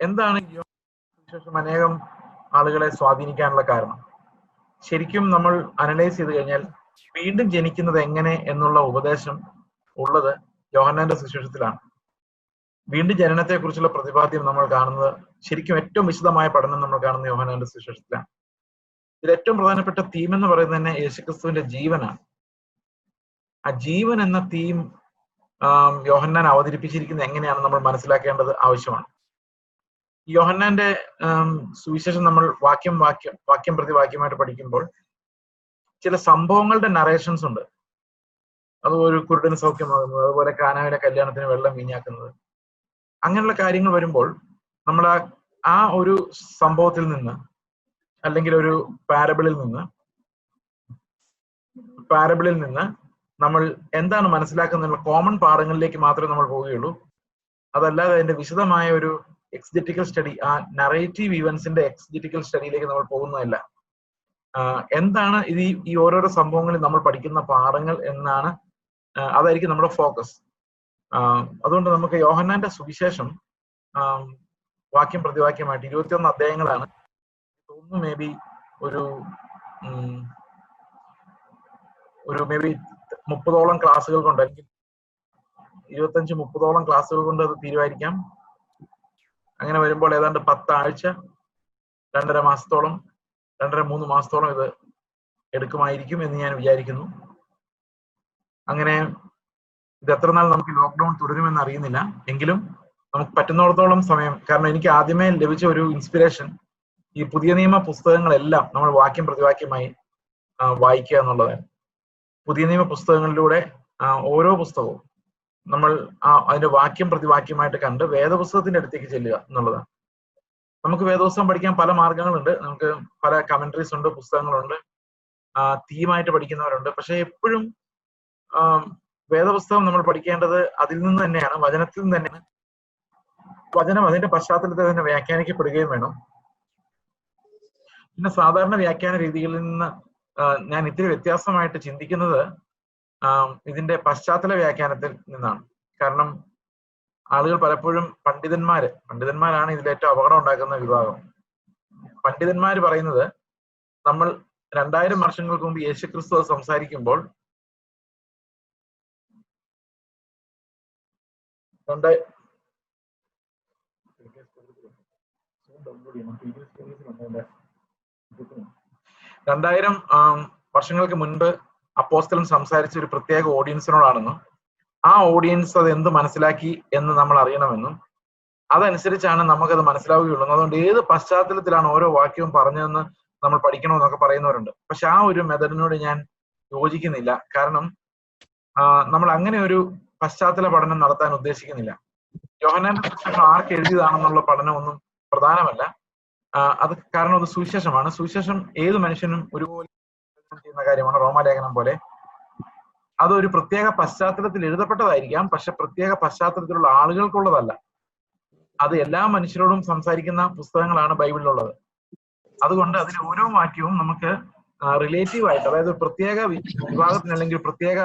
എന്താണ് സുവിശേഷം അനേകം ആളുകളെ സ്വാധീനിക്കാനുള്ള കാരണം? ശരിക്കും നമ്മൾ അനലൈസ് ചെയ്ത് കഴിഞ്ഞാൽ വീണ്ടും ജനിക്കുന്നത് എങ്ങനെ എന്നുള്ള ഉപദേശം ഉള്ളത് യോഹന്നാന്റെ സുവിശേഷത്തിലാണ്. വീണ്ടും ജനനത്തെ കുറിച്ചുള്ള പ്രതിപാദ്യം നമ്മൾ കാണുന്നത് ശരിക്കും ഏറ്റവും വിശദമായ പഠനം നമ്മൾ കാണുന്നത് യോഹന്നാന്റെ സുവിശേഷത്തിലാണ്. ഇതിൽ ഏറ്റവും പ്രധാനപ്പെട്ട തീം എന്ന് പറയുന്നത് തന്നെ യേശുക്രിസ്തുവിന്റെ ജീവനാണ്. ആ ജീവൻ എന്ന തീം യോഹന്നാൻ അവതരിപ്പിച്ചിരിക്കുന്നത് എങ്ങനെയാണ് നമ്മൾ മനസ്സിലാക്കേണ്ടത് ആവശ്യമാണ്. യോഹന്നാന്റെ സുവിശേഷം നമ്മൾ വാക്യം പ്രതി വാക്യമായിട്ട് പഠിക്കുമ്പോൾ ചില സംഭവങ്ങളുടെ നറേഷൻസ് ഉണ്ട്. അത് ഒരു കുരുടന് സൗഖ്യമാകുന്നത്, അതുപോലെ കാനാവിലെ കല്യാണത്തിന് വെള്ളം വീഞ്ഞാക്കുന്നത്, അങ്ങനെയുള്ള കാര്യങ്ങൾ വരുമ്പോൾ നമ്മൾ ആ ഒരു സംഭവത്തിൽ നിന്ന് അല്ലെങ്കിൽ ഒരു പാരബിളിൽ നിന്ന് നമ്മൾ എന്താണ് മനസ്സിലാക്കുന്ന കോമൺ പാഠങ്ങളിലേക്ക് മാത്രമേ നമ്മൾ പോവുകയുള്ളൂ. അതല്ലാതെ അതിന്റെ വിശദമായ ഒരു എക്സിജറ്റിക്കൽ സ്റ്റഡി, ആ നറേറ്റീവ് ഇവന്റ്സിന്റെ എക്സിജറ്റിക്കൽ സ്റ്റഡിയിലേക്ക് നമ്മൾ പോകുന്നതല്ല. എന്താണ് ഇത് ഈ ഓരോരോ സംഭവങ്ങളിൽ നമ്മൾ പഠിക്കുന്ന പാഠങ്ങൾ എന്നാണ്, അതായിരിക്കും നമ്മുടെ ഫോക്കസ്. അതുകൊണ്ട് നമുക്ക് യോഹന്നാന്റെ സുവിശേഷം വാക്യം പ്രതിവാക്യമായിട്ട് 21 അധ്യായങ്ങളാണ്. തോന്നുന്നു മേ ബി ഒരു 30ഓളം ക്ലാസ്സുകൾ കൊണ്ട്, അല്ലെങ്കിൽ 25-30ഓളം ക്ലാസ്സുകൾ കൊണ്ട് അത് തീരുമാനിക്കാം. അങ്ങനെ വരുമ്പോൾ ഏതാണ്ട് 10 ആഴ്ച, 2.5 മാസത്തോളം, 2.5-3 മാസത്തോളം ഇത് എടുക്കുമായിരിക്കും എന്ന് ഞാൻ വിചാരിക്കുന്നു. അങ്ങനെ ഇത് എത്ര നാൾ നമുക്ക് ലോക്ക്ഡൌൺ തുടരുമെന്ന് അറിയുന്നില്ല, എങ്കിലും നമുക്ക് പറ്റുന്നിടത്തോളം സമയം. കാരണം എനിക്ക് ആദ്യമേ ലഭിച്ച ഒരു ഇൻസ്പിറേഷൻ ഈ പുതിയ നിയമ പുസ്തകങ്ങളെല്ലാം നമ്മൾ വാക്യം പ്രതിവാക്യമായി വായിക്കുക എന്നുള്ളതാണ്. പുതിയ നിയമ പുസ്തകങ്ങളിലൂടെ ഓരോ പുസ്തകവും നമ്മൾ അതിന്റെ വാക്യം പ്രതിവാക്യമായിട്ട് കണ്ട് വേദപുസ്തകത്തിന്റെ അടുത്തേക്ക് ചെല്ലുക എന്നുള്ളതാണ്. നമുക്ക് വേദപുസ്തകം പഠിക്കാൻ പല മാർഗങ്ങളുണ്ട്. നമുക്ക് പല കമന്ററീസ് ഉണ്ട്, പുസ്തകങ്ങളുണ്ട്, തീമായിട്ട് പഠിക്കുന്നവരുണ്ട്. പക്ഷെ എപ്പോഴും വേദപുസ്തകം നമ്മൾ പഠിക്കേണ്ടത് അതിൽ നിന്ന് തന്നെയാണ്, വചനത്തിൽ നിന്ന് തന്നെയാണ്. വചനം അതിന്റെ പശ്ചാത്തലത്തിൽ തന്നെ വ്യാഖ്യാനിക്കപ്പെടുകയും വേണം. പിന്നെ സാധാരണ വ്യാഖ്യാന രീതികളിൽ നിന്ന് ഞാൻ ഇത്തിരി വ്യത്യാസമായിട്ട് ചിന്തിക്കുന്നത് ഇതിന്റെ പശ്ചാത്തല വ്യാഖ്യാനത്തിൽ നിന്നാണ്. കാരണം ആളുകൾ പലപ്പോഴും പണ്ഡിതന്മാരാണ് ഇതിലേറ്റവും അപകടം ഉണ്ടാക്കുന്ന വിഭാഗം. പണ്ഡിതന്മാർ പറയുന്നത് നമ്മൾ 2000 വർഷങ്ങൾക്ക് മുമ്പ് യേശുക്രിസ്തു സംസാരിക്കുമ്പോൾ രണ്ടായിരം വർഷങ്ങൾക്ക് മുൻപ് അപ്പോസ്തലൻ സംസാരിച്ച ഒരു പ്രത്യേക ഓഡിയൻസിനോടാണെന്നും ആ ഓഡിയൻസ് അത് എന്ത് മനസ്സിലാക്കി എന്ന് നമ്മൾ അറിയണമെന്നും അതനുസരിച്ചാണ് നമുക്കത് മനസ്സിലാവുകയുള്ളൂ. അതുകൊണ്ട് ഏത് പശ്ചാത്തലത്തിലാണ് ഓരോ വാക്യവും പറഞ്ഞതെന്ന് നമ്മൾ പഠിക്കണമെന്നൊക്കെ പറയുന്നവരുണ്ട്. പക്ഷെ ആ ഒരു മെത്തഡിനോട് ഞാൻ യോജിക്കുന്നില്ല. കാരണം നമ്മൾ അങ്ങനെ ഒരു പശ്ചാത്തല പഠനം നടത്താൻ ഉദ്ദേശിക്കുന്നില്ല. യോഹന്നാന്റെ സുവിശേഷം ആർക്ക് എഴുതിയതാണെന്നുള്ള പഠനമൊന്നും പ്രധാനമല്ല. അത് കാരണം അത് സുവിശേഷമാണ്. സുവിശേഷം ഏത് മനുഷ്യനും ഒരുപോലെ ചെയ്യുന്ന കാര്യമാണ്. റോമാലേഖനം പോലെ അതൊരു പ്രത്യേക പശ്ചാത്തലത്തിൽ എഴുതപ്പെട്ടതായിരിക്കാം, പക്ഷെ പ്രത്യേക പശ്ചാത്തലത്തിലുള്ള ആളുകൾക്കുള്ളതല്ല. അത് എല്ലാ മനുഷ്യരോടും സംസാരിക്കുന്ന പുസ്തകങ്ങളാണ് ബൈബിളിലുള്ളത്. അതുകൊണ്ട് അതിൽ ഓരോ വാക്യവും നമുക്ക് റിലേറ്റീവ് ആയിട്ട്, അതായത് പ്രത്യേക വിഭാഗത്തിന് അല്ലെങ്കിൽ പ്രത്യേക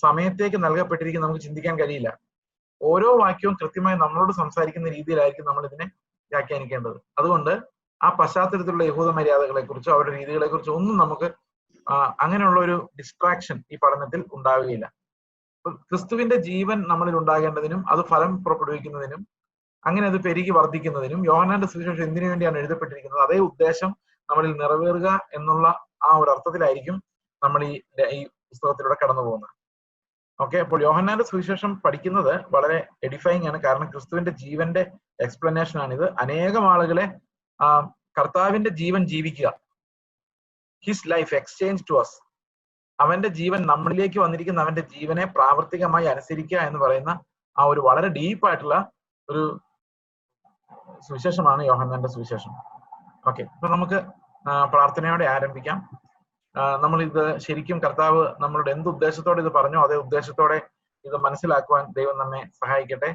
സമയത്തേക്ക് നൽകപ്പെട്ടിരിക്കും നമുക്ക് ചിന്തിക്കാൻ കഴിയില്ല. ഓരോ വാക്യവും കൃത്യമായി നമ്മളോട് സംസാരിക്കുന്ന രീതിയിലായിരിക്കും നമ്മൾ ഇതിനെ വ്യാഖ്യാനിക്കേണ്ടത്. അതുകൊണ്ട് ആ പശ്ചാത്തലത്തിലുള്ള യഹൂദ മര്യാദകളെ കുറിച്ചോ അവരുടെ രീതികളെ കുറിച്ചോ ഒന്നും നമുക്ക് അങ്ങനെയുള്ള ഒരു ഡിസ്ട്രാക്ഷൻ ഈ പഠനത്തിൽ ഉണ്ടാവുകയില്ല. ക്രിസ്തുവിന്റെ ജീവൻ നമ്മളിൽ ഉണ്ടാകേണ്ടതിനും അത് ഫലം പുറപ്പെടുവിക്കുന്നതിനും അങ്ങനെ അത് പെരുകി വർദ്ധിക്കുന്നതിനും യോഹന്നാന്റെ സുവിശേഷം എന്തിനു വേണ്ടിയാണ് എഴുതപ്പെട്ടിരിക്കുന്നത്, അതേ ഉദ്ദേശം നമ്മളിൽ നിറവേറുക എന്നുള്ള ആ ഒരു അർത്ഥത്തിലായിരിക്കും നമ്മൾ ഈ പുസ്തകത്തിലൂടെ കടന്നു പോകുന്നത്. ഓക്കെ, അപ്പോൾ യോഹന്നാന്റെ സുവിശേഷം പഠിക്കുന്നത് വളരെ എഡിഫൈങ് ആണ്. കാരണം ക്രിസ്തുവിന്റെ ജീവന്റെ എക്സ്പ്ലനേഷൻ ആണിത്. അനേകം ആളുകളെ കർത്താവിന്റെ ജീവൻ ജീവിക്കുക, his life exchange to us, അവന്റെ ജീവൻ നമ്മളിലേക്ക് വന്നിരിക്കുന്ന അവന്റെ ജീവനെ പ്രാവർത്തികമായി അനുസരിക്കുക എന്ന് പറയുന്ന ആ ഒരു വളരെ ഡീപ്പായിട്ടുള്ള ഒരു സുവിശേഷമാണ് യോഹന്നാന്റെ സുവിശേഷം. ഓക്കെ, അപ്പൊ നമുക്ക് പ്രാർത്ഥനയോടെ ആരംഭിക്കാം. നമ്മൾ ഇത് ശരിക്കും കർത്താവ് നമ്മളുടെ എന്ത് ഉദ്ദേശത്തോടെ ഇത് പറഞ്ഞോ അതേ ഉദ്ദേശത്തോടെ ഇത് മനസ്സിലാക്കുവാൻ ദൈവം നമ്മെ സഹായിക്കട്ടെ.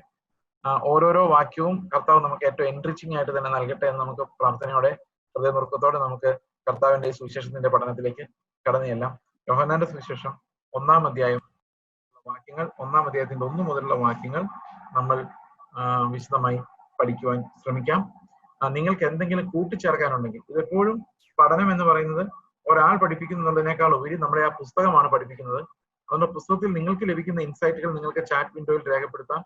ഓരോരോ വാക്യവും കർത്താവ് നമുക്ക് ഏറ്റവും എൻറിച്ചിങ് ആയിട്ട് തന്നെ നൽകട്ടെ എന്ന് നമുക്ക് പ്രാർത്ഥനയോടെ ഹൃദയനുറുക്കത്തോടെ നമുക്ക് കർത്താവിന്റെ ഈ സുവിശേഷത്തിന്റെ പഠനത്തിലേക്ക് കടന്നു ചെല്ലാം. യോഹന്നാന്റെ സുവിശേഷം 1-ാം അധ്യായം വാക്യങ്ങൾ, 1-ാം അധ്യായത്തിന്റെ 1 മുതലുള്ള വാക്യങ്ങൾ നമ്മൾ വിശദമായി പഠിക്കുവാൻ ശ്രമിക്കാം. നിങ്ങൾക്ക് എന്തെങ്കിലും കൂട്ടിച്ചേർക്കാനുണ്ടെങ്കിൽ, ഇതെപ്പോഴും പഠനം എന്ന് പറയുന്നത് ഒരാൾ പഠിപ്പിക്കുന്നതിനേക്കാൾ ഉപരി നമ്മുടെ ആ പുസ്തകമാണ് പഠിപ്പിക്കുന്നത്. അതുകൊണ്ട് പുസ്തകത്തിൽ നിങ്ങൾക്ക് ലഭിക്കുന്ന ഇൻസൈറ്റുകൾ നിങ്ങൾക്ക് ചാറ്റ് വിൻഡോയിൽ രേഖപ്പെടുത്താം.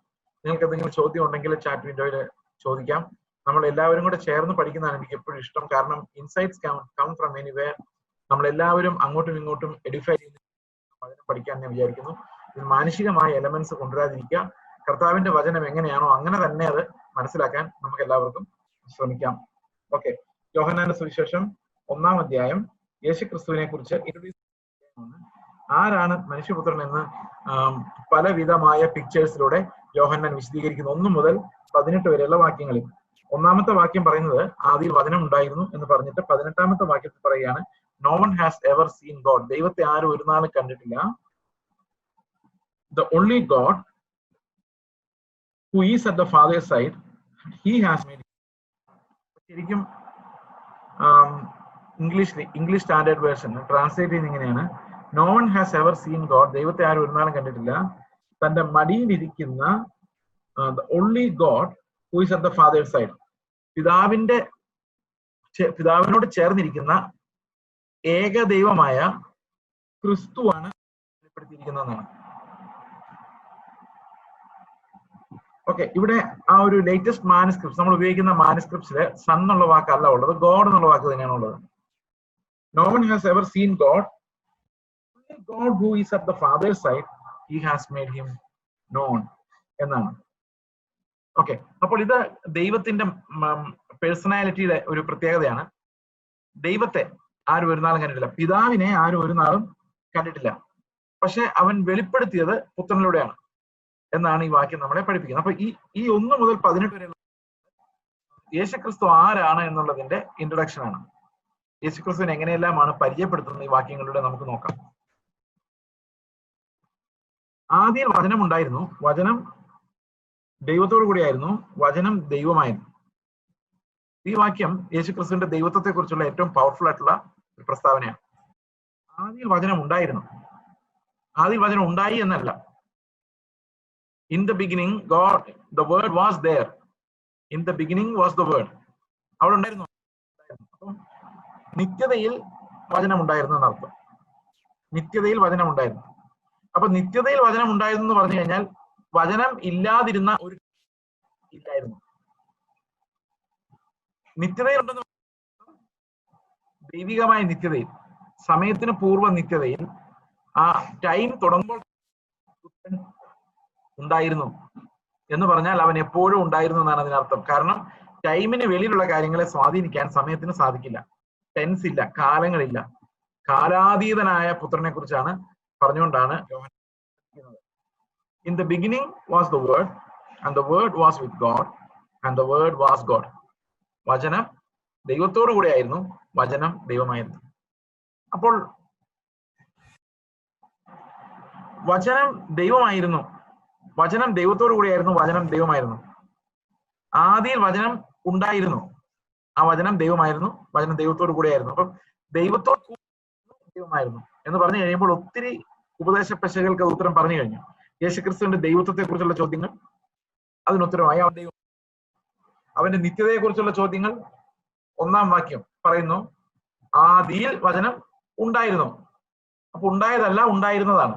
നിങ്ങൾക്ക് എന്തെങ്കിലും ചോദ്യം ഉണ്ടെങ്കിൽ ചാറ്റ് വിൻഡോയിൽ ചോദിക്കാം. നമ്മൾ എല്ലാവരും കൂടെ ചേർന്ന് പഠിക്കുന്നതാണ് എനിക്ക് എപ്പോഴും ഇഷ്ടം. കാരണം ഇൻസൈറ്റ്സ് കം ഫ്രം എനിവെയർ. നമ്മളെല്ലാവരും അങ്ങോട്ടും ഇങ്ങോട്ടും എഡിഫൈ ചെയ്യുന്ന വചനം പഠിക്കാൻ ഞാൻ വിചാരിക്കുന്നു. ഇതിൽ മാനുഷികമായ എലമെന്റ്സ് കൊണ്ടുവരാതിരിക്കുക. കർത്താവിന്റെ വചനം എങ്ങനെയാണോ അങ്ങനെ തന്നെ അത് മനസ്സിലാക്കാൻ നമുക്ക് എല്ലാവർക്കും ശ്രമിക്കാം. ഓക്കെ, യോഹന്നാന്റെ സുവിശേഷം 1-ാം അധ്യായം യേശുക്രിസ്തുവിനെ കുറിച്ച് ഇൻട്രൊഡ്യൂസ് ചെയ്യുന്നതാണ്. ആരാണ് മനുഷ്യപുത്രൻ എന്ന് പലവിധമായ പിക്ചേഴ്സിലൂടെ യോഹന്നാൻ വിശദീകരിക്കുന്നു. 1 മുതൽ 18 വരെയുള്ള വാക്യങ്ങളിൽ. 1-ാമത്തെ വാക്യം പറയുന്നത് ആദിയിൽ വചനം ഉണ്ടായിരുന്നു എന്ന് പറഞ്ഞിട്ട് 18-ാമത്തെ വാക്യത്തിൽ പറയുകയാണ് no one has ever seen God. ദൈവത്തെ ആരും ഒരു നാളും കണ്ടിട്ടില്ല. The only God who is at the Father's side, he has made. ശരിക്കും ഇംഗ്ലീഷ് സ്റ്റാൻഡേർഡ് വേർഷൻ ട്രാൻസ്ലേറ്റ് ചെയ്യുന്ന ഇങ്ങനെയാണ്, no one has ever seen God. ദൈവത്തെ ആരും ഒരു നാളും കണ്ടിട്ടില്ല. തന്റെ മടിയിലിരിക്കുന്ന the only God who is at the Father's side. പിതാവിനോട് ചേർന്നിരിക്കുന്ന ഏക ദൈവമായ ക്രിസ്തുവാണ് വെളിപ്പെടുത്തിയിരിക്കുന്നതെന്നാണ്. ഓക്കെ, ഇവിടെ ആ ഒരു ലേറ്റസ്റ്റ് മാനുസ്ക്രിപ്റ്റ് നമ്മൾ ഉപയോഗിക്കുന്ന മാനുസ്ക്രിപ്റ്റ്സില് സൺ എന്നുള്ള വാക്കല്ല ഉള്ളത്, ഗോഡ് എന്നുള്ള വാക്ക് തന്നെയാണ് ഉള്ളത്. No one has ever seen God. God who is at the Father's side, he has made him known എന്നാണ്. ഓക്കെ, അപ്പോൾ ഇത് ദൈവത്തിന്റെ പേഴ്സണാലിറ്റിയുടെ ഒരു പ്രത്യേകതയാണ്. ദൈവത്തെ ആരും ഒരു നാളും കണ്ടിട്ടില്ല, പിതാവിനെ ആരും ഒരു നാളും കണ്ടിട്ടില്ല. പക്ഷെ അവൻ വെളിപ്പെടുത്തിയത് പുത്രനിലൂടെയാണ് എന്നാണ് ഈ വാക്യം നമ്മളെ പഠിപ്പിക്കുന്നത്. അപ്പൊ ഈ 1 മുതൽ 18 വരെയുള്ള യേശുക്രിസ്തു ആരാണ് എന്നുള്ളതിന്റെ ഇൻട്രൊഡക്ഷൻ ആണ്. യേശുക്രിസ്തുവിനെ എങ്ങനെയെല്ലാമാണ് പരിചയപ്പെടുത്തുന്നത് ഈ വാക്യങ്ങളിലൂടെ നമുക്ക് നോക്കാം. ആദ്യം വചനം ഉണ്ടായിരുന്നു, വചനം ദൈവത്തോടു കൂടിയായിരുന്നു, വചനം ദൈവമായിരുന്നു. ഈ വാക്യം യേശുക്രിസ്തുവിന്റെ ദൈവത്വത്തെ കുറിച്ചുള്ള ഏറ്റവും പവർഫുൾ ആയിട്ടുള്ള ഒരു പ്രസ്താവനയാണ്. ആദ്യം വചനം ഉണ്ടായിരുന്നു. ആദ്യം വചനം ഉണ്ടായി എന്നല്ല, in the beginning God, the word was there. In the beginning was the word. അവിടെ ഉണ്ടായിരുന്നു. അപ്പം നിത്യതയിൽ വചനം ഉണ്ടായിരുന്നു എന്നർത്ഥം. നിത്യതയിൽ വചനം ഉണ്ടായിരുന്നു. അപ്പൊ നിത്യതയിൽ വചനം ഉണ്ടായിരുന്നു എന്ന് പറഞ്ഞു കഴിഞ്ഞാൽ വചനം ഇല്ലാതിരുന്ന ഒരു ഇല്ലായിരുന്നു. നിത്യതയിൽ ഉണ്ടെന്ന് ദൈവികമായ നിത്യതയിൽ, സമയത്തിന് പൂർവ്വ നിത്യതയിൽ, ആ ടൈം തുടങ്ങുമ്പോൾ ഉണ്ടായിരുന്നു എന്ന് പറഞ്ഞാൽ അവൻ എപ്പോഴും ഉണ്ടായിരുന്നു എന്നാണ് അതിനർത്ഥം. കാരണം ടൈമിന് വെളിയിലുള്ള കാര്യങ്ങളെ സ്വാധീനിക്കാൻ സമയത്തിന് സാധിക്കില്ല. ടെൻസ് ഇല്ല, കാലങ്ങളില്ല. കാലാതീതനായ പുത്രനെ കുറിച്ചാണ് പറഞ്ഞുകൊണ്ടാണ് in the beginning was the word and the word was with God and the word was God. വചനം ദൈവത്തോടു കൂടെയായിരുന്നു, വചനം ദൈവമായിരുന്നു. അപ്പോൾ വചനം ദൈവമായിരുന്നു, വചനം ദൈവത്തോടു കൂടിയായിരുന്നു, വചനം ദൈവമായിരുന്നു. ആദിയിൽ വചനം ഉണ്ടായിരുന്നു, ആ വചനം ദൈവമായിരുന്നു, വചനം ദൈവത്തോടു കൂടിയായിരുന്നു. അപ്പം ദൈവത്തോട് ദൈവമായിരുന്നു എന്ന് പറഞ്ഞു കഴിയുമ്പോൾ ഒത്തിരി ഉപദേശ പെശകൾക്ക് ഉത്തരം പറഞ്ഞു കഴിഞ്ഞു. യേശുക്രിസ്തുവിന്റെ ദൈവത്വത്തെ കുറിച്ചുള്ള ചോദ്യങ്ങൾ അതിനുത്തരമായി. അവന്റെ നിത്യതയെ കുറിച്ചുള്ള ചോദ്യങ്ങൾ 1-ാം വാക്യം പറയുന്നു, ആദിയിൽ വചനം ഉണ്ടായിരുന്നു. അപ്പൊ ഉണ്ടായതല്ല, ഉണ്ടായിരുന്നതാണ്.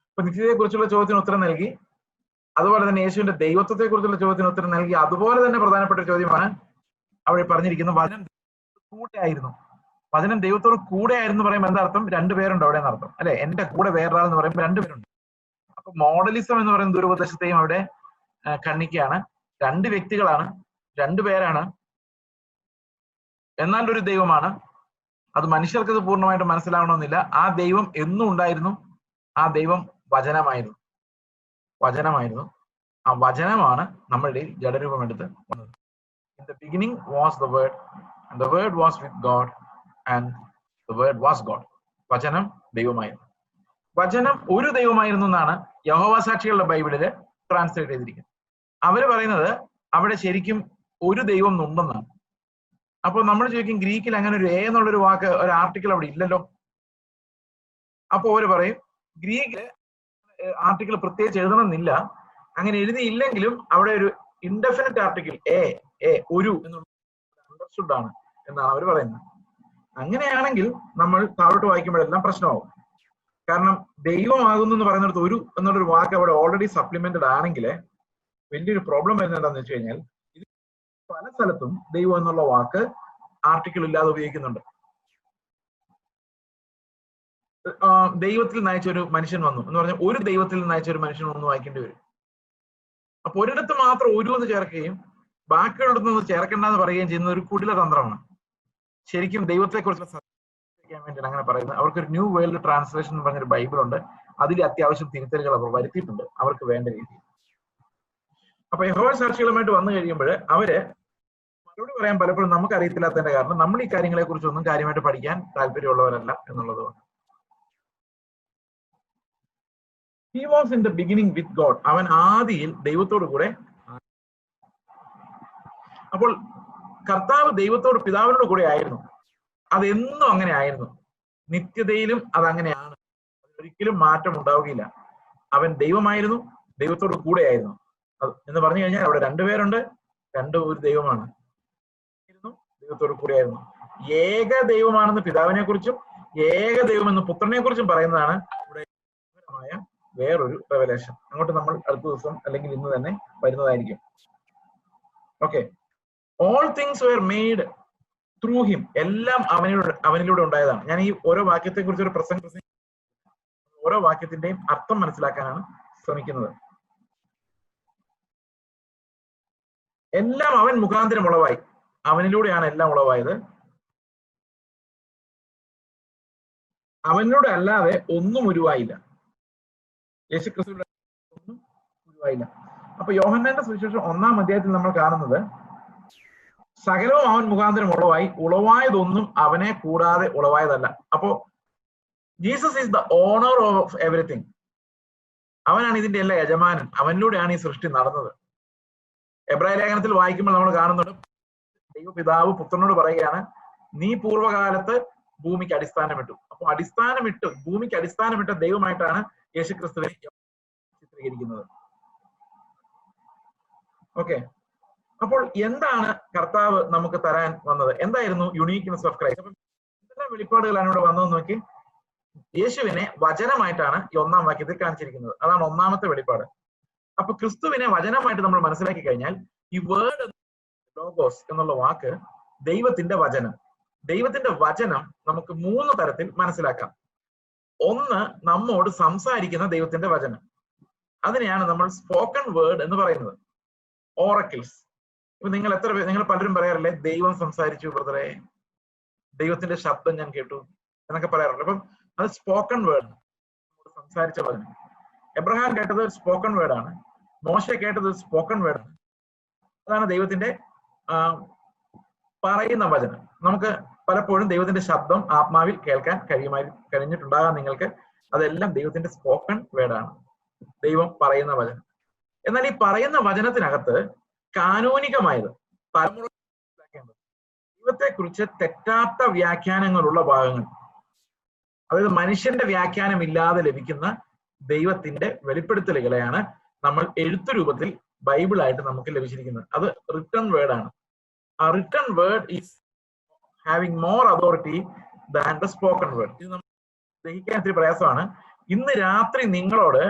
അപ്പൊ നിത്യതയെ കുറിച്ചുള്ള ചോദ്യത്തിന് ഉത്തരം നൽകി. അതുപോലെ തന്നെ യേശുവിന്റെ ദൈവത്വത്തെ കുറിച്ചുള്ള ചോദ്യത്തിന് ഉത്തരം നൽകി. അതുപോലെ തന്നെ പ്രധാനപ്പെട്ട ഒരു ചോദ്യമാണ് അവിടെ പറഞ്ഞിരിക്കുന്നത്, വചനം കൂടെ ആയിരുന്നു. വചനം ദൈവത്തോട് കൂടെ ആയിരുന്നു പറയുമ്പോൾ എന്താ അർത്ഥം? 2 പേരുണ്ട് അവിടെ എന്നർത്ഥം, അല്ലെ? എന്റെ കൂടെ വേറൊരാൾ എന്ന് പറയുമ്പോൾ 2 പേരുണ്ട്. അപ്പൊ മോഡലിസം എന്ന് പറയുന്ന ദുരുപദേശത്തെയും അവിടെ ഖണ്ഡിക്കുകയാണ്. 2 വ്യക്തികളാണ്, 2 പേരാണ്, എന്നാൽ ഒരു ദൈവമാണ്. അത് മനുഷ്യർക്ക് ഇത് പൂർണ്ണമായിട്ട് മനസ്സിലാവണമെന്നില്ല. ആ ദൈവം എന്നും ഉണ്ടായിരുന്നു. ആ ദൈവം വചനമായിരുന്നു. വചനമായിരുന്നു. ആ വചനമാണ് നമ്മളുടെ ജഡരൂപം എടുത്ത് വന്നത്. In the beginning was the word and the word was with God and the word was God. വചനം ദൈവമായിരുന്നു. വചനം ഒരു ദൈവമായിരുന്നു എന്നാണ് യഹോവ സാക്ഷികളുടെ ബൈബിളില് ട്രാൻസ്ലേറ്റ് ചെയ്തിരിക്കുന്നത്. അവര് പറയുന്നത് അവിടെ ശരിക്കും ഒരു ദൈവം ഉണ്ടെന്നാണ്. അപ്പൊ നമ്മൾ ചോദിക്കും, ഗ്രീക്കിൽ അങ്ങനെ ഒരു എന്നുള്ളൊരു വാക്ക്, ഒരു ആർട്ടിക്കിൾ അവിടെ ഇല്ലല്ലോ. അപ്പൊ അവര് പറയും ഗ്രീക്കില് ആർട്ടിക്കിൾ പ്രത്യേകിച്ച് എഴുതണമെന്നില്ല, അങ്ങനെ എഴുതിയില്ലെങ്കിലും അവിടെ ഒരു ഇൻഡെഫിനിറ്റ് ആർട്ടിക്കിൾ ഒരു എന്നുള്ള അണ്ടർസ്റ്റുഡ് ആണ് എന്നാണ് അവർ പറയുന്നത്. അങ്ങനെയാണെങ്കിൽ നമ്മൾ താഴോട്ട് വായിക്കുമ്പോഴെല്ലാം പ്രശ്നമാവും. കാരണം ദൈവമാകുന്നു എന്ന് പറയുന്നിടത്ത് ഒരു എന്നുള്ളൊരു വാക്ക് അവിടെ ഓൾറെഡി സപ്ലിമെന്റഡ് ആണെങ്കിൽ വലിയൊരു പ്രോബ്ലം വരുന്നത് എന്താണെന്ന് വെച്ച് കഴിഞ്ഞാൽ പല സ്ഥലത്തും ദൈവം എന്നുള്ള വാക്ക് ആർട്ടിക്കിൾ ഇല്ലാതെ ഉപയോഗിക്കുന്നുണ്ട്. ദൈവത്തിൽ നയിച്ച ഒരു മനുഷ്യൻ വന്നു എന്ന് പറഞ്ഞാൽ ഒരു ദൈവത്തിൽ നയിച്ച ഒരു മനുഷ്യൻ വന്നു വായിക്കേണ്ടി വരും. അപ്പൊ ഒരിടത്ത് മാത്രം ഒരു എന്ന് ചേർക്കുകയും ബാക്കിയുള്ളിടത്തൊന്നും ചേർക്കേണ്ടെന്ന് പറയുകയും ചെയ്യുന്ന ഒരു കുടില തന്ത്രമാണ്. ശരിക്കും ദൈവത്തെ കുറിച്ച് വേണ്ടിയാണ് അങ്ങനെ പറയുന്നത്. അവർക്കൊരു ന്യൂ വേൾഡ് ട്രാൻസ്ലേഷൻ എന്ന് പറഞ്ഞൊരു ബൈബിൾ ഉണ്ട്. അതിൽ അത്യാവശ്യം തിരുത്തലുകൾ അവർ വരുത്തിയിട്ടുണ്ട് അവർക്ക് വേണ്ട രീതിയിൽ. അപ്പൊ യഹോവ സാക്ഷികളുമായിട്ട് വന്നു കഴിയുമ്പോൾ അവര് മറുപടി പറയാൻ പലപ്പോഴും നമുക്ക് അറിയത്തില്ലാത്തതിന്റെ കാരണം നമ്മൾ ഈ കാര്യങ്ങളെ കുറിച്ചൊന്നും കാര്യമായിട്ട് പഠിക്കാൻ താല്പര്യമുള്ളവരല്ല എന്നുള്ളതുകൊണ്ട്. He was in the beginning with God. അവൻ ആദിയിൽ ദൈവത്തോടു കൂടെ. അപ്പോൾ കർത്താവ് ദൈവത്തോട് പിതാവിനോട് കൂടെ ആയിരുന്നു. അതെന്നും അങ്ങനെ ആയിരുന്നു. നിത്യതയിലും അതങ്ങനെയാണ്. ഒരിക്കലും മാറ്റം ഉണ്ടാവുകയില്ല. അവൻ ദൈവമായിരുന്നു, ദൈവത്തോട് കൂടെ ആയിരുന്നു. എന്ന് പറഞ്ഞു കഴിഞ്ഞാൽ അവിടെ രണ്ടുപേരുണ്ട്, ഒരു ദൈവമാണ്. ദൈവത്തോട് കൂടെയായിരുന്നു. ഏക ദൈവമാണെന്ന് പിതാവിനെ കുറിച്ചും ഏക ദൈവം എന്ന് പുത്രനെ കുറിച്ചും പറയുന്നതാണ് ഇവിടെ വേറൊരു റെവലേഷൻ. അങ്ങോട്ട് നമ്മൾ അടുത്ത ദിവസം അല്ലെങ്കിൽ ഇന്ന് തന്നെ വരുന്നതായിരിക്കും. Okay. All things were made through him. എല്ലാം അവനിലൂടെ ഉണ്ടായതാണ്. ഞാൻ ഈ ഓരോ വാക്യത്തെ കുറിച്ച് ഒരു ഓരോ വാക്യത്തിന്റെയും അർത്ഥം മനസ്സിലാക്കാനാണ് ശ്രമിക്കുന്നത്. എല്ലാം അവൻ മുഖാന്തരം ഉളവായി. അവനിലൂടെയാണ് എല്ലാം ഉളവായത്. അവനിലൂടെ അല്ലാതെ ഒന്നും ഉരുവായില്ല. യേശുക്രിസ്തുവിലൂടെ ഒന്നും ഉരുവായില്ല. അപ്പൊ യോഹന്നാന്റെ സുവിശേഷം 1-ാം അധ്യായത്തിൽ നമ്മൾ കാണുന്നത് സകലവും അവൻ മുഖാന്തരം ഉളവായി, ഉളവായതൊന്നും അവനെ കൂടാതെ ഉളവായതല്ല. അപ്പോ Jesus is the owner of everything. അവനാണ് ഇതിന്റെ എല്ലാ യജമാനൻ. അവനിലൂടെയാണ് ഈ സൃഷ്ടി നടന്നത്. എബ്രായ ലേഖനത്തിൽ വായിക്കുമ്പോൾ നമ്മൾ കാണുന്നുണ്ട് ദൈവപിതാവ് പുത്രനോട് പറയുകയാണ്, നീ പൂർവ്വകാലത്ത് ഭൂമിക്ക് അടിസ്ഥാനമിട്ടു. അപ്പൊ ഭൂമിക്ക് അടിസ്ഥാനമിട്ട ദൈവമായിട്ടാണ് യേശുക്രിസ്തുവിനെ ചിത്രീകരിക്കുന്നത്. ഓക്കെ. അപ്പോൾ എന്താണ് കർത്താവ് നമുക്ക് തരാൻ വന്നത്? എന്തായിരുന്നു യുണീക്നെസ് ഓഫ് ക്രൈസ്റ്റ്? എന്തെല്ലാം വെളിപ്പാടുകളാണ് ഇവിടെ വന്നതെന്ന് നോക്കി. യേശുവിനെ വചനമായിട്ടാണ് ഈ 1-ാം വാക്യത്തിൽ കാണിച്ചിരിക്കുന്നത്. അതാണ് 1-ാമത്തെ വെളിപ്പാട്. അപ്പൊ ക്രിസ്തുവിനെ വചനമായിട്ട് നമ്മൾ മനസ്സിലാക്കി കഴിഞ്ഞാൽ ഈ വേർഡ് ലോഗോസ് എന്നുള്ള വാക്ക് ദൈവത്തിന്റെ വചനം. ദൈവത്തിന്റെ വചനം നമുക്ക് 3 തരത്തിൽ മനസ്സിലാക്കാം. ഒന്ന്, നമ്മോട് സംസാരിക്കുന്ന ദൈവത്തിന്റെ വചനം. അതിനെയാണ് നമ്മൾ സ്പോക്കൺ വേർഡ് എന്ന് പറയുന്നത്. ഓറക്കിൾസ്. ഇപ്പൊ നിങ്ങൾ പലരും പറയാറില്ലേ, ദൈവം സംസാരിച്ചു ബ്രദറെ, ദൈവത്തിന്റെ ശബ്ദം ഞാൻ കേട്ടു എന്നൊക്കെ പറയാറുണ്ട്. അപ്പം അത് സ്പോക്കൺ വേർഡ്, സംസാരിച്ച വചനം. എബ്രഹാം കേട്ടത് സ്പോക്കൺ വേർഡാണ്. മോശ കേട്ടത് സ്പോക്കൺ വേർഡാണ്. അതാണ് ദൈവത്തിന്റെ പറയുന്ന വചനം. നമുക്ക് പലപ്പോഴും ദൈവത്തിന്റെ ശബ്ദം ആത്മാവിൽ കേൾക്കാൻ കഴിഞ്ഞിട്ടുണ്ടാകാം നിങ്ങൾക്ക്. അതെല്ലാം ദൈവത്തിന്റെ സ്പോക്കൺ വേർഡാണ്, ദൈവം പറയുന്ന വചനം. എന്നാൽ ഈ പറയുന്ന വചനത്തിനകത്ത് കാനൂനികമായത്, തലമുറ ദൈവത്തെ കുറിച്ച് തെറ്റാത്ത വ്യാഖ്യാനങ്ങളുള്ള ഭാഗങ്ങൾ, അതായത് മനുഷ്യന്റെ വ്യാഖ്യാനം ഇല്ലാതെ ലഭിക്കുന്ന ദൈവത്തിന്റെ വെളിപ്പെടുത്തലുകളെയാണ് നമ്മൾ എഴുത്തു രൂപത്തിൽ ബൈബിളായിട്ട് നമുക്ക് ലഭിച്ചിരിക്കുന്നത്. അത് റിട്ടൺ വേർഡാണ്. ആ written word is having more authority than the spoken word. ഇത് നമ്മൾ ഗ്രഹിക്കാൻ ഇത്തിരി പ്രയാസമാണ്. ഇന്ന് രാത്രി നിങ്ങളോട്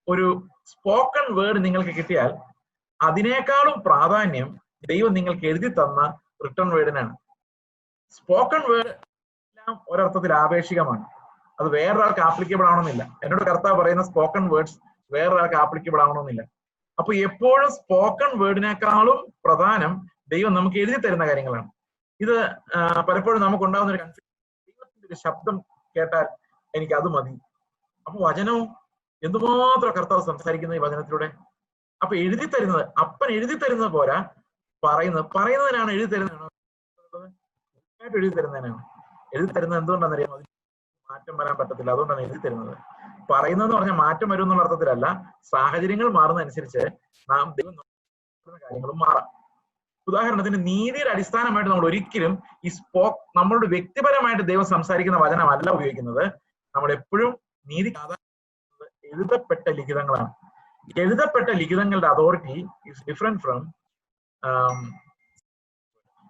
ഒരു സ്പോക്കൺ വേർഡ് നിങ്ങൾക്ക് കിട്ടിയാൽ അതിനേക്കാളും പ്രാധാന്യം ദൈവം നിങ്ങൾക്ക് എഴുതി തന്ന റിട്ടൺ വേർഡിനാണ്. സ്പോക്കൺ വേർഡ് എല്ലാം ഒരർത്ഥത്തിൽ ആപേക്ഷികമാണ്. അത് വേറൊരാൾക്ക് ആപ്ലിക്കബിൾ ആവണമെന്നില്ല. എന്നോട് കർത്താവ് പറയുന്ന സ്പോക്കൺ വേർഡ്സ് വേറൊരാൾക്ക് ആപ്ലിക്കബിൾ ആവണമെന്നില്ല. അപ്പൊ എപ്പോഴും സ്പോക്കൺ വേർഡിനേക്കാളും പ്രധാനം ദൈവം നമുക്ക് എഴുതി തരുന്ന കാര്യങ്ങളാണ്. ഇത് പലപ്പോഴും നമുക്ക് ഉണ്ടാകുന്ന ഒരു കൺഫ്യൂഷൻ. ദൈവത്തിന്റെ ഒരു ശബ്ദം കേട്ടാൽ എനിക്ക് അത് മതി. അപ്പൊ വചനവും എന്തുമാത്രം കർത്താവ് സംസാരിക്കുന്ന ഈ വചനത്തിലൂടെ. അപ്പൊ എഴുതി തരുന്നത്, അപ്പൻ എഴുതി തരുന്നത് പോരാ, പറയുന്നതിനാണ് എഴുതി തരുന്നതാണ്. എഴുതി തരുന്നതിനാണ്. എഴുതി തരുന്നത് എന്തുകൊണ്ടാണെന്നറിയാം? അതിന് മാറ്റം വരാൻ പറ്റത്തില്ല. അതുകൊണ്ടാണ് എഴുതി തരുന്നത്. പറയുന്നതെന്ന് പറഞ്ഞാൽ മാറ്റം വരും എന്നുള്ള അർത്ഥത്തിലല്ല, സാഹചര്യങ്ങൾ മാറുന്നതനുസരിച്ച് നാം ദൈവം കാര്യങ്ങളും മാറാം. ഉദാഹരണത്തിന് നീതിയുടെ അടിസ്ഥാനമായിട്ട് നമ്മൾ ഒരിക്കലും ഈ നമ്മളോട് വ്യക്തിപരമായിട്ട് ദൈവം സംസാരിക്കുന്ന വചനമല്ല ഉപയോഗിക്കുന്നത്. നമ്മൾ എപ്പോഴും നീതി എഴുതപ്പെട്ട ലിഖിതങ്ങളാണ്. എഴുതപ്പെട്ട ലിഖിതങ്ങളുടെ അതോറിറ്റി ഈസ് ഡിഫറെന്റ് ഫ്രം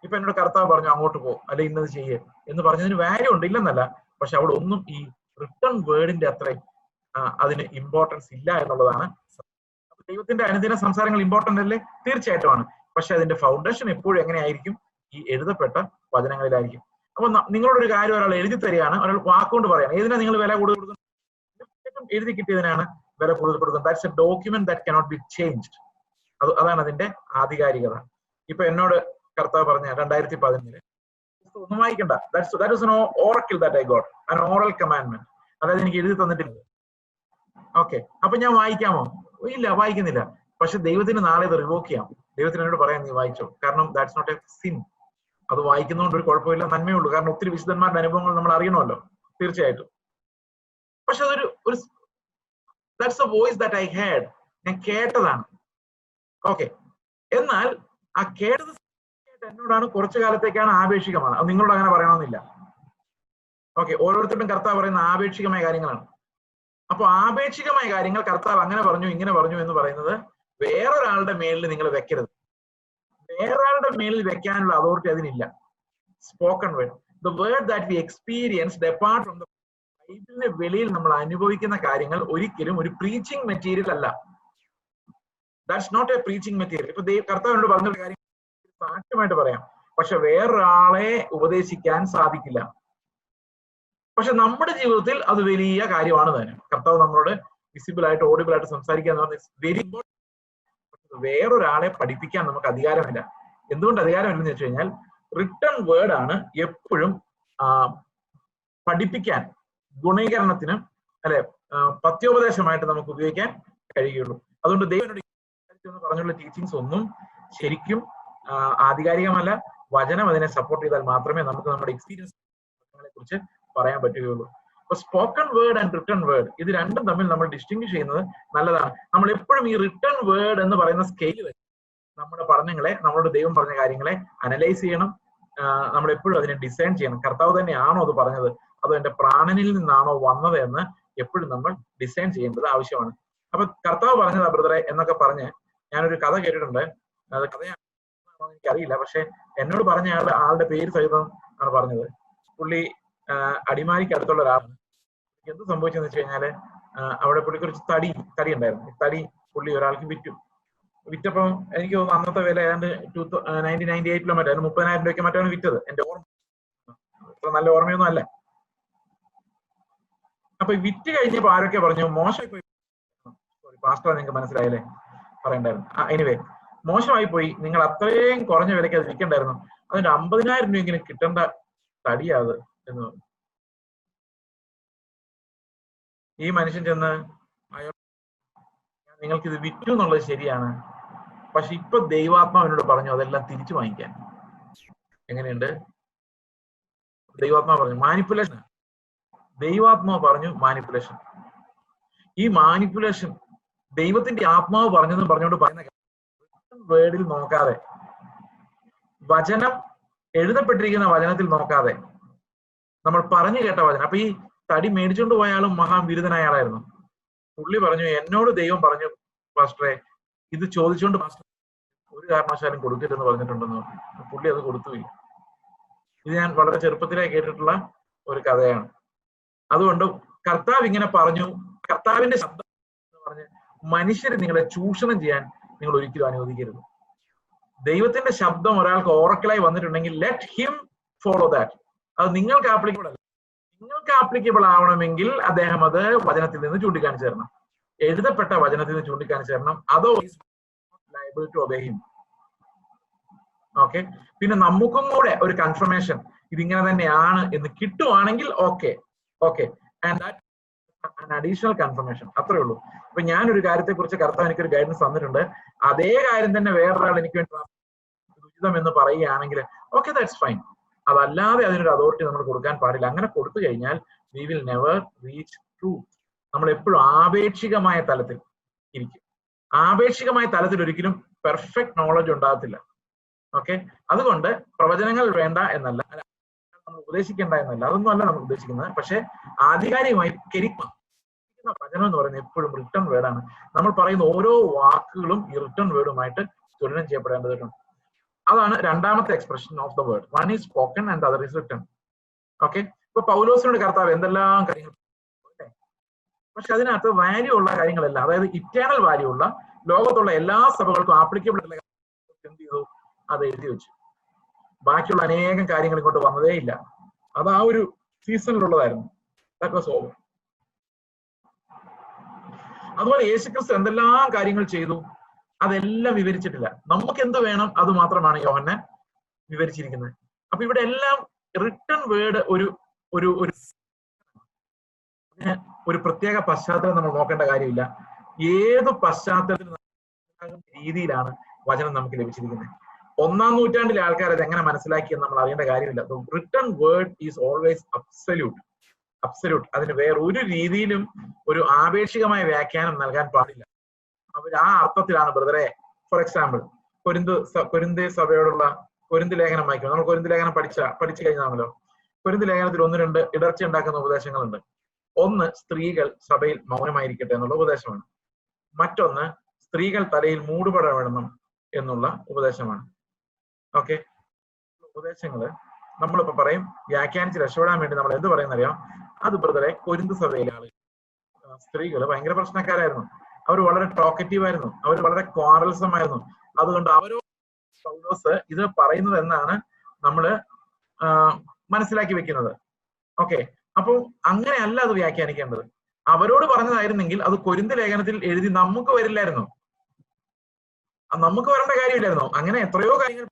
ഇപ്പൊ എന്നോട് കർത്താവ് പറഞ്ഞു അങ്ങോട്ട് പോ അല്ലെ ഇന്നത് ചെയ്യേ എന്ന് പറഞ്ഞതിന് വാല്യൂ ഉണ്ട്, ഇല്ലെന്നല്ല. പക്ഷെ അവിടെ ഒന്നും ഈ റിട്ടേൺ വേർഡിന്റെ അത്രയും അതിന് ഇമ്പോർട്ടൻസ് ഇല്ല എന്നുള്ളതാണ്. ദൈവത്തിന്റെ അനുദിന സംസാരങ്ങൾ ഇമ്പോർട്ടന്റ് അല്ലേ? തീർച്ചയായിട്ടുമാണ്. പക്ഷെ അതിന്റെ ഫൗണ്ടേഷൻ എപ്പോഴും എങ്ങനെയായിരിക്കും? ഈ എഴുതപ്പെട്ട വചനങ്ങളിലായിരിക്കും. അപ്പൊ നിങ്ങളോടൊരു കാര്യം ഒരാൾ എഴുതി തരികയാണ്, ഒരാൾ വാക്കുകൊണ്ട് പറയാണ്, ഏതിനാ നിങ്ങൾ വില കൂടുതൽ കൊടുക്കുന്നത്? എഴുതി കിട്ടിയതിനാണ് വില കൂടുതൽ കൊടുക്കുന്നത്. That's A document that cannot be changed. അതാണ് അതിന്റെ ആധികാരികത. ഇപ്പൊ എന്നോട് കർത്താവ് പറഞ്ഞ 2011 ഒന്നും വായിക്കണ്ട, that was an oracle that I got, an oral commandment. അതായത് എനിക്ക് എഴുതി തന്നിട്ടില്ല. ഓക്കെ, അപ്പൊ ഞാൻ വായിക്കാമോ? ഇല്ല, വായിക്കുന്നില്ല. പക്ഷെ ദൈവത്തിന് നാളെ ഇത് റിവോക്ക് ചെയ്യാം. ദൈവത്തിന് എന്നോട് പറയാം നീ വായിച്ചോ, കാരണം ദാറ്റ്സ് നോട്ട് എ സിൻ. അത് വായിക്കുന്നതുകൊണ്ട് ഒരു കുഴപ്പമില്ല, നന്മയുള്ളൂ. കാരണം ഒത്തിരി വിശുദ്ധന്മാരുടെ അനുഭവങ്ങൾ നമ്മൾ അറിയണമല്ലോ, തീർച്ചയായിട്ടും. പക്ഷെ അതൊരു that's A voice that I heard, ഞാൻ കേട്ടതാണ്. ഓക്കെ, എന്നാൽ ആ കേട്ടത് എന്നോടാണ്, കുറച്ചു കാലത്തേക്കാണ്, ആപേക്ഷികമാണ്. അത് നിങ്ങളോട് അങ്ങനെ പറയണമെന്നില്ല. ഓക്കെ, ഓരോരുത്തരും കർത്താവ് പറയുന്ന ആപേക്ഷികമായ കാര്യങ്ങളാണ്. അപ്പൊ ആപേക്ഷികമായ കാര്യങ്ങൾ കർത്താവ് അങ്ങനെ പറഞ്ഞു ഇങ്ങനെ പറഞ്ഞു എന്ന് പറയുന്നത് വേറൊരാളുടെ മേലിൽ നിങ്ങൾ വെക്കരുത്. വേറൊരാളുടെ മേലിൽ വെക്കാനുള്ള അതോറിറ്റി അതിനില്ല. Spoken word, the word that we experienced apart from the ബൈബിളിന് വെളിയിൽ നമ്മൾ അനുഭവിക്കുന്ന കാര്യങ്ങൾ ഒരിക്കലും ഒരു പ്രീച്ചിങ് മെറ്റീരിയൽ അല്ല. That's not a preaching material. ഇപ്പൊ കർത്താവിനോട് പറഞ്ഞൊരു കാര്യം സാക്ഷ്യമായിട്ട് പറയാം, പക്ഷെ വേറൊരാളെ ഉപദേശിക്കാൻ സാധിക്കില്ല. പക്ഷെ നമ്മുടെ ജീവിതത്തിൽ അത് വലിയ കാര്യമാണ് തന്നെ. കർത്താവ് നമ്മളോട് വിസിബിൾ ആയിട്ട് ഓഡിബിൾ ആയിട്ട് സംസാരിക്കുക എന്ന് പറഞ്ഞാൽ വെരി ഇമ്പോർട്ടൻറ്റ്. വേറൊരാളെ പഠിപ്പിക്കാൻ നമുക്ക് അധികാരമില്ല. എന്തുകൊണ്ട് അധികാരമില്ലെന്ന് വെച്ച് കഴിഞ്ഞാൽ റിട്ടൺ വേർഡ് ആണ് എപ്പോഴും പഠിപ്പിക്കാൻ, ഗുണീകരണത്തിനും അല്ലെ പത്യോപദേശമായിട്ട് നമുക്ക് ഉപയോഗിക്കാൻ കഴിയുള്ളൂ. അതുകൊണ്ട് ദൈവനോട് പറഞ്ഞുള്ള ടീച്ചിങ്സ് ഒന്നും ശരിക്കും ആധികാരികമല്ല. വചനം അതിനെ സപ്പോർട്ട് ചെയ്താൽ മാത്രമേ നമുക്ക് നമ്മുടെ എക്സ്പീരിയൻസ് കുറിച്ച് പറയാൻ പറ്റുകയുള്ളൂ. അപ്പൊ spoken word and written word, ഇത് രണ്ടും തമ്മിൽ നമ്മൾ ഡിസ്റ്റിങ്വിഷ് ചെയ്യുന്നത് നല്ലതാണ്. നമ്മൾ എപ്പോഴും ഈ റിട്ടൺ വേർഡ് എന്ന് പറയുന്ന സ്കെയിൽ വെച്ച് നമ്മുടെ പഠനങ്ങളെ, നമ്മളോട് ദൈവം പറഞ്ഞ കാര്യങ്ങളെ അനലൈസ് ചെയ്യണം. നമ്മൾ എപ്പോഴും അതിനെ ഡിസൈൻ ചെയ്യണം. കർത്താവ് തന്നെയാണോ അത് പറഞ്ഞത്, അതോ എന്റെ പ്രാണനിൽ നിന്നാണോ വന്നത് എന്ന് എപ്പോഴും നമ്മൾ ഡിസൈൻ ചെയ്യേണ്ടത് ആവശ്യമാണ്. അപ്പൊ കർത്താവ് പറഞ്ഞതാ ബ്രദറെ എന്നൊക്കെ പറഞ്ഞ് ഞാനൊരു കഥ കേട്ടിട്ടുണ്ട്. അത് കഥയാണോ എനിക്കറിയില്ല, പക്ഷെ എന്നോട് പറഞ്ഞ ആളുടെ പേര് സഹിതം ആണ് പറഞ്ഞത്. പുള്ളി അടിമാലിക്ക് അടുത്തുള്ള ഒരാളാണ്. എന്ത് സംഭവിച്ചെന്ന് വെച്ച് കഴിഞ്ഞാല് അവിടെ പുള്ളിക്ക് കുറച്ച് തടി ഉണ്ടായിരുന്നു. തടി പുള്ളി ഒരാൾക്ക് വിറ്റപ്പോ എനിക്ക് തോന്നുന്നു അന്നത്തെ വില ഏതാണ്ട് 1998 മറ്റോ 30,000 രൂപയ്ക്ക് മറ്റാണ് വിറ്റത്. എന്റെ ഓർമ്മ അത്ര നല്ല ഓർമ്മയൊന്നും അല്ല. അപ്പൊ വിറ്റ് കഴിഞ്ഞപ്പോ ആരൊക്കെ പറഞ്ഞു മോശമായി പോയി. സോറി പാസ്റ്റർ, നിങ്ങൾക്ക് മനസ്സിലായല്ലേ, പറയണ്ടായിരുന്നു. എനിവേ, മോശമായി പോയി, നിങ്ങൾ അത്രയും കുറഞ്ഞ വിലയ്ക്ക് അത് വിൽക്കണ്ടായിരുന്നു, അതിന്റെ 50,000 രൂപയെങ്കിലും കിട്ടേണ്ട തടിയാത് എന്ന് പറഞ്ഞു. ഈ മനുഷ്യൻ ചെന്ന് നിങ്ങൾക്ക് ഇത് വിറ്റു എന്നുള്ളത് ശരിയാണ്, പക്ഷെ ഇപ്പൊ ദൈവാത്മാവിനോട് പറഞ്ഞു അതെല്ലാം തിരിച്ചു വാങ്ങിക്കാൻ. എങ്ങനെയുണ്ട്? ദൈവാത്മാവ് പറഞ്ഞു മാനിപ്പുലേഷൻ. ദൈവാത്മാവ് പറഞ്ഞു മാനിപ്പുലേഷൻ. ഈ മാനിപ്പുലേഷൻ ദൈവത്തിന്റെ ആത്മാവ് പറഞ്ഞെന്ന് പറഞ്ഞുകൊണ്ട് പറയുന്ന വേർഡിൽ നോക്കാതെ, വചനം എഴുതപ്പെട്ടിരിക്കുന്ന വചനത്തിൽ നോക്കാതെ, നമ്മൾ പറഞ്ഞു കേട്ട വചനം. അപ്പൊ ഈ തടി മേടിച്ചുകൊണ്ട് പോയ ആളും മഹാബിരുദനായ ആളായിരുന്നു. പുള്ളി പറഞ്ഞു എന്നോട് ദൈവം പറഞ്ഞു പാസ്റ്ററെ ഇത് ചോദിച്ചുകൊണ്ട് പാസ്റ്റർ ഒരു കാരണവശാലും കൊടുക്കരുതെന്ന് പറഞ്ഞിട്ടുണ്ടെന്ന് പറഞ്ഞു. പുള്ളി അത് കൊടുത്തുപോയി. ഇത് ഞാൻ വളരെ ചെറുപ്പത്തിലേ കേട്ടിട്ടുള്ള ഒരു കഥയാണ്. അതുകൊണ്ട് കർത്താവ് ഇങ്ങനെ പറഞ്ഞു, കർത്താവിന്റെ ശബ്ദം എന്ന് പറഞ്ഞ് മനുഷ്യരെ നിങ്ങളെ ചൂഷണം ചെയ്യാൻ നിങ്ങൾ ഒരിക്കലും അനുവദിക്കരുത്. ദൈവത്തിന്റെ ശബ്ദം ഒരാൾക്ക് ഓറക്കിളായി വന്നിട്ടുണ്ടെങ്കിൽ ലെറ്റ് ഹിം ഫോളോ ദാറ്റ്. അത് നിങ്ങൾക്ക് ആപ്ലിക്കബിൾ അല്ല. നിങ്ങൾക്ക് ആപ്ലിക്കബിൾ ആവണമെങ്കിൽ അദ്ദേഹം അത് വചനത്തിൽ നിന്ന് ചൂണ്ടിക്കാണിച്ചു തരണം, എഴുതപ്പെട്ട വചനത്തിൽ നിന്ന് ചൂണ്ടിക്കാണിച്ചു തരണം. അതോ liable to obey him. Okay, പിന്നെ നമുക്കും കൂടെ ഒരു കൺഫർമേഷൻ ഇതിങ്ങനെ തന്നെയാണ് എന്ന് കിട്ടുവാണെങ്കിൽ okay, and that an additional confirmation. അത്രേ ഉള്ളൂ. അപ്പൊ ഞാനൊരു കാര്യത്തെ കുറിച്ച് കർത്താവ് എനിക്കൊരു ഗൈഡൻസ് തന്നിട്ടുണ്ട്, അതേ കാര്യം തന്നെ വേറൊരാൾ എനിക്ക് വേണ്ടി ഉചിതം എന്ന് പറയുകയാണെങ്കിൽ ഓക്കെ, ദാറ്റ്സ് ഫൈൻ. അതല്ലാതെ അതിനൊരു അതോറിറ്റി നമ്മൾ കൊടുക്കാൻ പാടില്ല. അങ്ങനെ കൊടുത്തു കഴിഞ്ഞാൽ we will never reach truth. നമ്മൾ എപ്പോഴും ആപേക്ഷികമായ തലത്തിൽ ഇരിക്കും. ആപേക്ഷികമായ തലത്തിൽ ഒരിക്കലും പെർഫെക്റ്റ് നോളജ് ഉണ്ടാകത്തില്ല. ഓക്കെ, അതുകൊണ്ട് പ്രവചനങ്ങൾ വേണ്ട എന്നല്ല, നമ്മൾ ഉപദേശിക്കേണ്ട എന്നല്ല, അതൊന്നും അല്ല നമ്മൾ ഉദ്ദേശിക്കുന്നത്. പക്ഷെ ആധികാരികമായി കെരിക്മ വചനം എന്ന് പറയുന്നത് എപ്പോഴും റിട്ടൺ വേർഡാണ്. നമ്മൾ പറയുന്ന ഓരോ വാക്കുകളും ഈ റിട്ടൺ വേർഡുമായിട്ട് തുലനം ചെയ്യപ്പെടേണ്ടതുണ്ട്. അതാണ് രണ്ടാമത്തെ expression of the word. One is spoken and other is written. Okay, ഇപ്പൊ പൗലോസിനോട് കർത്താവ് എന്തെല്ലാം കാര്യങ്ങൾ, പക്ഷെ അതിനകത്ത് വാല്യൂ ഉള്ള കാര്യങ്ങളല്ല, അതായത് ഇറ്റേണൽ വാല്യൂ ഉള്ള ലോകത്തുള്ള എല്ലാ സഭകൾക്കും ആപ്ലിക്കബിൾ ആയിട്ടുള്ള എന്ത് ചെയ്തു, അത് എഴുതി വെച്ചു. ബാക്കിയുള്ള അനേകം കാര്യങ്ങൾ ഇങ്ങോട്ട് വന്നതേ ഇല്ല. അത് ആ ഒരു സീസണിലുള്ളതായിരുന്നു. That was over. അതുപോലെ യേശുക്രിസ്തു എന്തെല്ലാം കാര്യങ്ങൾ ചെയ്തു അതെല്ലാം വിവരിച്ചിട്ടില്ല. നമുക്ക് എന്ത് വേണം അത് മാത്രമാണ് യോഹന്നാൻ വിവരിച്ചിരിക്കുന്നത്. അപ്പൊ ഇവിടെ എല്ലാം റിട്ടൺ വേർഡ് ഒരു പ്രത്യേക പശ്ചാത്തലം നമ്മൾ നോക്കേണ്ട കാര്യമില്ല. ഏത് പശ്ചാത്തലത്തിൽ രീതിയിലാണ് വചനം നമുക്ക് ലഭിച്ചിരിക്കുന്നത്. 1-ാം നൂറ്റാണ്ടിലെ ആൾക്കാർ അത് എങ്ങനെ മനസ്സിലാക്കിയെന്ന് നമ്മൾ അറിയേണ്ട കാര്യമില്ല. Written word is always absolute. അതിന് വേറെ ഒരു രീതിയിലും ഒരു ആപേക്ഷികമായ വ്യാഖ്യാനം നൽകാൻ പാടില്ല. അവർ ആ അർത്ഥത്തിലാണ് ബ്രദറെ. ഫോർ എക്സാമ്പിൾ, കൊരിന്ത് സഭയോടുള്ള കൊരിന്ത് ലേഖനം വായിക്കും. നമ്മൾ കൊരിന്ത് ലേഖനം പഠിച്ചു കഴിഞ്ഞാണല്ലോ. കൊരിന്ത് ലേഖനത്തിൽ 1-2 ഇടർച്ച ഉണ്ടാക്കുന്ന ഉപദേശങ്ങളുണ്ട്. ഒന്ന്, സ്ത്രീകൾ സഭയിൽ മൗനമായിരിക്കട്ടെ എന്നുള്ള ഉപദേശമാണ്. മറ്റൊന്ന്, സ്ത്രീകൾ തലയിൽ മൂടുപട വേണം എന്നുള്ള ഉപദേശമാണ്. ഓക്കെ, ഉപദേശങ്ങള് നമ്മളിപ്പോ പറയും വ്യാഖ്യാനിച്ച് രക്ഷപ്പെടാൻ വേണ്ടി നമ്മൾ എന്ത് പറയുന്നറിയാം? അത് ബ്രദറെ, കൊരിന്ത് സഭയിലെ ആളുകൾ സ്ത്രീകൾ ഭയങ്കര പ്രശ്നക്കാരായിരുന്നു. അവർ വളരെ ടോക്കറ്റീവ് ആയിരുന്നു. അവർ വളരെ ക്വാറൽസം ആയിരുന്നു. അതുകൊണ്ട് പൗലോസ് ഇത് പറയുന്നത് എന്നാണ് നമ്മള് മനസ്സിലാക്കി വെക്കുന്നത്. ഓക്കെ, അപ്പൊ അങ്ങനെയല്ല അത് വ്യാഖ്യാനിക്കേണ്ടത്. അവരോട് പറഞ്ഞതായിരുന്നെങ്കിൽ അത് കൊരിന്ത് ലേഖനത്തിൽ എഴുതി നമുക്ക് വരില്ലായിരുന്നു, നമുക്ക് വരേണ്ട കാര്യമില്ലായിരുന്നു. അങ്ങനെ എത്രയോ കാര്യങ്ങൾ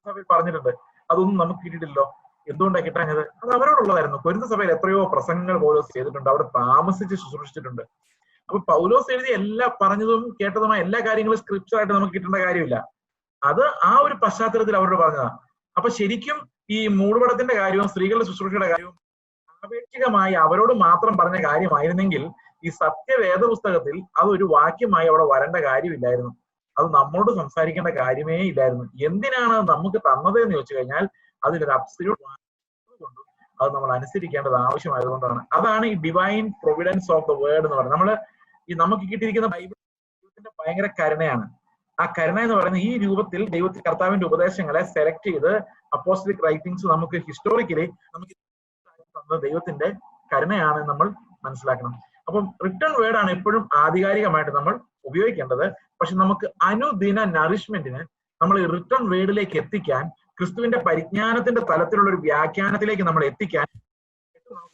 സഭയിൽ പറഞ്ഞിട്ടുണ്ട്, അതൊന്നും നമുക്ക് കിട്ടിയിട്ടില്ലോ. എന്തുകൊണ്ടാണ് കിട്ടാഞ്ഞത്? അത് അവരോടുള്ളതായിരുന്നു. കൊരിന്ത് സഭയിൽ എത്രയോ പ്രസംഗങ്ങൾ പൗലോസ് ചെയ്തിട്ടുണ്ട്, അവിടെ താമസിച്ച് ശുശ്രൂഷിച്ചിട്ടുണ്ട്. അപ്പൊ പൗലോസ് എഴുതി പറഞ്ഞതും കേട്ടതുമായ എല്ലാ കാര്യങ്ങളും സ്ക്രിപ്ചറായിട്ട് നമുക്ക് കിട്ടേണ്ട കാര്യമില്ല. അത് ആ ഒരു പശ്ചാത്തലത്തിൽ അവരോട് പറഞ്ഞതാണ്. അപ്പൊ ശരിക്കും ഈ മൂടുപടത്തിന്റെ കാര്യവും സ്ത്രീകളുടെ ശുശ്രൂഷയുടെ കാര്യവും ആപേക്ഷികമായി അവരോട് മാത്രം പറഞ്ഞ കാര്യമായിരുന്നെങ്കിൽ ഈ സത്യവേദ പുസ്തകത്തിൽ അതൊരു വാക്യമായി അവിടെ വരേണ്ട കാര്യമില്ലായിരുന്നു. അത് നമ്മോട് സംസാരിക്കേണ്ട കാര്യമേ ഇല്ലായിരുന്നു. എന്തിനാണ് നമുക്ക് തന്നത് എന്ന് ചോദിച്ചു കഴിഞ്ഞാൽ അതിലൊരു അബ്സല്യൂട്ട് കൊണ്ടും അത് നമ്മൾ അനുസരിക്കേണ്ടത് ആവശ്യമായതുകൊണ്ടാണ്. അതാണ് ഈ divine Providence of the word എന്ന് പറയുന്നത്. നമുക്ക് കിട്ടിയിരിക്കുന്ന ബൈബിളിന്റെ ഭയങ്കര കരുണയാണ്. ആ കരുണ എന്ന് പറയുന്നത് ഈ രൂപത്തിൽ കർത്താവിന്റെ ഉപദേശങ്ങളെ സെലക്ട് ചെയ്ത് അപ്പോസ്റ്റലിക് റൈറ്റിംഗ്സ് നമുക്ക് ഹിസ്റ്റോറിക്കലി നമുക്ക് ദൈവത്തിന്റെ കരുണയാണ് നമ്മൾ മനസ്സിലാക്കണം. അപ്പം റിട്ടൺ വേർഡ് ആണ് എപ്പോഴും ആധികാരികമായിട്ട് നമ്മൾ ഉപയോഗിക്കേണ്ടത്. പക്ഷെ നമുക്ക് അനുദിന നറിഷ്മെന്റിന് നമ്മൾ ഈ റിട്ടൺ വേർഡിലേക്ക് എത്തിക്കാൻ, ക്രിസ്തുവിന്റെ പരിജ്ഞാനത്തിന്റെ തലത്തിലുള്ള ഒരു വ്യാഖ്യാനത്തിലേക്ക് നമ്മൾ എത്തിക്കാൻ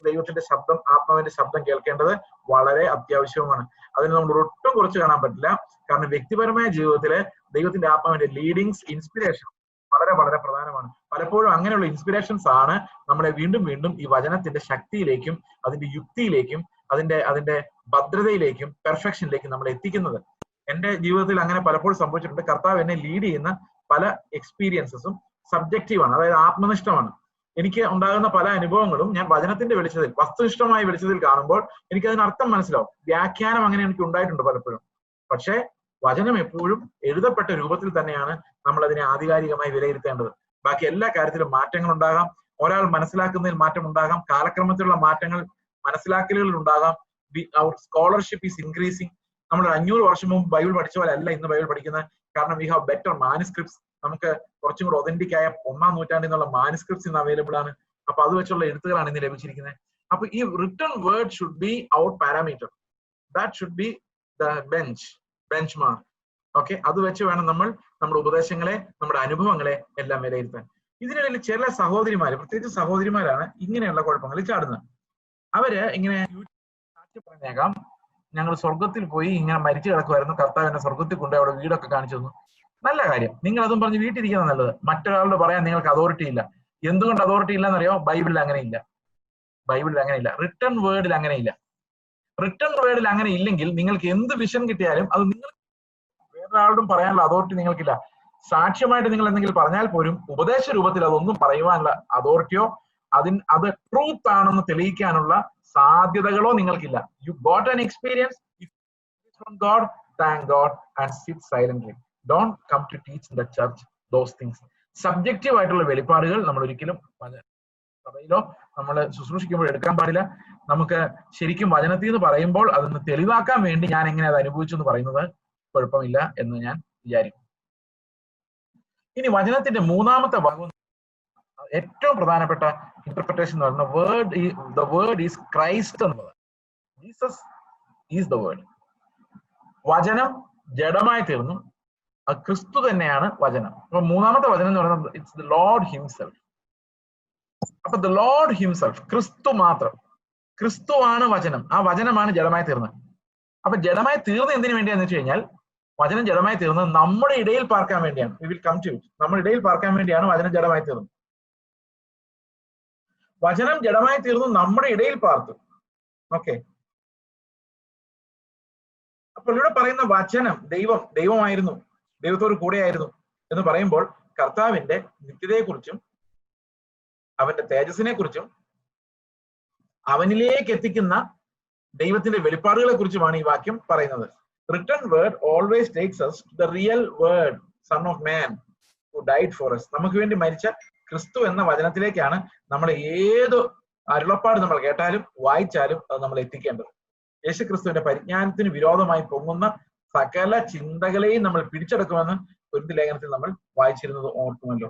ദൈവത്തിന്റെ ശബ്ദം, ആത്മാവിന്റെ ശബ്ദം കേൾക്കേണ്ടത് വളരെ അത്യാവശ്യവുമാണ്. അതിന് നമ്മൾ ഒട്ടും കുറച്ച് കാണാൻ പറ്റില്ല. കാരണം വ്യക്തിപരമായ ജീവിതത്തില് ദൈവത്തിന്റെ ആത്മാവിന്റെ ലീഡിങ്സ്, ഇൻസ്പിരേഷൻ വളരെ വളരെ പ്രധാനമാണ്. പലപ്പോഴും അങ്ങനെയുള്ള ഇൻസ്പിരേഷൻസ് ആണ് നമ്മളെ വീണ്ടും വീണ്ടും ഈ വചനത്തിന്റെ ശക്തിയിലേക്കും അതിന്റെ യുക്തിയിലേക്കും അതിന്റെ ഭദ്രതയിലേക്കും പെർഫെക്ഷനിലേക്കും നമ്മളെ എത്തിക്കുന്നത്. എന്റെ ജീവിതത്തിൽ അങ്ങനെ പലപ്പോഴും സംഭവിച്ചിട്ടുണ്ട്. കർത്താവ് എന്നെ ലീഡ് ചെയ്യുന്ന പല എക്സ്പീരിയൻസസും സബ്ജക്റ്റീവാണ്, അതായത് ആത്മനിഷ്ഠമാണ്. എനിക്ക് ഉണ്ടാകുന്ന പല അനുഭവങ്ങളും ഞാൻ വചനത്തിന്റെ വെളിച്ചത്തിൽ, വസ്തുനിഷ്ഠമായ വെളിച്ചത്തിൽ കാണുമ്പോൾ എനിക്ക് അതിന് അർത്ഥം മനസ്സിലാവും. വ്യാഖ്യാനം അങ്ങനെ എനിക്ക് ഉണ്ടായിട്ടുണ്ട് പലപ്പോഴും. പക്ഷെ വചനം എപ്പോഴും എഴുതപ്പെട്ട രൂപത്തിൽ തന്നെയാണ് നമ്മൾ അതിനെ ആധികാരികമായി വിലയിരുത്തേണ്ടത്. ബാക്കി എല്ലാ കാര്യത്തിലും മാറ്റങ്ങൾ ഉണ്ടാകാം. ഒരാൾ മനസ്സിലാക്കുന്നതിൽ മാറ്റം ഉണ്ടാകാം. കാലക്രമത്തിലുള്ള മാറ്റങ്ങൾ മനസ്സിലാക്കലുകളിൽ ഉണ്ടാകാം. അവർ സ്കോളർഷിപ്പ് ഈസ് ഇൻക്രീസിങ്. നമ്മൾ 500 വർഷം മുമ്പ് ബൈബിൾ പഠിച്ച പോലെ അല്ല ഇന്ന് ബൈബിൾ പഠിക്കുന്നത്. കാരണം വി ഹാവ് ബെറ്റർ മാനുസ്ക്രിപ്റ്റ്സ്. നമുക്ക് കുറച്ചും കൂടെ ഒതന്റിക് ആയ 1-ാം നൂറ്റാണ്ടിൽ നിന്നുള്ള മാനുസ്ക്രിപ്റ്റ്സ് ഇന്ന് അവൈലബിൾ ആണ്. അപ്പൊ അത് വെച്ചുള്ള എഴുത്തുകളാണ് ഇന്ന് ലഭിച്ചിരിക്കുന്നത്. അപ്പൊ ഈ written word should be our parameter. That should be the benchmark. Okay, അത് വെച്ച് വേണം നമ്മൾ നമ്മുടെ ഉപദേശങ്ങളെ, നമ്മുടെ അനുഭവങ്ങളെ എല്ലാം വിലയിരുത്താൻ. ഇതിനിടയിൽ ചില സഹോദരിമാര്, പ്രത്യേകിച്ച് സഹോദരിമാരാണ് ഇങ്ങനെയുള്ള കുഴപ്പങ്ങളിൽ ചാടുന്നത്. അവര് ഇങ്ങനെ പറഞ്ഞേക്കാം, ഞങ്ങൾ സ്വർഗത്തിൽ പോയി ഇങ്ങനെ മരിച്ചു കിടക്കുമായിരുന്നു, കർത്താവ് എന്നെ സ്വർഗത്തിൽ കൊണ്ട് അവിടെ വീടൊക്കെ കാണിച്ചു തന്നു. നല്ല കാര്യം, നിങ്ങൾ അതും പറഞ്ഞ് വീട്ടിലിരിക്കുന്നത് നല്ലത്. മറ്റൊരാളോട് പറയാൻ നിങ്ങൾക്ക് അതോറിറ്റി ഇല്ല. എന്തുകൊണ്ട് അതോറിറ്റി ഇല്ല എന്നറിയോ? ബൈബിളിൽ അങ്ങനെയില്ല. റിട്ടൺ വേർഡിൽ അങ്ങനെയില്ല. റിട്ടൺ വേർഡിൽ അങ്ങനെ ഇല്ലെങ്കിൽ നിങ്ങൾക്ക് എന്ത് വിഷൻ കിട്ടിയാലും അത് നിങ്ങൾ വേറൊരാളോടും പറയാനുള്ള അതോറിറ്റി നിങ്ങൾക്കില്ല. സാക്ഷ്യമായിട്ട് നിങ്ങൾ എന്തെങ്കിലും പറഞ്ഞാൽ പോലും ഉപദേശ രൂപത്തിൽ അതൊന്നും പറയുവാനുള്ള അതോറിറ്റിയോ അത് ട്രൂത്ത് ആണെന്ന് തെളിയിക്കാനുള്ള സാധ്യതകളോ നിങ്ങൾക്കില്ല. You got an experience from God, thank God and sit silently. Don't come to teach in the church those things. Subjective ആയിട്ടുള്ള വെളിപ്പാടുകൾ നമ്മൾ ഒരിക്കലും സഭയിലോ നമ്മൾ ശുശ്രൂഷിക്കുമ്പോൾ എടുക്കാൻ പാടില്ല. നമുക്ക് ശരിക്കും വചനത്തിൽ നിന്ന് പറയുമ്പോൾ അതൊന്ന് തെളിവാക്കാൻ വേണ്ടി ഞാൻ എങ്ങനെ അത് അനുഭവിച്ചു എന്ന് പറയുന്നത് കുഴപ്പമില്ല എന്ന് ഞാൻ വിചാരിക്കും. ഇനി വചനത്തിന്റെ മൂന്നാമത്തെ ഭാഗം, ഏറ്റവും പ്രധാനപ്പെട്ട ഇന്റർപ്രിട്ടേഷൻ എന്ന് പറയുന്നത് ദ വേർഡ് ഈസ് ക്രൈസ്റ്റ് എന്നുള്ളത്. Jesus is the word. വചനം ജഡമായി തീർന്നു, ക്രിസ്തു തന്നെയാണ് വചനം. അപ്പൊ മൂന്നാമത്തെ വചനം എന്ന് പറയുന്നത് ഇറ്റ്സ് ദ ലോർഡ് ഹിംസെൽഫ്. അപ്പൊ ദ ലോർഡ് ഹിംസെൽഫ്, ക്രിസ്തു മാത്രം. ക്രിസ്തുവാണ് വചനം, ആ വചനമാണ് ജഡമായി തീർന്നത്. അപ്പൊ ജഡമായി തീർന്നത് എന്തിനു വേണ്ടിയാന്ന് വെച്ച് കഴിഞ്ഞാൽ, വചനം ജഡമായി തീർന്നത് നമ്മുടെ ഇടയിൽ പാർക്കാൻ വേണ്ടിയാണ്. We will come to it. നമ്മുടെ ഇടയിൽ പാർക്കാൻ വേണ്ടിയാണ് വചനം ജഡമായി തീർന്നത്. വചനം ജഡമായി തീർന്നു, നമ്മുടെ ഇടയിൽ പാർത്തു. ഓക്കെ. അപ്പോൾ ഇവിടെ പറയുന്ന വചനം ദൈവമായിരുന്നു, ദൈവത്തോട് കൂടെയായിരുന്നു എന്ന് പറയുമ്പോൾ കർത്താവിന്റെ നിത്യതയെക്കുറിച്ചും അവന്റെ തേജസ്സിനെ കുറിച്ചും അവനിലേക്ക് എത്തിക്കുന്ന ദൈവത്തിന്റെ വെളിപ്പാടുകളെ കുറിച്ചുമാണ് ഈ വാക്യം പറയുന്നത്. Written word always takes us to the real word, son of man who died for us. നമുക്ക് വേണ്ടി മരിച്ച ക്രിസ്തു എന്ന വചനത്തിലേക്കാണ് നമ്മൾ ഏത് അരുളപ്പാട് നമ്മൾ കേട്ടാലും വായിച്ചാലും അത് നമ്മൾ എത്തിക്കേണ്ടത്. യേശു ക്രിസ്തുവിന്റെ പരിജ്ഞാനത്തിന് വിരോധമായി പൊങ്ങുന്ന സകല ചിന്തകളെയും നമ്മൾ പിടിച്ചെടുക്കുമെന്ന് ഒരു ലേഖനത്തിൽ നമ്മൾ വായിച്ചിരുന്നത് ഓർക്കുമല്ലോ.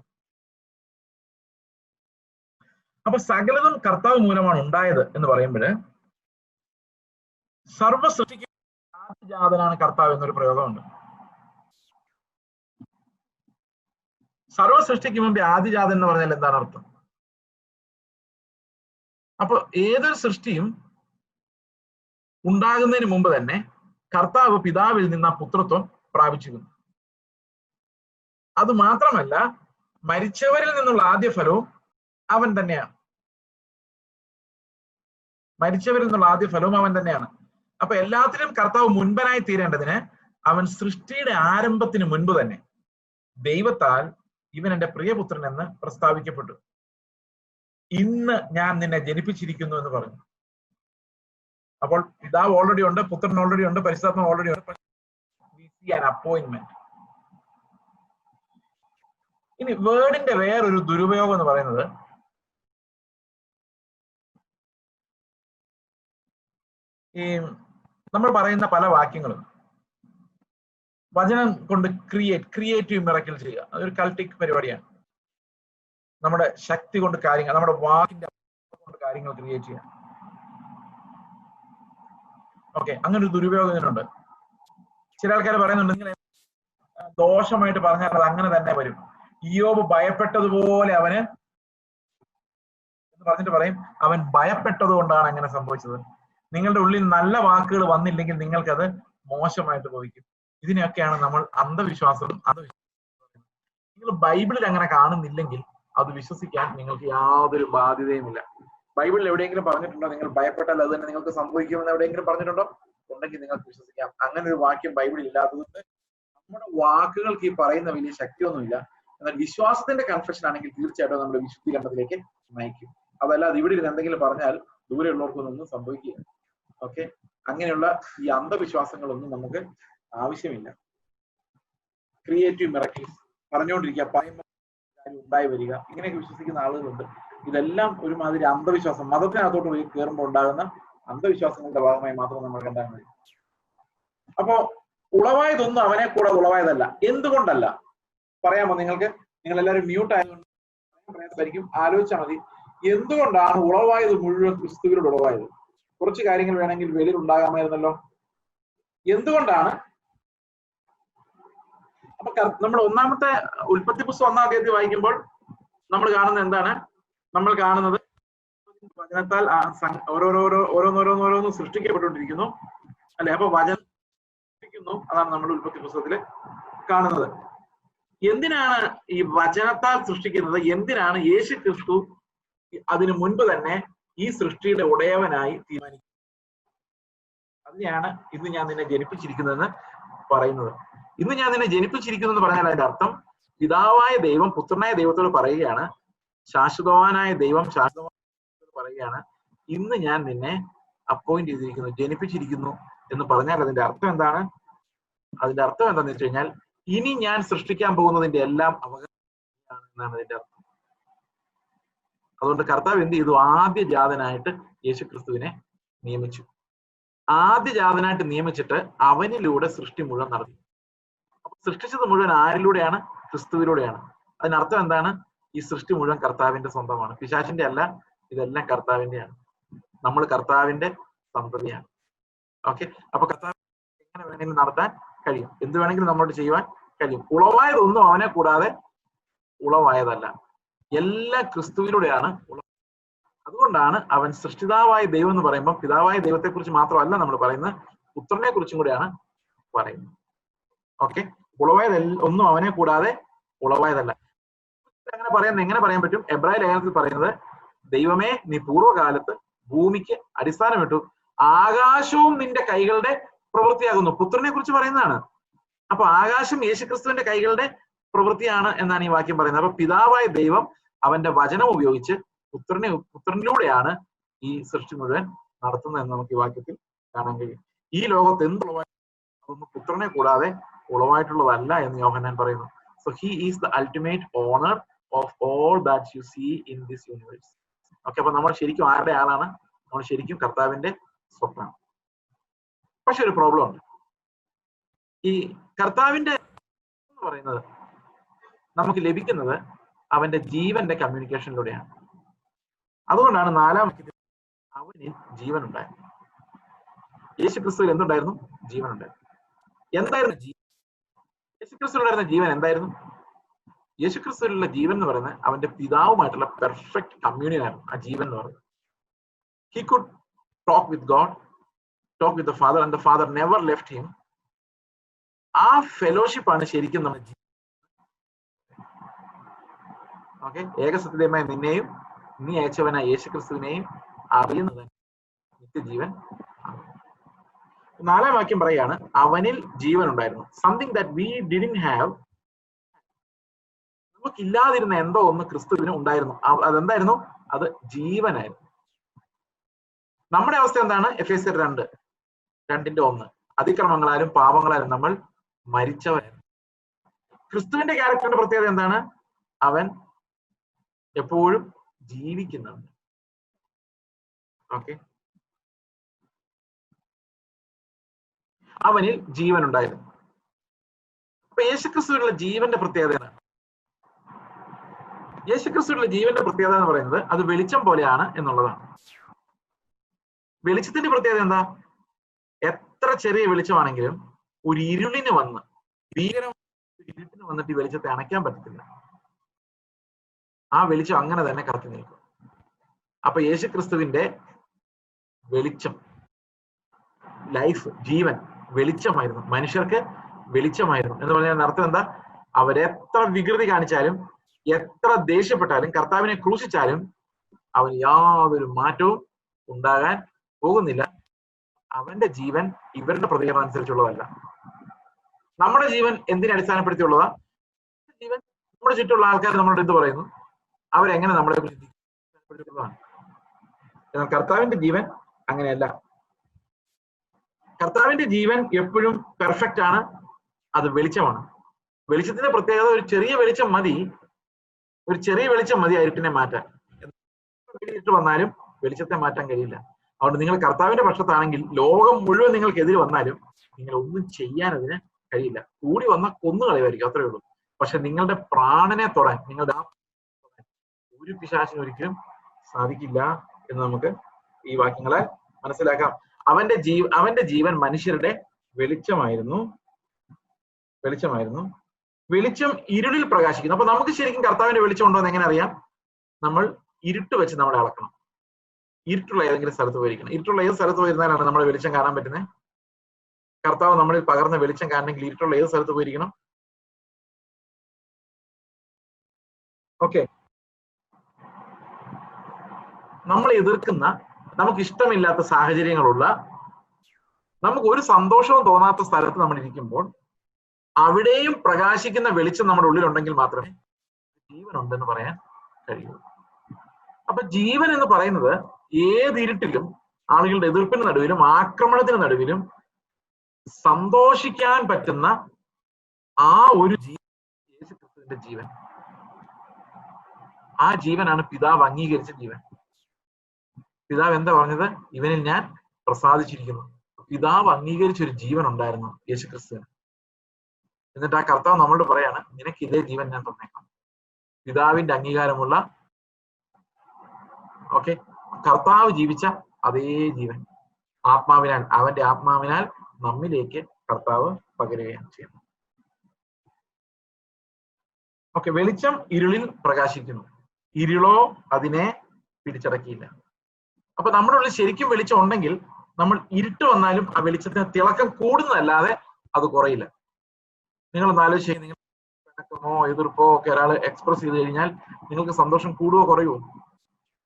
അപ്പൊ സകലതും കർത്താവ് മൂലമാണ് ഉണ്ടായത് എന്ന് പറയുമ്പോൾ സർവ്വ സൃഷ്ടിക്ക് ആദിജാതനാണ് കർത്താവ് എന്നൊരു പ്രയോഗമുണ്ട്. സർവ്വ സൃഷ്ടിക്ക് മുമ്പേ ആദിജാതൻ എന്ന് പറഞ്ഞാൽ എന്താണ് അർത്ഥം? അപ്പൊ ഏതൊരു സൃഷ്ടിയും ഉണ്ടാകുന്നതിന് മുമ്പ് തന്നെ കർത്താവ് പിതാവിൽ നിന്ന് ആ പുത്രത്വം പ്രാപിച്ചിരുന്നു. അത് മാത്രമല്ല, മരിച്ചവരിൽ നിന്നുള്ള ആദ്യ ഫലവും അവൻ തന്നെയാണ്. മരിച്ചവരിൽ നിന്നുള്ള ആദ്യ ഫലവും അവൻ തന്നെയാണ്. അപ്പൊ എല്ലാത്തിലും കർത്താവ് മുൻപനായി തീരേണ്ടതിന് അവൻ സൃഷ്ടിയുടെ ആരംഭത്തിന് മുൻപ് തന്നെ ദൈവത്താൽ ഇവൻ എന്റെ പ്രിയപുത്രൻ എന്ന് പ്രസ്താവിക്കപ്പെട്ടു. ഇന്ന് ഞാൻ നിന്നെ ജനിപ്പിച്ചിരിക്കുന്നു എന്ന് പറഞ്ഞു. അപ്പോൾ പിതാവ് ഓൾറെഡി ഉണ്ട്, പുത്രൻ ഓൾറെഡി ഉണ്ട്, പരിശുദ്ധാത്മാവ് ഓൾറെഡി ഉണ്ട്. അപ്പോയിന്റ്മെന്റ്. ഇനി വേർഡിന്റെ വേറൊരു ദുരുപയോഗം എന്ന് പറയുന്നത്, ഈ നമ്മൾ പറയുന്ന പല വാക്യങ്ങളും വചനം കൊണ്ട് ക്രിയേറ്റീവ് മിറക്കിൾ ചെയ്യുക, അതൊരു കൾട്ടിക് പരിപാടിയാണ്. നമ്മുടെ ശക്തി കൊണ്ട് കാര്യങ്ങൾ, നമ്മുടെ വാക്കിന്റെ കൊണ്ട് കാര്യങ്ങൾ ക്രിയേറ്റ് ചെയ്യാം. ഓക്കെ, അങ്ങനെ ഒരു ദുരുപയോഗം ഇതിനുണ്ട്. ചില ആൾക്കാർ പറയുന്നുണ്ട്, നിങ്ങൾ ദോഷമായിട്ട് പറഞ്ഞാൽ അത് അങ്ങനെ തന്നെ വരും. ഇയ്യോബ് ഭയപ്പെട്ടതുപോലെ അവന് എന്ന് പറഞ്ഞിട്ട് പറയും, അവൻ ഭയപ്പെട്ടത് കൊണ്ടാണ് അങ്ങനെ സംഭവിച്ചത്. നിങ്ങളുടെ ഉള്ളിൽ നല്ല വാക്കുകൾ വന്നില്ലെങ്കിൽ നിങ്ങൾക്കത് മോശമായിട്ട് ഭവിക്കും. ഇതിനെയൊക്കെയാണ് നമ്മൾ അന്ധവിശ്വാസം. നിങ്ങൾ ബൈബിളിൽ അങ്ങനെ കാണുന്നില്ലെങ്കിൽ അത് വിശ്വസിക്കാൻ നിങ്ങൾക്ക് യാതൊരു ബാധ്യതയുമില്ല. ബൈബിളിൽ എവിടെയെങ്കിലും പറഞ്ഞിട്ടുണ്ടോ നിങ്ങൾ ഭയപ്പെട്ടാൽ അത് തന്നെ നിങ്ങൾക്ക് സംഭവിക്കുമെന്ന് എവിടെയെങ്കിലും പറഞ്ഞിട്ടുണ്ടോ? ഉണ്ടെങ്കിൽ നിങ്ങൾക്ക് വിശ്വസിക്കാം. അങ്ങനെ ഒരു വാക്യം ബൈബിളിൽ ഇല്ലാത്തതുകൊണ്ട് നമ്മുടെ വാക്കുകൾക്ക് ഈ പറയുന്ന വലിയ ശക്തിയൊന്നുമില്ല. എന്നാൽ വിശ്വാസത്തിന്റെ കൺഫെഷൻ ആണെങ്കിൽ തീർച്ചയായിട്ടും നമ്മുടെ വിശുദ്ധീകരണത്തിലേക്ക് നയിക്കും. അതല്ലാതെ ഇവിടെ ഇരുന്ന് എന്തെങ്കിലും പറഞ്ഞാൽ ദൂരെയുള്ളവർക്കൊന്നും സംഭവിക്കുക. ഓക്കെ, അങ്ങനെയുള്ള ഈ അന്ധവിശ്വാസങ്ങളൊന്നും നമുക്ക് ആവശ്യമില്ല. ക്രിയേറ്റീവ് മിറക്കിൾസ് പറഞ്ഞുകൊണ്ടിരിക്കുക, പറയുമ്പോൾ ഉണ്ടായി വരിക, ഇങ്ങനെയൊക്കെ വിശ്വസിക്കുന്ന ആളുകളുണ്ട്. ഇതെല്ലാം ഒരുമാതിരി അന്ധവിശ്വാസം, മതത്തിനകത്തോട്ട് പോയി കയറുമ്പോൾ ഉണ്ടാകുന്ന അന്ധവിശ്വാസങ്ങളുടെ ഭാഗമായി മാത്രം നമ്മൾ കണ്ടാൽ മതി. അപ്പോ ഉളവായതൊന്നും അവനെ കൂടെ ഉളവായതല്ല. എന്തുകൊണ്ടല്ല പറയാമോ നിങ്ങൾക്ക്? നിങ്ങൾ എല്ലാവരും മ്യൂട്ട് ആയതുകൊണ്ട് പ്രയാസമായിരിക്കും, ആലോചിച്ചാൽ മതി. എന്തുകൊണ്ടാണ് ഉളവായത് മുഴുവൻ ക്രിസ്തുവിനോട് ഉളവായത്? കുറച്ച് കാര്യങ്ങൾ വേണമെങ്കിൽ വെളിയിൽ ഉണ്ടാകാമായിരുന്നല്ലോ. എന്തുകൊണ്ടാണ്? അപ്പൊ നമ്മൾ ഒന്നാമത്തെ ഉൽപ്പത്തി പുസ്തകം 1-ാം അധ്യായത്തിൽ വായിക്കുമ്പോൾ നമ്മൾ കാണുന്നത് എന്താണ്? നമ്മൾ കാണുന്നത് വചനത്താൽ ഓരോന്നോരോന്ന് സൃഷ്ടിക്കപ്പെട്ടുകൊണ്ടിരിക്കുന്നു, അല്ലെ? അപ്പൊ വചനം സൃഷ്ടിക്കുന്നു, അതാണ് നമ്മൾ ഉൽപ്പത്തി പുസ്തകത്തിൽ കാണുന്നത്. എന്തിനാണ് ഈ വചനത്താൽ സൃഷ്ടിക്കുന്നത്? എന്തിനാണ് യേശു ക്രിസ്തു അതിനു മുൻപ് തന്നെ ഈ സൃഷ്ടിയുടെ ഉടയവനായി തീരുമാനിക്കുന്നത്? അതിനെയാണ് ഇന്ന് ഞാൻ നിന്നെ ജനിപ്പിച്ചിരിക്കുന്നതെന്ന് പറയുന്നത്. ഇന്ന് ഞാൻ നിന്നെ ജനിപ്പിച്ചിരിക്കുന്നു എന്ന് പറഞ്ഞാൽ അതിന്റെ അർത്ഥം പിതാവായ ദൈവം പുത്രനായ ദൈവത്തോട് പറയുകയാണ്, ശാശ്വതവാനായ ദൈവം ശാശ്വതവാനോട് പറയുകയാണ്, ഇന്ന് ഞാൻ നിന്നെ അപ്പോയിന്റ് ചെയ്തിരിക്കുന്നു, ജനിപ്പിച്ചിരിക്കുന്നു എന്ന് പറഞ്ഞാൽ അതിന്റെ അർത്ഥം എന്താണ്? അതിന്റെ അർത്ഥം എന്താണെന്ന് വെച്ച് കഴിഞ്ഞാൽ ഇനി ഞാൻ സൃഷ്ടിക്കാൻ പോകുന്നതിന്റെ എല്ലാം അവകാശമാണ് എന്നാണ് അതിന്റെ അർത്ഥം. അതുകൊണ്ട് കർത്താവ് എന്ത് ചെയ്തു? ആദ്യജാതനായിട്ട് യേശുക്രിസ്തുവിനെ നിയമിച്ചു. ആദ്യജാതനായിട്ട് നിയമിച്ചിട്ട് അവനിലൂടെ സൃഷ്ടി മുഴുവൻ നടത്തി. അപ്പൊ സൃഷ്ടിച്ചത് മുഴുവൻ ആരിലൂടെയാണ്? ക്രിസ്തുവിലൂടെയാണ്. അതിനർത്ഥം എന്താണ്? ഈ സൃഷ്ടി മുഴുവൻ കർത്താവിന്റെ സ്വന്തമാണ്, പിശാചിന്റെ അല്ല. ഇതെല്ലാം കർത്താവിന്റെയാണ്. നമ്മൾ കർത്താവിന്റെ സന്തതിയാണ്. ഓക്കെ, അപ്പൊ കർത്താവ് എങ്ങനെ വേണമെങ്കിലും നടത്താൻ കഴിയും, എന്ത് വേണമെങ്കിലും നമ്മളോട് ചെയ്യുവാൻ കഴിയും. ഉളവായതൊന്നും അവനെ കൂടാതെ ഉളവായതല്ല, എല്ലാം ക്രിസ്തുവിലൂടെയാണ്. അതുകൊണ്ടാണ് അവൻ സൃഷ്ടിതാവായ ദൈവം എന്ന് പറയുമ്പോൾ പിതാവായ ദൈവത്തെ കുറിച്ച് മാത്രമല്ല നമ്മൾ പറയുന്നത്, പുത്രനെ കുറിച്ചും കൂടെയാണ് പറയുന്നത്. ഓക്കെ, ഉളവായത് ഒന്നും അവനെ കൂടാതെ ഉളവായതല്ല. എങ്ങനെ പറയാൻ പറ്റും? എബ്രായ ലേഖനത്തിൽ പറയുന്നത്, ദൈവമേ നീ പൂർവ്വകാലത്ത് ഭൂമിക്ക് അടിസ്ഥാനമിട്ടു, ആകാശവും നിന്റെ കൈകളുടെ പ്രവൃത്തിയാകുന്നു. പുത്രനെ കുറിച്ച് പറയുന്നതാണ്. അപ്പൊ ആകാശം യേശുക്രിസ്തുവിന്റെ കൈകളുടെ പ്രവൃത്തിയാണ് എന്നാണ് ഈ വാക്യം പറയുന്നത്. അപ്പൊ പിതാവായ ദൈവം അവന്റെ വചനം ഉപയോഗിച്ച് പുത്രനിലൂടെയാണ് ഈ സൃഷ്ടി മുഴുവൻ നടത്തുന്നത് എന്ന് നമുക്ക് ഈ വാക്യത്തിൽ കാണാൻ കഴിയും. ഈ ലോകത്ത് എന്തുളവായി അതൊന്നും പുത്രനെ കൂടാതെ ഉളവായിട്ടുള്ളതല്ല എന്ന് യോഹന്നാൻ പറയുന്നു. So he is the ultimate owner of all that you see in this universe. Okay, അപ്പൊ നമ്മൾ ശരിക്കും ആരുടെ ആളാണ്? നമ്മൾ ശരിക്കും കർത്താവിന്റെ സ്വപ്നമാണ്. പക്ഷെ ഒരു പ്രോബ്ലം ഉണ്ട്. ഈ കർത്താവിന്റെ എന്ന് പറയുന്നത് നമുക്ക് ലഭിക്കുന്നത് അവന്റെ ജീവന്റെ കമ്മ്യൂണിക്കേഷനിലൂടെയാണ്. അതുകൊണ്ടാണ് 4-ാം വാക്യത്തിൽ അവനിൽ ജീവൻ ഉണ്ടായിരുന്നു. യേശുക്രിസ്തുവിൽ എന്തുണ്ടായിരുന്നു? ജീവൻ ഉണ്ടായിരുന്നു. എന്തായിരുന്നു ജീവൻ? യേശുക്രിസ്തുവിലുണ്ടായിരുന്ന ജീവൻ എന്തായിരുന്നു? യേശുക്രിസ്തുവിലുള്ള ജീവൻ എന്ന് പറയുന്നത് അവന്റെ പിതാവുമായിട്ടുള്ള പെർഫെക്റ്റ് കമ്മ്യൂണിയൻ ആയിരുന്നു ആ ജീവൻ എന്ന് പറയുന്നത്. He could talk with God, talk with the father, and the father never left him. ആ ഫെലോഷിപ്പ് ആണ് ശരിക്കും നമ്മുടെ ജീവൻ. ഓക്കെ, ഏകസത്യമായ നിന്നെയും നീ അയച്ചവനായ യേശുക്രിസ്തുവിനെയും അറിയുന്നത് നിത്യജീവൻ. 4-ാം വാക്യം പറയാണ്, അവനിൽ ജീവൻ ഉണ്ടായിരുന്നു. Something that we didn't have. നമുക്കില്ലാതിരുന്ന എന്തോ ഒന്ന് ക്രിസ്തുവിന് ഉണ്ടായിരുന്നു. അതെന്തായിരുന്നു? അത് ജീവനായിരുന്നു. നമ്മുടെ അവസ്ഥ എന്താണ്? എഫേസ്യർ 2:1 അതിക്രമങ്ങളാലും പാപങ്ങളാലും നമ്മൾ മരിച്ചവരായിരുന്നു. ക്രിസ്തുവിന്റെ ക്യാരക്ടറിന്റെ പ്രത്യേകത എന്താണ്? അവൻ എപ്പോഴും ജീവിക്കുന്നുണ്ട്. ഓക്കെ, അവനിൽ ജീവൻ ഉണ്ടായിരുന്നു. അപ്പൊ യേശുക്രിസ്തുവിനുള്ള ജീവന്റെ പ്രത്യേകത എന്താണ്? യേശുക്രിസ്തുവിനുള്ള ജീവന്റെ പ്രത്യേകത എന്ന് പറയുന്നത് അത് വെളിച്ചം പോലെയാണ് എന്നുള്ളതാണ്. വെളിച്ചത്തിന്റെ പ്രത്യേകത എന്താ? എത്ര ചെറിയ വെളിച്ചമാണെങ്കിലും ഒരു ഇരുളിന് വന്ന് ഇരുട്ടിന് വന്നിട്ട് ഈ വെളിച്ചത്തെ അണയ്ക്കാൻ പറ്റത്തില്ല. ആ വെളിച്ചം അങ്ങനെ തന്നെ കത്തി നിൽക്കും. അപ്പൊ യേശുക്രിസ്തുവിന്റെ വെളിച്ചം, ലൈഫ്, ജീവൻ വെളിച്ചമായിരുന്നു, മനുഷ്യർക്ക് വെളിച്ചമായിരുന്നു എന്ന് പറഞ്ഞാൽ അർത്ഥം എന്താ? അവരെത്ര വികൃതി കാണിച്ചാലും എത്ര ദേഷ്യപ്പെട്ടാലും കർത്താവിനെ ക്രൂശിച്ചാലും അവന് യാതൊരു മാറ്റവും ഉണ്ടാകാൻ പോകുന്നില്ല. അവന്റെ ജീവൻ ഇവരുടെ പ്രതികരണം അനുസരിച്ചുള്ളതല്ല. നമ്മുടെ ജീവൻ എന്തിനെ അടിസ്ഥാനപ്പെടുത്തിയുള്ളതാ? ജീവൻ നമ്മുടെ ചുറ്റുമുള്ള ആൾക്കാർ നമ്മളോട് എന്ത് പറയുന്നു, അവരെങ്ങനെ നമ്മളെ അടിസ്ഥാനപ്പെടുത്തിയുള്ളതാണ്. എന്നാൽ കർത്താവിന്റെ ജീവൻ അങ്ങനെയല്ല. കർത്താവിന്റെ ജീവൻ എപ്പോഴും പെർഫെക്റ്റ് ആണ്, അത് വെളിച്ചമാണ്. വെളിച്ചത്തിന്റെ പ്രത്യേകത ഒരു ചെറിയ വെളിച്ചം മതി, ഒരു ചെറിയ വെളിച്ചം മതി ഇരുട്ടിനെ മാറ്റാൻ. ഇരുട്ട് വന്നാലും വെളിച്ചത്തെ മാറ്റാൻ കഴിയില്ല. അതുകൊണ്ട് നിങ്ങൾ കർത്താവിന്റെ പക്ഷത്താണെങ്കിൽ ലോകം മുഴുവൻ നിങ്ങൾക്ക് എതിര് വന്നാലും നിങ്ങൾ ഒന്നും ചെയ്യാൻ അതിന് കഴിയില്ല. കൂടി വന്ന കൊന്നുകളയുമായിരിക്കും, അത്രയേ ഉള്ളൂ. പക്ഷെ നിങ്ങളുടെ പ്രാണനെ തൊടാൻ, നിങ്ങളുടെ ഒരു പിശാചിനും ഒരിക്കലും സാധിക്കില്ല എന്ന് നമുക്ക് ഈ വാക്യങ്ങളാൽ മനസ്സിലാക്കാം. അവന്റെ ജീവൻ മനുഷ്യരുടെ വെളിച്ചമായിരുന്നു. വെളിച്ചം ഇരുളിൽ പ്രകാശിക്കുന്നു. അപ്പൊ നമുക്ക് ശരിക്കും കർത്താവിന്റെ വെളിച്ചം ഉണ്ടോ എന്ന് എങ്ങനെ അറിയാം? നമ്മൾ ഇരുട്ട് വെച്ച് നമ്മളെ അളക്കണം. ഇരുട്ടുള്ള ഏതെങ്കിലും സ്ഥലത്ത് പോയിരിക്കണം. ഇരുട്ടുള്ള ഏത് സ്ഥലത്ത് പോയിരുന്നാലാണ് നമ്മുടെ വെളിച്ചം കാണാൻ പറ്റുന്നത്? കർത്താവ് നമ്മളിൽ പകർന്ന വെളിച്ചം കാണണമെങ്കിൽ ഇരുട്ടുള്ള ഏത് സ്ഥലത്ത് പോയിരിക്കണം? ഓക്കെ, നമ്മൾ എതിർക്കുന്ന, നമുക്ക് ഇഷ്ടമില്ലാത്ത സാഹചര്യങ്ങളുള്ള, നമുക്ക് ഒരു സന്തോഷവും തോന്നാത്ത സ്ഥലത്ത് നമ്മൾ ഇരിക്കുമ്പോൾ അവിടെയും പ്രകാശിക്കുന്ന വെളിച്ചം നമ്മുടെ ഉള്ളിലുണ്ടെങ്കിൽ മാത്രമേ ജീവൻ ഉണ്ടെന്ന് പറയാൻ കഴിയൂ. അപ്പൊ ജീവൻ എന്ന് പറയുന്നത് ഏത് ഇരുട്ടിലും, ആളുകളുടെ എതിർപ്പിന് നടുവിലും ആക്രമണത്തിന് നടുവിലും സന്തോഷിക്കാൻ പറ്റുന്ന ആ ഒരു ജീവൻ, യേശുക്രിസ്തുവിന്റെ ജീവൻ. ആ ജീവനാണ് പിതാവ് അംഗീകരിച്ച ജീവൻ. പിതാവ് എന്താ പറഞ്ഞത്? ഇവനിൽ ഞാൻ പ്രസാദിച്ചിരിക്കുന്നു. പിതാവ് അംഗീകരിച്ച ഒരു ജീവൻ ഉണ്ടായിരുന്നു യേശുക്രിസ്തുവിന്. എന്നിട്ട് ആ കർത്താവ് നമ്മളോട് പറയാണ്, നിനക്ക് ഇതേ ജീവൻ ഞാൻ തന്നേക്കാം. പിതാവിന്റെ അംഗീകാരമുള്ള, ഓക്കെ, കർത്താവ് ജീവിച്ച അതേ ജീവൻ ആത്മാവിനാൽ, അവന്റെ ആത്മാവിനാൽ നമ്മിലേക്ക് കർത്താവ് പകരുകയാണ് ചെയ്യുന്നത്. ഓക്കെ, വെളിച്ചം ഇരുളിൽ പ്രകാശിക്കുന്നു, ഇരുളോ അതിനെ പിടിച്ചടക്കിയില്ല. അപ്പൊ നമ്മുടെ ഉള്ളിൽ ശരിക്കും വെളിച്ചം ഉണ്ടെങ്കിൽ നമ്മൾ ഇരുട്ട് വന്നാലും ആ വെളിച്ചത്തിന് തിളക്കം കൂടുന്നതല്ലാതെ അത് കുറയില്ല. നിങ്ങളൊന്ന് ആലോചിച്ച്, നിങ്ങൾ പിണക്കമോ എതിർപ്പോ ഒക്കെ ഒരാൾ എക്സ്പ്രസ് ചെയ്ത് കഴിഞ്ഞാൽ നിങ്ങൾക്ക് സന്തോഷം കൂടുവോ കുറയുമോ?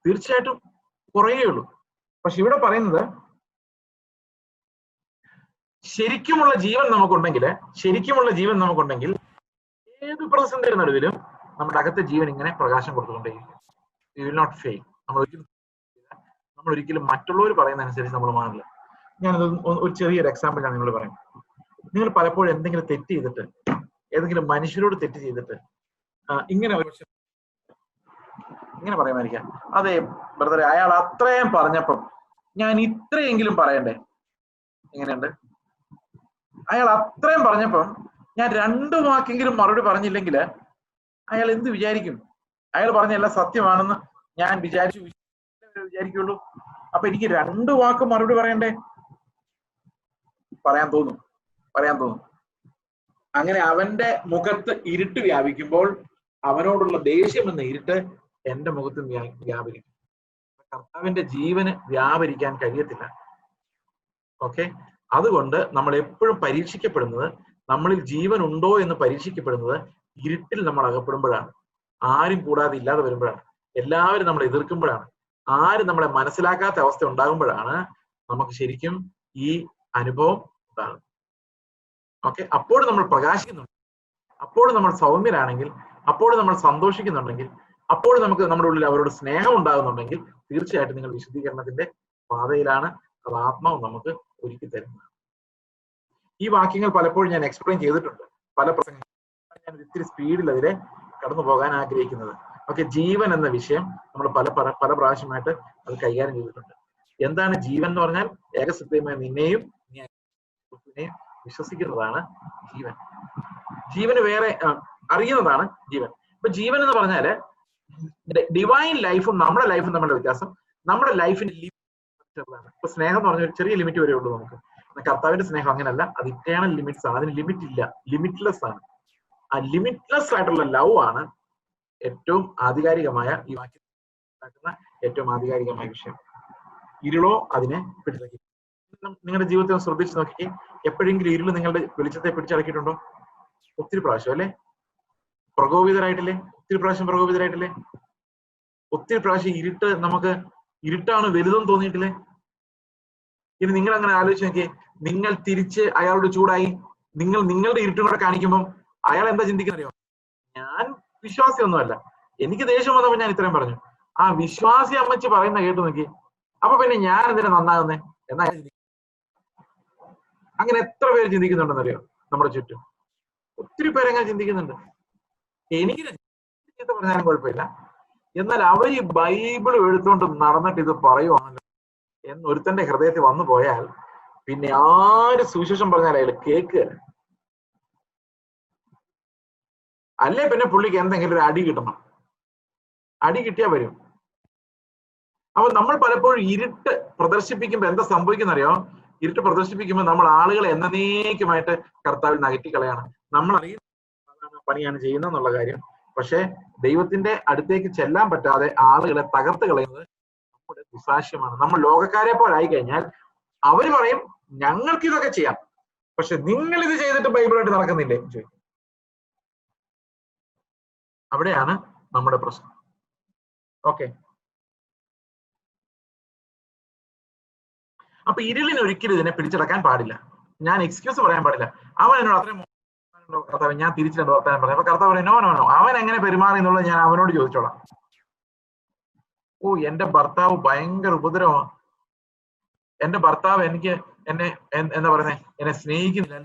തീർച്ചയായിട്ടും കുറയുകയുള്ളൂ. പക്ഷെ ഇവിടെ പറയുന്നത് ശരിക്കുമുള്ള ജീവൻ നമുക്കുണ്ടെങ്കിൽ ഏത് പ്രതിസന്ധിയുടെ നടുവിലും നമ്മുടെ അകത്തെ ജീവൻ ഇങ്ങനെ പ്രകാശം കൊടുത്തുകൊണ്ടേയിരിക്കും. You will not fail. നമ്മൾ ഒരിക്കലും മറ്റുള്ളവർ പറയുന്ന അനുസരിച്ച് നമ്മൾ മാറില്ല. ഞാനത് ഒരു ചെറിയൊരു എക്സാമ്പിൾ ഞാൻ നിങ്ങൾ പറയാം. നിങ്ങൾ പലപ്പോഴും എന്തെങ്കിലും തെറ്റ് ചെയ്തിട്ട്, ഏതെങ്കിലും മനുഷ്യരോട് തെറ്റ് ചെയ്തിട്ട് ഇങ്ങനെ പറയുമായിരിക്കാം, അതെ ബ്രദറെ, അയാൾ അത്രയും പറഞ്ഞപ്പം ഞാൻ ഇത്രയെങ്കിലും പറയണ്ടേ? എങ്ങനെയുണ്ട്? അയാൾ അത്രയും പറഞ്ഞപ്പം ഞാൻ 2 വാക്കെങ്കിലും മറുപടി പറഞ്ഞില്ലെങ്കിൽ അയാൾ എന്ത് വിചാരിക്കും? അയാൾ പറഞ്ഞ എല്ലാം സത്യമാണെന്ന് ഞാൻ വിചാരിക്കുള്ളൂ. അപ്പൊ എനിക്ക് 2 വാക്ക് മറുപടി പറയണ്ടേ? പറയാൻ തോന്നും. അങ്ങനെ അവന്റെ മുഖത്ത് ഇരുട്ട് വ്യാപിക്കുമ്പോൾ അവനോടുള്ള ദേഷ്യം എന്ന ഇരുട്ട് എന്റെ മുഖത്തും വ്യാപരിക്കും. കർത്താവിന്റെ ജീവന് വ്യാപരിക്കാൻ കഴിയത്തില്ല. ഓക്കെ, അതുകൊണ്ട് നമ്മൾ എപ്പോഴും പരീക്ഷിക്കപ്പെടുന്നത്, നമ്മളിൽ ജീവൻ ഉണ്ടോ എന്ന് പരീക്ഷിക്കപ്പെടുന്നത് ഇരുട്ടിൽ നമ്മൾ അകപ്പെടുമ്പോഴാണ്, ആരും കൂടാതെ ഇല്ലാതെ വരുമ്പോഴാണ്, എല്ലാവരും നമ്മളെ എതിർക്കുമ്പോഴാണ്, ആരും നമ്മളെ മനസ്സിലാക്കാത്ത അവസ്ഥ ഉണ്ടാകുമ്പോഴാണ് നമുക്ക് ശരിക്കും ഈ അനുഭവം ഉണ്ടാകുന്നത്. ഓക്കെ, അപ്പോൾ നമ്മൾ പ്രകാശിക്കുന്നുണ്ട്, അപ്പോൾ നമ്മൾ സൗമ്യരാണെങ്കിൽ, അപ്പോൾ നമ്മൾ സന്തോഷിക്കുന്നുണ്ടെങ്കിൽ, അപ്പോൾ നമുക്ക് നമ്മുടെ ഉള്ളിൽ അവരോട് സ്നേഹം ഉണ്ടാകുന്നുണ്ടെങ്കിൽ തീർച്ചയായിട്ടും നിങ്ങൾ വിശുദ്ധീകരണത്തിന്റെ പാതയിലാണ്. അത് ആത്മാവ് നമുക്ക് ഒരുക്കി തരുന്നത്. ഈ വാക്യങ്ങൾ പലപ്പോഴും ഞാൻ എക്സ്പ്ലെയിൻ ചെയ്തിട്ടുണ്ട് പല പ്രസംഗങ്ങളും. ഞാൻ ഇത്തിരി സ്പീഡിൽ അതിലെ കടന്നു പോകാൻ ആഗ്രഹിക്കുന്നത്. ഓക്കെ, ജീവൻ എന്ന വിഷയം നമ്മൾ പല പ്രാവശ്യമായിട്ട് അത് കൈകാര്യം ചെയ്തിട്ടുണ്ട്. എന്താണ് ജീവൻ എന്ന് പറഞ്ഞാൽ? ഏകസത്യമായ നിന്നെയും വിശ്വസിക്കുന്നതാണ് ജീവൻ. ജീവന് വേറെ അറിയുന്നതാണ് ജീവൻ. ഇപ്പൊ ജീവൻ എന്ന് പറഞ്ഞാല് ഡിവൈൻ ലൈഫും നമ്മുടെ ലൈഫും തമ്മിലുള്ള വ്യത്യാസം. നമ്മുടെ ലൈഫിന് ലിമിറ്റ്. ഇപ്പൊ സ്നേഹം എന്ന് പറഞ്ഞ ഒരു ചെറിയ ലിമിറ്റ് വരെ ഉള്ളൂ നമുക്ക്. കർത്താവിന്റെ സ്നേഹം അങ്ങനല്ല, അത് ഇറ്റേണൽ ലിമിറ്റ്സ് ആണ്. അതിന് ലിമിറ്റ് ഇല്ല, ലിമിറ്റ്ലെസ് ആണ്. ആ ലിമിറ്റ്ലെസ് ആയിട്ടുള്ള ലവ് ആണ് ഏറ്റവും ആധികാരികമായ, ഈ വാക്യം ഏറ്റവും ആധികാരികമായ വിഷയം. ഇരുളോ അതിനെ പിടിച്ചടക്കി. നിങ്ങളുടെ ജീവിതത്തെ ശ്രദ്ധിച്ചു നോക്കി, എപ്പോഴെങ്കിലും ഇരുള് നിങ്ങളുടെ വെളിച്ചത്തെ പിടിച്ചടക്കിയിട്ടുണ്ടോ? ഒത്തിരി പ്രാവശ്യം അല്ലെ? പ്രകോപിതരായിട്ടില്ലേ? ഒത്തിരി പ്രാവശ്യം പ്രകോപിതരായിട്ടില്ലേ? ഒത്തിരി പ്രാവശ്യം നമുക്ക് ഇരുട്ടാണ് വലുതെന്ന് തോന്നിയിട്ടില്ലേ? ഇനി നിങ്ങൾ അങ്ങനെ ആലോചിച്ച് നോക്കിയേ, നിങ്ങൾ തിരിച്ച് അയാളോട് ചൂടായി നിങ്ങളുടെ ഇരുട്ടും കൂടെ കാണിക്കുമ്പോൾ അയാൾ എന്താ ചിന്തിക്കുന്നറിയോ? ഞാൻ വിശ്വാസിയൊന്നുമല്ല, എനിക്ക് ദേഷ്യം വന്നപ്പോൾ ഞാൻ ഇത്രയും പറഞ്ഞു. ആ വിശ്വാസി അമ്മച്ചി പറയുന്ന കേട്ടു നോക്കി, അപ്പൊ പിന്നെ ഞാൻ എന്തിനാ നന്നാകുന്നേ എന്നാ. അങ്ങനെ എത്ര പേര് ചിന്തിക്കുന്നുണ്ടെന്നറിയോ നമ്മുടെ ചുറ്റും? ഒത്തിരി പേരെങ്ങനെ ചിന്തിക്കുന്നുണ്ട്. എനിക്ക് പറഞ്ഞാലും കുഴപ്പമില്ല, എന്നാൽ അവർ ഈ ബൈബിൾ എഴുത്തുകൊണ്ട് നടന്നിട്ട് ഇത് പറയുവാണല്ലോ എന്നൊരുത്തന്റെ ഹൃദയത്തിൽ വന്നു പോയാൽ പിന്നെ ആര് സുവിശേഷം പറഞ്ഞാൽ അയാൾ കേൾക്കുക. അല്ലേ പിന്നെ പുള്ളിക്ക് എന്തെങ്കിലും ഒരു അടി കിട്ടണം. അടി കിട്ടിയാ വരും. അപ്പൊ നമ്മൾ പലപ്പോഴും ഇരുട്ട് പ്രദർശിപ്പിക്കുമ്പോൾ എന്താ സംഭവിക്കുന്നറിയോ? ഇരുട്ട് പ്രദർശിപ്പിക്കുമ്പോൾ നമ്മൾ ആളുകളെ എന്നേക്കുമായിട്ട് കർത്താവിൽ അകറ്റി കളയാണ്. നമ്മൾ അറിയുന്ന പണിയാണ് ചെയ്യുന്നതെന്നുള്ള കാര്യം. പക്ഷെ ദൈവത്തിന്റെ അടുത്തേക്ക് ചെല്ലാൻ പറ്റാതെ ആളുകളെ തകർത്ത് കളയുന്നത് നമ്മുടെ ദുസാക്ഷ്യമാണ്. നമ്മൾ ലോകക്കാരെ പോലായി കഴിഞ്ഞാൽ അവര് പറയും ഞങ്ങൾക്ക് ഇതൊക്കെ ചെയ്യാം, പക്ഷെ നിങ്ങൾ ഇത് ചെയ്തിട്ട് ബൈബിളായിട്ട് നടക്കുന്നില്ലേ ചോദിക്കും. അവിടെയാണ് നമ്മുടെ പ്രശ്നം. ഓക്കെ, അപ്പൊ ഇരുളിന് ഒരിക്കലും ഇതിനെ പിടിച്ചടക്കാൻ പാടില്ല. ഞാൻ എക്സ്ക്യൂസ് പറയാൻ പാടില്ല. അവൻ എന്നോട് അത്രയും കർത്താവ് ഞാൻ തിരിച്ചിട്ടുണ്ട് വർത്താനം പറയാം. അപ്പൊ കർത്താവ് പറയും നോ, അവൻ എങ്ങനെ പെരുമാറി എന്നുള്ളത് ഞാൻ അവനോട് ചോദിച്ചോളാം. ഓ, എന്റെ ഭർത്താവ് ഭയങ്കര ഉപദ്രവമാണ്, എന്റെ ഭർത്താവ് എന്നെ എന്താ പറയുന്നത്, എന്നെ സ്നേഹിക്കുന്നില്ല,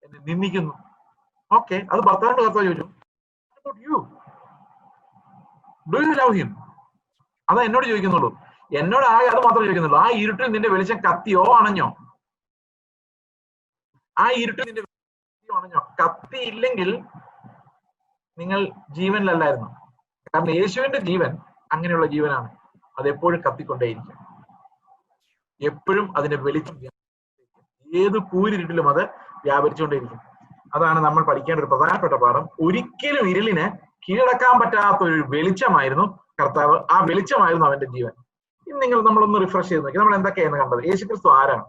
എന്നെ നിന്ദിക്കുന്നു. ഓക്കെ, അത് ഭർത്താവിന്റെ കർത്താവ് ചോദിച്ചു. Do you love him? അതാ എന്നോട് ചോദിക്കുന്നുള്ളൂ. എന്നോട് ആകെ അത് മാത്രമേ ചോദിക്കുന്നുള്ളൂ. ആ ഇരുട്ടിൽ നിന്റെ വെളിച്ചം കത്തിയോ അണഞ്ഞോ? ആ ഇരുട്ടിൽ നിന്റെ വെളിച്ചം അണഞ്ഞോ? കത്തിയില്ലെങ്കിൽ നിങ്ങൾ ജീവനിലല്ലായിരുന്നു. കാരണം യേശുവിന്റെ ജീവൻ അങ്ങനെയുള്ള ജീവനാണ്. അത് എപ്പോഴും കത്തിക്കൊണ്ടേയിരിക്കും. എപ്പോഴും അതിന്റെ വെളിച്ചം ഏത് കൂരിരുട്ടിലും അത് വ്യാപരിച്ചുകൊണ്ടേയിരിക്കും. അതാണ് നമ്മൾ പഠിക്കേണ്ട ഒരു പ്രധാനപ്പെട്ട പാഠം. ഒരിക്കലും ഇരുളിന് കീഴടക്കാൻ പറ്റാത്ത ഒരു വെളിച്ചമായിരുന്നു കർത്താവ്. ആ വെളിച്ചമായിരുന്നു അവന്റെ ജീവൻ. ഇനി നമ്മളൊന്ന് റിഫ്രഷ് ചെയ്ത് നോക്കി. നമ്മൾ എന്തൊക്കെയാണ് കണ്ടത്? യേശുക്രിസ്തു ആരാണ്?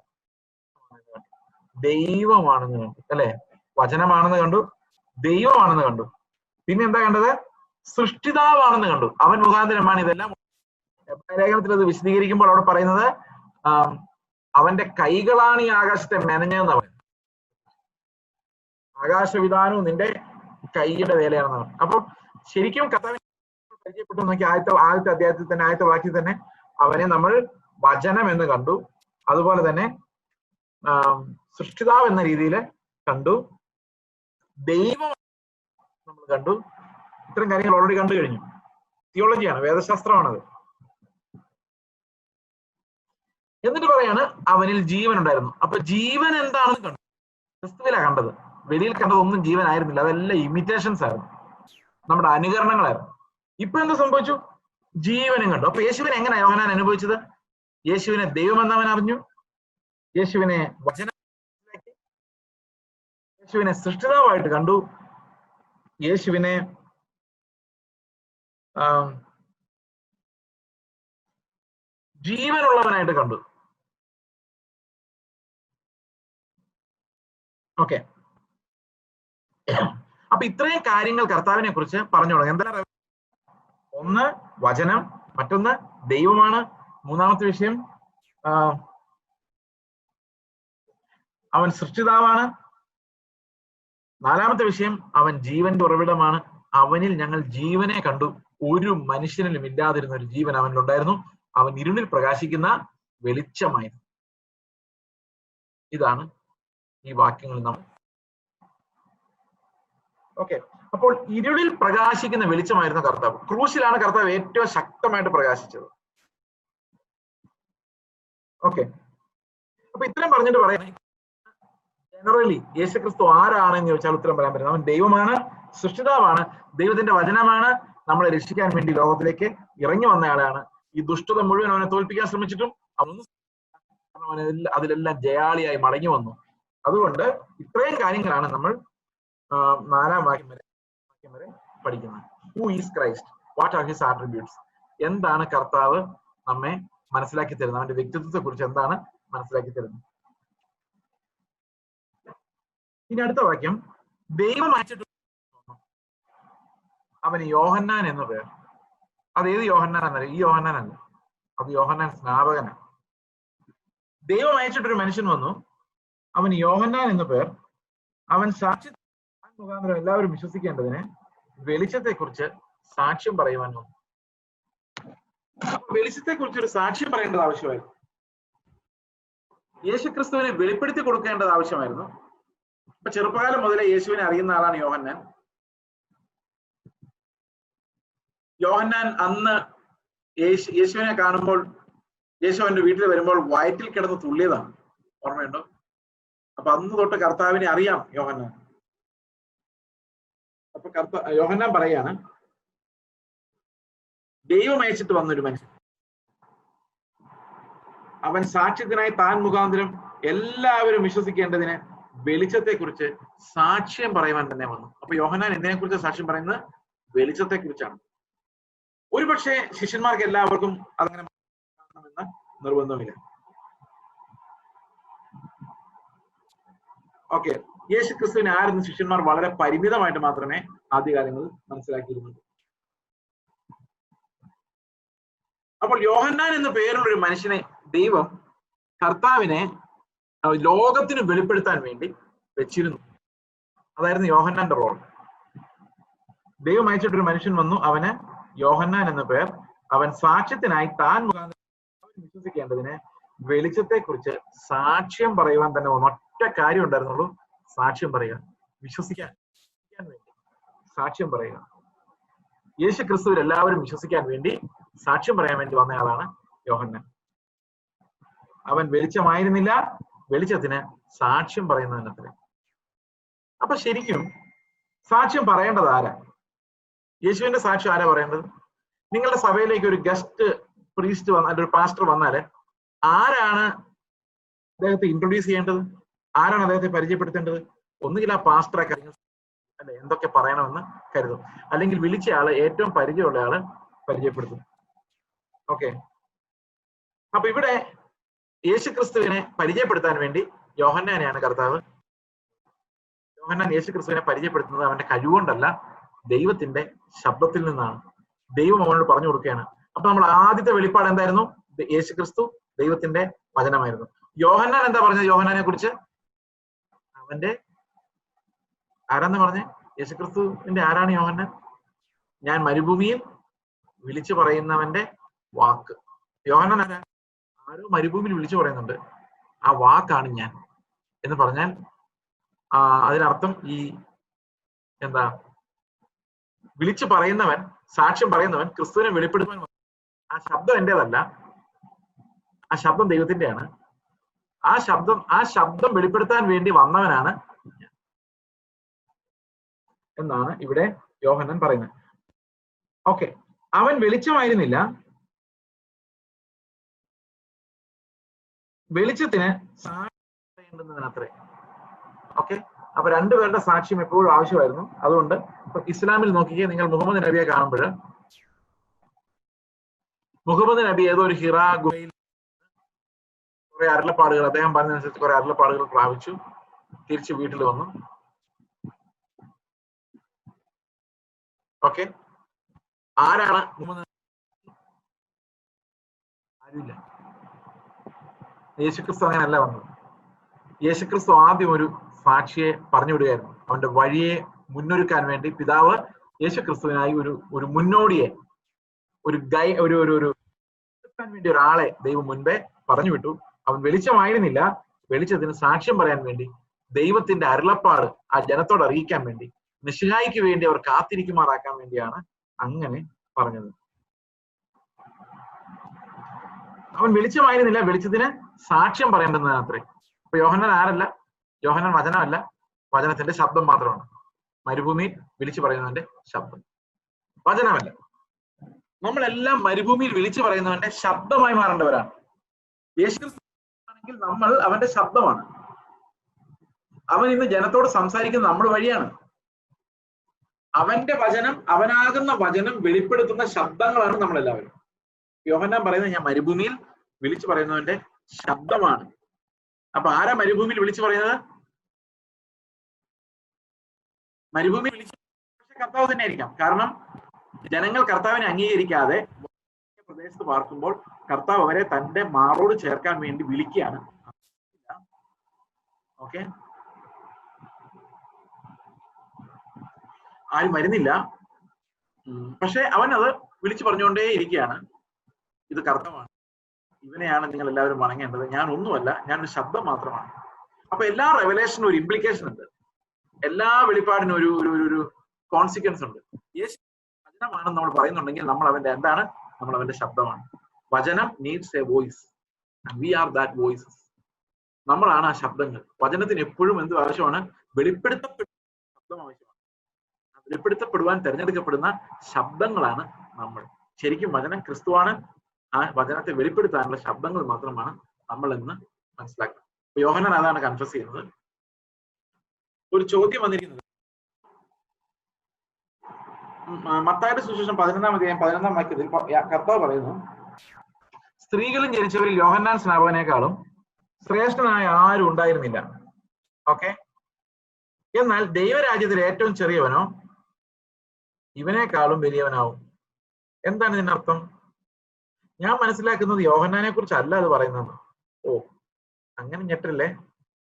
ദൈവമാണെന്ന് കണ്ടു, അല്ലെ? വചനമാണെന്ന് കണ്ടു, ദൈവമാണെന്ന് കണ്ടു. പിന്നെ എന്താ കണ്ടത്? സൃഷ്ടിതാവാണെന്ന് കണ്ടു. അവൻ മുഖാന്തരമാണ് ഇതെല്ലാം. ലേഖനത്തിൽ അത് വിശദീകരിക്കുമ്പോൾ അവിടെ പറയുന്നത് അവന്റെ കൈകളാണ് ഈ ആകാശത്തെ മെനഞ്ഞതെന്ന് പറയുന്നത്. ആകാശവിധാനവും നിന്റെ കൈയുടെ വേലയാണെന്ന് പറഞ്ഞു. അപ്പൊ ശരിക്കും കർത്താവിനെ പരിചയപ്പെട്ടു നോക്കി. ആദ്യത്തെ അധ്യായത്തിൽ തന്നെ, ആദ്യത്തെ വാക്യത്തിൽ തന്നെ അവനെ നമ്മൾ വചനം എന്ന് കണ്ടു. അതുപോലെ തന്നെ സൃഷ്ടിതാവ് എന്ന രീതിയിൽ കണ്ടു. ദൈവം നമ്മൾ കണ്ടു. ഇത്തരം കാര്യങ്ങൾ ഓൾറെഡി കണ്ടു കഴിഞ്ഞു. തിയോളജിയാണ്, വേദശാസ്ത്രമാണത്. എന്നിട്ട് പറയാണ് അവനിൽ ജീവൻ ഉണ്ടായിരുന്നു. അപ്പൊ ജീവൻ എന്താണെന്ന് കണ്ടു. ക്രിസ്തുവിലാണ് കണ്ടത്. വെളിയിൽ കണ്ടതൊന്നും ജീവനായിരുന്നില്ല. അതെല്ലാം ഇമിറ്റേഷൻസ് ആയിരുന്നു, നമ്മുടെ അനുകരണങ്ങളായിരുന്നു. ഇപ്പൊ എന്താ സംഭവിച്ചു? ജീവനും കണ്ടു. അപ്പൊ യേശുവിനെ എങ്ങനെ യോഹന്നാൻ അനുഭവിച്ചത്? യേശുവിനെ ദൈവമെന്നവൻ അറിഞ്ഞു, യേശുവിനെ വചനം, യേശുവിനെ സൃഷ്ടിതാവായിട്ട് കണ്ടു, യേശുവിനെ ജീവനുള്ളവനായിട്ട് കണ്ടു. ഓക്കെ, അപ്പൊ ഇത്രയും കാര്യങ്ങൾ കർത്താവിനെ കുറിച്ച് പറഞ്ഞു തുടങ്ങി. എന്താണ്? ഒന്ന് വചനം, മറ്റൊന്ന് ദൈവമാണ്, മൂന്നാമത്തെ വിഷയം അവൻ സൃഷ്ടിതാവാണ്, നാലാമത്തെ വിഷയം അവൻ ജീവന്റെ ഉറവിടമാണ്, അവനിൽ ഞങ്ങൾ ജീവനെ കണ്ടു, ഒരു മനുഷ്യനിലും ഇല്ലാതിരുന്ന ഒരു ജീവൻ അവനിലുണ്ടായിരുന്നു, അവൻ ഇരുളിൽ പ്രകാശിക്കുന്ന വെളിച്ചമായിരുന്നു. ഇതാണ് ഈ വാക്യങ്ങളിൽ നമ്മൾ. ഓക്കെ, അപ്പോൾ ഇരുളിൽ പ്രകാശിക്കുന്ന വെളിച്ചമായിരുന്നു കർത്താവ്. ക്രൂശിലാണ് കർത്താവ് ഏറ്റവും ശക്തമായിട്ട് പ്രകാശിച്ചത്. ഓക്കെ, അപ്പൊ ഇത്രയും പറഞ്ഞിട്ട് പറയാം, ജനറലി യേശുക്രിസ്തു ആരാണെന്ന് ചോദിച്ചാൽ ഉത്തരം പറയാൻ പറ്റും. അവൻ ദൈവമാണ്, സൃഷ്ടിതാവാണ്, ദൈവത്തിന്റെ വചനമാണ്, നമ്മളെ രക്ഷിക്കാൻ വേണ്ടി ലോകത്തിലേക്ക് ഇറങ്ങി വന്നയാളാണ്. ഈ ദുഷ്ടത മുഴുവൻ അവനെ തോൽപ്പിക്കാൻ ശ്രമിച്ചിട്ടും അതിലെല്ലാം ജയാളിയായി മടങ്ങി വന്നു. അതുകൊണ്ട് ഇത്രയും കാര്യങ്ങളാണ് നമ്മൾ 4-ാം വാക്യം വരെ പഠിക്കുന്നത്. Who is Christ, what are his attributes, എന്താണ് കർത്താവ് നമ്മെ മനസ്സിലാക്കി തരുന്നത്, അവന്റെ വ്യക്തിത്വത്തെ കുറിച്ച് എന്താണ് മനസ്സിലാക്കി തരുന്നത്. ഇനി അടുത്ത വാക്യം, ദൈവം അയച്ചിട്ട് അവന് യോഹന്നാൻ എന്ന് പേർ. അത് ഏത് യോഹന്നാൻ എന്നറിയാം? ഈ യോഹന്നാൻ അല്ല, അത് യോഹന്നാൻ സ്നാപകനാണ്. ദൈവം അയച്ചിട്ടൊരു മനുഷ്യൻ വന്നു, അവന് യോഹന്നാൻ എന്ന് പേർ, അവൻ സാക്ഷി മുഖാന്തരം എല്ലാവരും വിശ്വസിക്കേണ്ടതിന് വെളിച്ചത്തെ കുറിച്ച് സാക്ഷ്യം പറയുവാൻ വന്നു. വെളിച്ചത്തെ കുറിച്ച് ഒരു സാക്ഷ്യം പറയേണ്ടത് ആവശ്യമായിരുന്നു. യേശുക്രിസ്തുവിനെ വെളിപ്പെടുത്തി കൊടുക്കേണ്ടത് ആവശ്യമായിരുന്നു. ഇപ്പൊ ചെറുപ്പകാലം മുതലേ യേശുവിനെ അറിയുന്ന ആളാണ് യോഹന്നാൻ. യോഹന്നാൻ അന്ന് യേശുവിനെ കാണുമ്പോൾ, യേശു അവന്റെ വീട്ടിൽ വരുമ്പോൾ വയറ്റിൽ കിടന്ന് തുള്ളിയതാണ്, ഓർമ്മയുണ്ടോ? അപ്പൊ അന്ന് തൊട്ട് കർത്താവിനെ അറിയാം യോഹന്നാൻ. അപ്പൊ യോഹന്നാൻ പറയാണ്, ദൈവം അയച്ചിട്ട് വന്നൊരു മനുഷ്യൻ, അവൻ സാക്ഷ്യത്തിനായി താൻ മുഖാന്തരം എല്ലാവരും വിശ്വസിക്കേണ്ടതിന് വെളിച്ചത്തെ കുറിച്ച് സാക്ഷ്യം പറയുവാൻ തന്നെ വന്നു. അപ്പൊ യോഹന്നാൻ എന്തിനെ കുറിച്ച് സാക്ഷ്യം പറയുന്നത്? വെളിച്ചത്തെ കുറിച്ചാണ്. ഒരുപക്ഷെ ശിഷ്യന്മാർക്ക് എല്ലാവർക്കും അതങ്ങനെ കാണണമെന്ന് നിർബന്ധമില്ല. ഓക്കെ, യേശു ക്രിസ്തുവിനെ ആരെന്ന് ശിഷ്യന്മാർ വളരെ പരിമിതമായിട്ട് മാത്രമേ ആദ്യകാലങ്ങളിൽ മനസ്സിലാക്കിയിരുന്നുള്ളൂ. അപ്പോൾ യോഹന്നാൻ എന്ന പേരുള്ള ഒരു മനുഷ്യനെ ദൈവം, കർത്താവിനെ ലോകത്തിന് വെളിപ്പെടുത്താൻ വേണ്ടി വെച്ചിരുന്നു. അതായിരുന്നു യോഹന്നാന്റെ റോൾ. ദൈവം അയച്ചിട്ടൊരു മനുഷ്യൻ വന്നു, അവന് യോഹന്നാൻ എന്ന പേർ, അവൻ സാക്ഷ്യത്തിനായി താൻ മുഖാന്തരം വിശ്വസിക്കേണ്ടതിന് വെളിച്ചത്തെ കുറിച്ച് സാക്ഷ്യം പറയുവാൻ തന്നെ വന്നു. ഒറ്റ കാര്യം ഉണ്ടായിരുന്നുള്ളൂ, സാക്ഷ്യം പറയുക, വിശ്വസിക്കാൻ വേണ്ടി സാക്ഷ്യം പറയുക. യേശു ക്രിസ്തുവിൽ എല്ലാവരും വിശ്വസിക്കാൻ വേണ്ടി സാക്ഷ്യം പറയാൻ വേണ്ടി വന്നയാളാണ് യോഹന്നാൻ. അവൻ വെളിച്ചമായിരുന്നില്ല, വെളിച്ചത്തിന് സാക്ഷ്യം പറയുന്നതിനത്രേ. അപ്പൊ ശരിക്കും സാക്ഷ്യം പറയേണ്ടത് ആരാ? യേശുവിന്റെ സാക്ഷ്യം ആരാ പറയേണ്ടത്? നിങ്ങളുടെ സഭയിലേക്ക് ഒരു ഗസ്റ്റ് പ്രീസ്റ്റ് വന്നാൽ, ഒരു പാസ്റ്റർ വന്നാല് ആരാണ് അദ്ദേഹത്തെ ഇൻട്രൊഡ്യൂസ് ചെയ്യേണ്ടത്? ആരാണ് അദ്ദേഹത്തെ പരിചയപ്പെടുത്തേണ്ടത്? ഒന്നുകിൽ ആ പാസ്റ്ററെ അല്ലെ എന്തൊക്കെ പറയണമെന്ന് കരുതും, അല്ലെങ്കിൽ വിളിച്ച ആള് ഏറ്റവും പരിചയമുള്ള ആള് പരിചയപ്പെടുത്തും. ഓക്കെ, അപ്പൊ ഇവിടെ യേശു ക്രിസ്തുവിനെ പരിചയപ്പെടുത്താൻ വേണ്ടി യോഹന്നാനെയാണ് കർത്താവ്. യോഹന്നാൻ യേശു ക്രിസ്തുവിനെ പരിചയപ്പെടുത്തുന്നത് അവന്റെ കഴിവുകൊണ്ടല്ല, ദൈവത്തിന്റെ ശബ്ദത്തിൽ നിന്നാണ്. ദൈവം അവനോട് പറഞ്ഞു കൊടുക്കുകയാണ്. അപ്പൊ നമ്മൾ ആദ്യത്തെ വെളിപ്പാട് എന്തായിരുന്നു? യേശു ക്രിസ്തു ദൈവത്തിന്റെ വചനമായിരുന്നു. യോഹന്നാൻ എന്താ പറഞ്ഞത് യോഹന്നാനെ കുറിച്ച്? അവന്റെ ആരാന്ന് പറഞ്ഞേ? യേശു ക്രിസ്തുവിന്റെ ആരാണ് യോഹന്നാൻ? ഞാൻ മരുഭൂമിയിൽ വിളിച്ചു പറയുന്നവന്റെ വാക്ക്. യോഹന്നാൻ ആരാ? ആരോ മരുഭൂമിയിൽ വിളിച്ചു പറയുന്നുണ്ട്, ആ വാക്കാണ് ഞാൻ എന്ന് പറഞ്ഞാൽ അതിനർത്ഥം ഈ എന്താ, വിളിച്ചു പറയുന്നവൻ, സാക്ഷ്യം പറയുന്നവൻ ക്രിസ്തുവിനെ വെളിപ്പെടുത്താൻ, ആ ശബ്ദം എന്റേതല്ല, ആ ശബ്ദം ദൈവത്തിന്റെയാണ്. ആ ശബ്ദം വെളിപ്പെടുത്താൻ വേണ്ടി വന്നവനാണ് എന്നാണ് ഇവിടെ യോഹന്നാൻ പറയുന്നത്. ഓക്കെ, അവൻ വെളിച്ചമായിരുന്നില്ല, വെളിച്ചത്തിന് സാക്ഷിയേണ്ടതിനത്രേ. ഓക്കെ, അപ്പൊ രണ്ടുപേരുടെ സാക്ഷ്യം എപ്പോഴും ആവശ്യമായിരുന്നു. അതുകൊണ്ട് ഇപ്പൊ ഇസ്ലാമിൽ നോക്കിക്കേ, നിങ്ങൾ മുഹമ്മദ് നബിയെ കാണുമ്പോൾ, മുഹമ്മദ് നബി ഏതോ ഒരു ഹിറാ ഗുഹയിൽ കുറെ അരുളപ്പാടുകൾ, അദ്ദേഹം പറഞ്ഞതനുസരിച്ച് കുറെ അരുളപ്പാടുകൾ പ്രാപിച്ചു, തിരിച്ച് വീട്ടിൽ വന്നു. ഓക്കെ, ആരാണ് മുഹമ്മദ്? ആരുമില്ല. യേശുക്രിസ്തു അങ്ങനെയല്ല വന്നത്. യേശുക്രിസ്തു ആദ്യം ഒരു സാക്ഷിയെ പറഞ്ഞു വിടുകയായിരുന്നു. അവന്റെ വഴിയെ മുന്നൊരുക്കാൻ വേണ്ടി പിതാവ് യേശുക്രിസ്തുവിനായി ഒരു മുന്നോടിയെ, ഒരു വേണ്ടി ഒരാളെ ദൈവം മുൻപേ പറഞ്ഞു വിട്ടു. അവൻ വെളിച്ചമായിരുന്നില്ല, വെളിച്ചത്തിന് സാക്ഷ്യം പറയാൻ വേണ്ടി, ദൈവത്തിന്റെ അരുളപ്പാട് ആ ജനത്തോട് അറിയിക്കാൻ വേണ്ടി, മിശിഹായിക്ക് വേണ്ടി അവർ കാത്തിരിക്കുമാറാക്കാൻ വേണ്ടിയാണ് അങ്ങനെ പറഞ്ഞത്. അവൻ വെളിച്ചമായിരുന്നില്ല, വെളിച്ചത്തിന് സാക്ഷ്യം പറയേണ്ടതിനത്രേ. അപ്പൊ യോഹന്നാൻ ആരല്ല? യോഹന്നാൻ വചനമല്ല, വചനത്തിന്റെ ശബ്ദം മാത്രമാണ്. മരുഭൂമിയിൽ വിളിച്ചു പറയുന്നവന്റെ ശബ്ദം, വചനമല്ല. നമ്മളെല്ലാം മരുഭൂമിയിൽ വിളിച്ചു പറയുന്നവന്റെ ശബ്ദമായി മാറേണ്ടവരാണ്. യേശുക്രിസ്തു ആണെങ്കിൽ നമ്മൾ അവന്റെ ശബ്ദമാണ്. അവൻ ഇന്ന് ജനത്തോട് സംസാരിക്കുന്ന നമ്മൾ വഴിയാണ്. അവന്റെ വചനം, അവനാകുന്ന വചനം വെളിപ്പെടുത്തുന്ന ശബ്ദങ്ങളാണ് നമ്മളെല്ലാവരും. യോഹന്നാൻ പറയുന്നത് ഞാൻ മരുഭൂമിയിൽ വിളിച്ചു പറയുന്നവന്റെ ശബ്ദമാണ്. അപ്പൊ ആരാ മരുഭൂമിയിൽ വിളിച്ചു പറയുന്നത്? മരുഭൂമിയിൽ വിളിച്ചു കർത്താവ് തന്നെ ആയിരിക്കാം. കാരണം ജനങ്ങൾ കർത്താവിനെ അംഗീകരിക്കാതെ പ്രദേശത്ത് പാർക്കുമ്പോൾ കർത്താവ് അവരെ തന്റെ മാറോട് ചേർക്കാൻ വേണ്ടി വിളിക്കുകയാണ്. ഓക്കെ, ആരും വരുന്നില്ല, പക്ഷെ അവൻ അത് വിളിച്ചു പറഞ്ഞുകൊണ്ടേ ഇരിക്കുകയാണ്. ഇത് കർത്താവാണ്, ഇവനെയാണ് നിങ്ങൾ എല്ലാവരും വണങ്ങേണ്ടത്, ഞാൻ ഒന്നുമല്ല, ഞാനൊരു ശബ്ദം മാത്രമാണ്. അപ്പൊ എല്ലാ റെവലേഷനും ഒരു ഇംപ്ലിക്കേഷൻ ഉണ്ട്, എല്ലാ വെളിപ്പാടിനും ഒരു കോൺസിക്വൻസ് ഉണ്ട്. യേശു വചനമാണെന്ന് നമ്മൾ പറയുന്നുണ്ടെങ്കിൽ നമ്മൾ അവന്റെ എന്താണ്? നമ്മൾ അവന്റെ ശബ്ദമാണ്. വചനം needs a voice, we are that voices. നമ്മളാണ് ആ ശബ്ദങ്ങൾ. വചനത്തിന് എപ്പോഴും എന്ത് ആവശ്യമാണ്? വെളിപ്പെടുത്തപ്പെടുന്ന ശബ്ദം ആവശ്യമാണ്. വെളിപ്പെടുത്തപ്പെടുവാൻ തിരഞ്ഞെടുക്കപ്പെടുന്ന ശബ്ദങ്ങളാണ് നമ്മൾ. ശരിക്കും വചനം ക്രിസ്തുവാണ്. ആ വചനത്തെ വെളിപ്പെടുത്താനുള്ള ശബ്ദങ്ങൾ മാത്രമാണ് നമ്മൾ എന്ന് മനസ്സിലാക്കുന്നത്. അപ്പൊ യോഹന്നാൻ അതാണ് കൺഫസ് ചെയ്യുന്നത്. ഒരു ചോദ്യം വന്നിരിക്കുന്നത് മത്തായിയുടെ സുവിശേഷം 11-ാം അധ്യായം 11-ാം വാക്യത്തിൽ കർത്താവ് പറയുന്നു, സ്ത്രീകളും ജനിച്ചവരിൽ യോഹന്നാൻ സ്നാപകനേക്കാളും ശ്രേഷ്ഠനായ ആരും ഉണ്ടായിരുന്നില്ല. ഓക്കെ, എന്നാൽ ദൈവരാജ്യത്തിൽ ഏറ്റവും ചെറിയവനോ ഇവനേക്കാളും വലിയവനാവും. എന്താണ് ഇതിനർത്ഥം? ഞാൻ മനസ്സിലാക്കുന്നത് യോഹന്നാനെ കുറിച്ചല്ല അത് പറയുന്നത്. ഓ, അങ്ങനെ ഞെട്ടല്ലേ?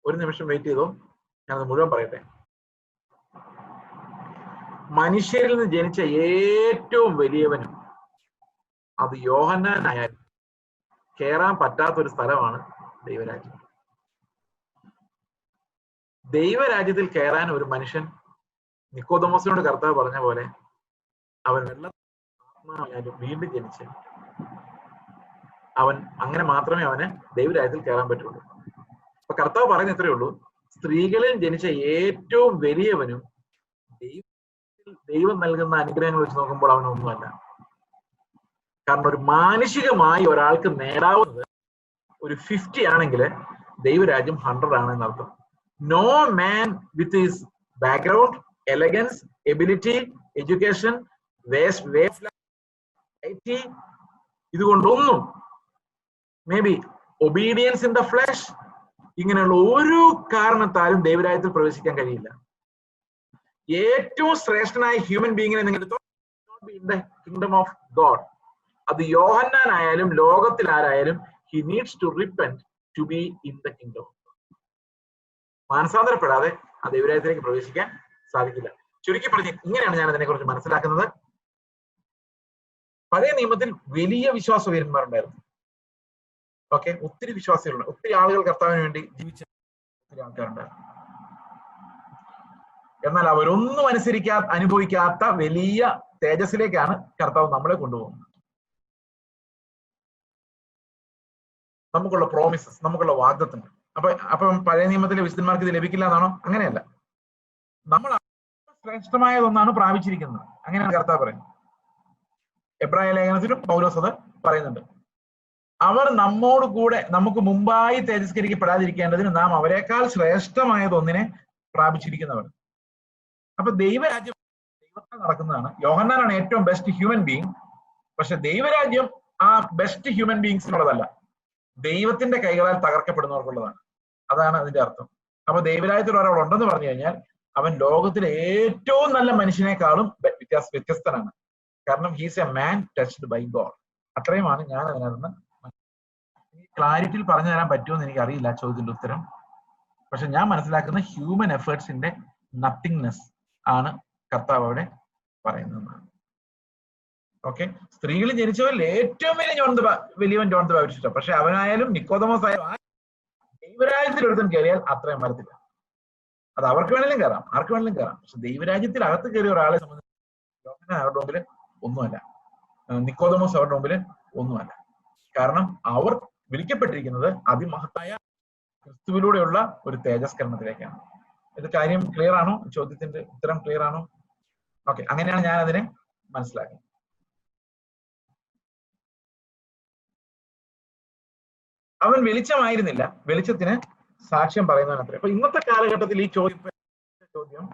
ഒരു നിമിഷം വെയിറ്റ് ചെയ്തോ, ഞാനത് മുഴുവൻ പറയട്ടെ. മനുഷ്യരിൽ നിന്ന് ജനിച്ച ഏറ്റവും വലിയവനും അത് യോഹന്നാനായാലും കേറാൻ പറ്റാത്തൊരു സ്ഥലമാണ് ദൈവരാജ്യം. ദൈവരാജ്യത്തിൽ കയറാൻ ഒരു മനുഷ്യൻ, നിക്കോദെമോസിനോട് കർത്താവ് പറഞ്ഞ പോലെ, അവൻ വെള്ളം ആത്മാവായാലും വീണ്ടും ജനിച്ച് അവൻ അങ്ങനെ മാത്രമേ അവന് ദൈവരാജ്യത്തിൽ കയറാൻ പറ്റുള്ളൂ. അപ്പൊ കർത്താവ് പറയുന്ന ഇത്രയേ ഉള്ളൂ, സ്ത്രീകളിൽ ജനിച്ച ഏറ്റവും വലിയവനും ദൈവം നൽകുന്ന അനുഗ്രഹങ്ങൾ വെച്ച് നോക്കുമ്പോൾ അവനൊന്നുമല്ല. കാരണം ഒരു മാനുഷികമായി ഒരാൾക്ക് നേടാവുന്നത് ഒരു 50 ആണെങ്കിൽ ദൈവരാജ്യം 100 ആണ് എന്നർത്ഥം. No man with his background, elegance, ability, education, ഇതുകൊണ്ടൊന്നും may be obedience in the flush, ഇങ്ങനെയുള്ള ഒരു കാരണത്താലും ദൈവരാജ്യത്തിൽ പ്രവേശിക്കാൻ കഴിയില്ല. ഏറ്റവും ശ്രേഷ്ഠനായ ഹ്യൂമൻ ബീങ്ങിനെ നിങ്ങൾ in the kingdom of God. അത് യോഹന്നാൻ ആയാലും ലോകത്തിൽ ആരായാലും he needs to repent to be in the kingdom. മാനസാന്തരപ്പെടാതെ ആ ദൈവരാജ്യത്തിലേക്ക് പ്രവേശിക്കാൻ സാധിക്കില്ല. ചുരുക്കി പറഞ്ഞ് ഇങ്ങനെയാണ് ഞാൻ അതിനെക്കുറിച്ച് മനസ്സിലാക്കുന്നത്. പഴയ നിയമത്തിൽ വലിയ വിശ്വാസവീരന്മാരുണ്ടായിരുന്നു. ഓക്കെ, ഒത്തിരി വിശ്വാസികളുണ്ട്, ഒത്തിരി ആളുകൾ കർത്താവിന് വേണ്ടി ജീവിച്ച ഒത്തിരി ആൾക്കാരുണ്ടായിരുന്നു. എന്നാൽ അവരൊന്നും അനുഭവിക്കാത്ത വലിയ തേജസ്സിലേക്കാണ് കർത്താവ് നമ്മളെ കൊണ്ടുപോകുന്നത്. നമുക്കുള്ള പ്രോമിസസ്, നമുക്കുള്ള വാഗ്ദത്തങ്ങൾ. അപ്പം പഴയ നിയമത്തിലെ വിശുദ്ധന്മാർക്ക് ഇത് ലഭിക്കില്ല എന്നാണോ? അങ്ങനെയല്ല. നമ്മൾ ശ്രേഷ്ഠമായതൊന്നാണ് പ്രാപിച്ചിരിക്കുന്നത്. അങ്ങനെയാണ് കർത്താവ് പറയുന്നത്. എബ്രായ ലേഖനത്തിലും പൗലോസ് അത് പറയുന്നുണ്ട്. അവർ നമ്മോട് കൂടെ നമുക്ക് മുമ്പായി തേജസ്കരിക്കപ്പെടാതിരിക്കേണ്ടതിന് നാം അവരെക്കാൾ ശ്രേഷ്ഠമായതൊന്നിനെ പ്രാപിച്ചിരിക്കുന്നവർ. അപ്പൊ ദൈവരാജ്യം ദൈവത്താൽ നടക്കുന്നതാണ്. യോഹന്നാനാണ് ഏറ്റവും ബെസ്റ്റ് ഹ്യൂമൻ ബീങ്. പക്ഷെ ദൈവരാജ്യം ആ ബെസ്റ്റ് ഹ്യൂമൻ ബീങ്സിനുള്ളതല്ല, ദൈവത്തിന്റെ കൈകളാൽ തകർക്കപ്പെടുന്നവർക്കുള്ളതാണ്. അതാണ് അതിന്റെ അർത്ഥം. അപ്പൊ ദൈവരാജ്യത്തിൽ ഒരാൾ ഉണ്ടെന്ന് പറഞ്ഞു കഴിഞ്ഞാൽ അവൻ ലോകത്തിലെ ഏറ്റവും നല്ല മനുഷ്യനേക്കാളും വ്യത്യസ്തനാണ്. കാരണം he's a man touched by God. അത്രയുമാണ് ഞാൻ അതിനകത്ത് ക്ലാരിറ്റിയിൽ പറഞ്ഞു തരാൻ പറ്റുമെന്ന് എനിക്ക് അറിയില്ല ചോദ്യത്തിന്റെ ഉത്തരം. പക്ഷെ ഞാൻ മനസ്സിലാക്കുന്ന ഹ്യൂമൻ എഫേർട്സിന്റെ നത്തിങ്നെസ് ആണ് കർത്താവ് അവിടെ പറയുന്നതാണ്. ഓക്കെ, സ്ത്രീകളിൽ ജനിച്ചവരിൽ ഏറ്റവും വലിയവൻ ജോൺ ദ ബാപ്റ്റിസ്റ്റ്. പക്ഷെ അവനായാലും നിക്കോദമോസ് ആയാലും ദൈവരാജ്യത്തിൽ ഒരുത്തൻ കയറിയാൽ അത്രയും വരത്തില്ല. അത് അവർക്ക് വേണമെങ്കിലും കയറാം, ആർക്ക് വേണമെങ്കിലും കയറാം. പക്ഷെ ദൈവരാജ്യത്തിൽ അകത്ത് കയറിയ ഒരാളെ സംബന്ധിച്ച് അവരുടെ മുമ്പിൽ ഒന്നുമല്ല, നിക്കോദമോസ് അവരുടെ മുമ്പിൽ ഒന്നുമല്ല. കാരണം അവർ വിളിക്കപ്പെട്ടിരിക്കുന്നത് അതിമഹത്തായ ക്രിസ്തുവിലൂടെയുള്ള ഒരു തേജസ്കരണത്തിലേക്കാണ്. ഇത് കാര്യം ക്ലിയർ ആണോ? ചോദ്യത്തിന്റെ ഉത്തരം ക്ലിയർ ആണോ? ഓക്കെ, അങ്ങനെയാണ് ഞാൻ അതിനെ മനസ്സിലാക്കുന്നത്. അവൻ വെളിച്ചമായിരുന്നില്ല, വെളിച്ചത്തിന് സാക്ഷ്യം പറയുന്നവൻ അത്ര. അപ്പൊ ഇന്നത്തെ കാലഘട്ടത്തിൽ ഈ ചോദ്യം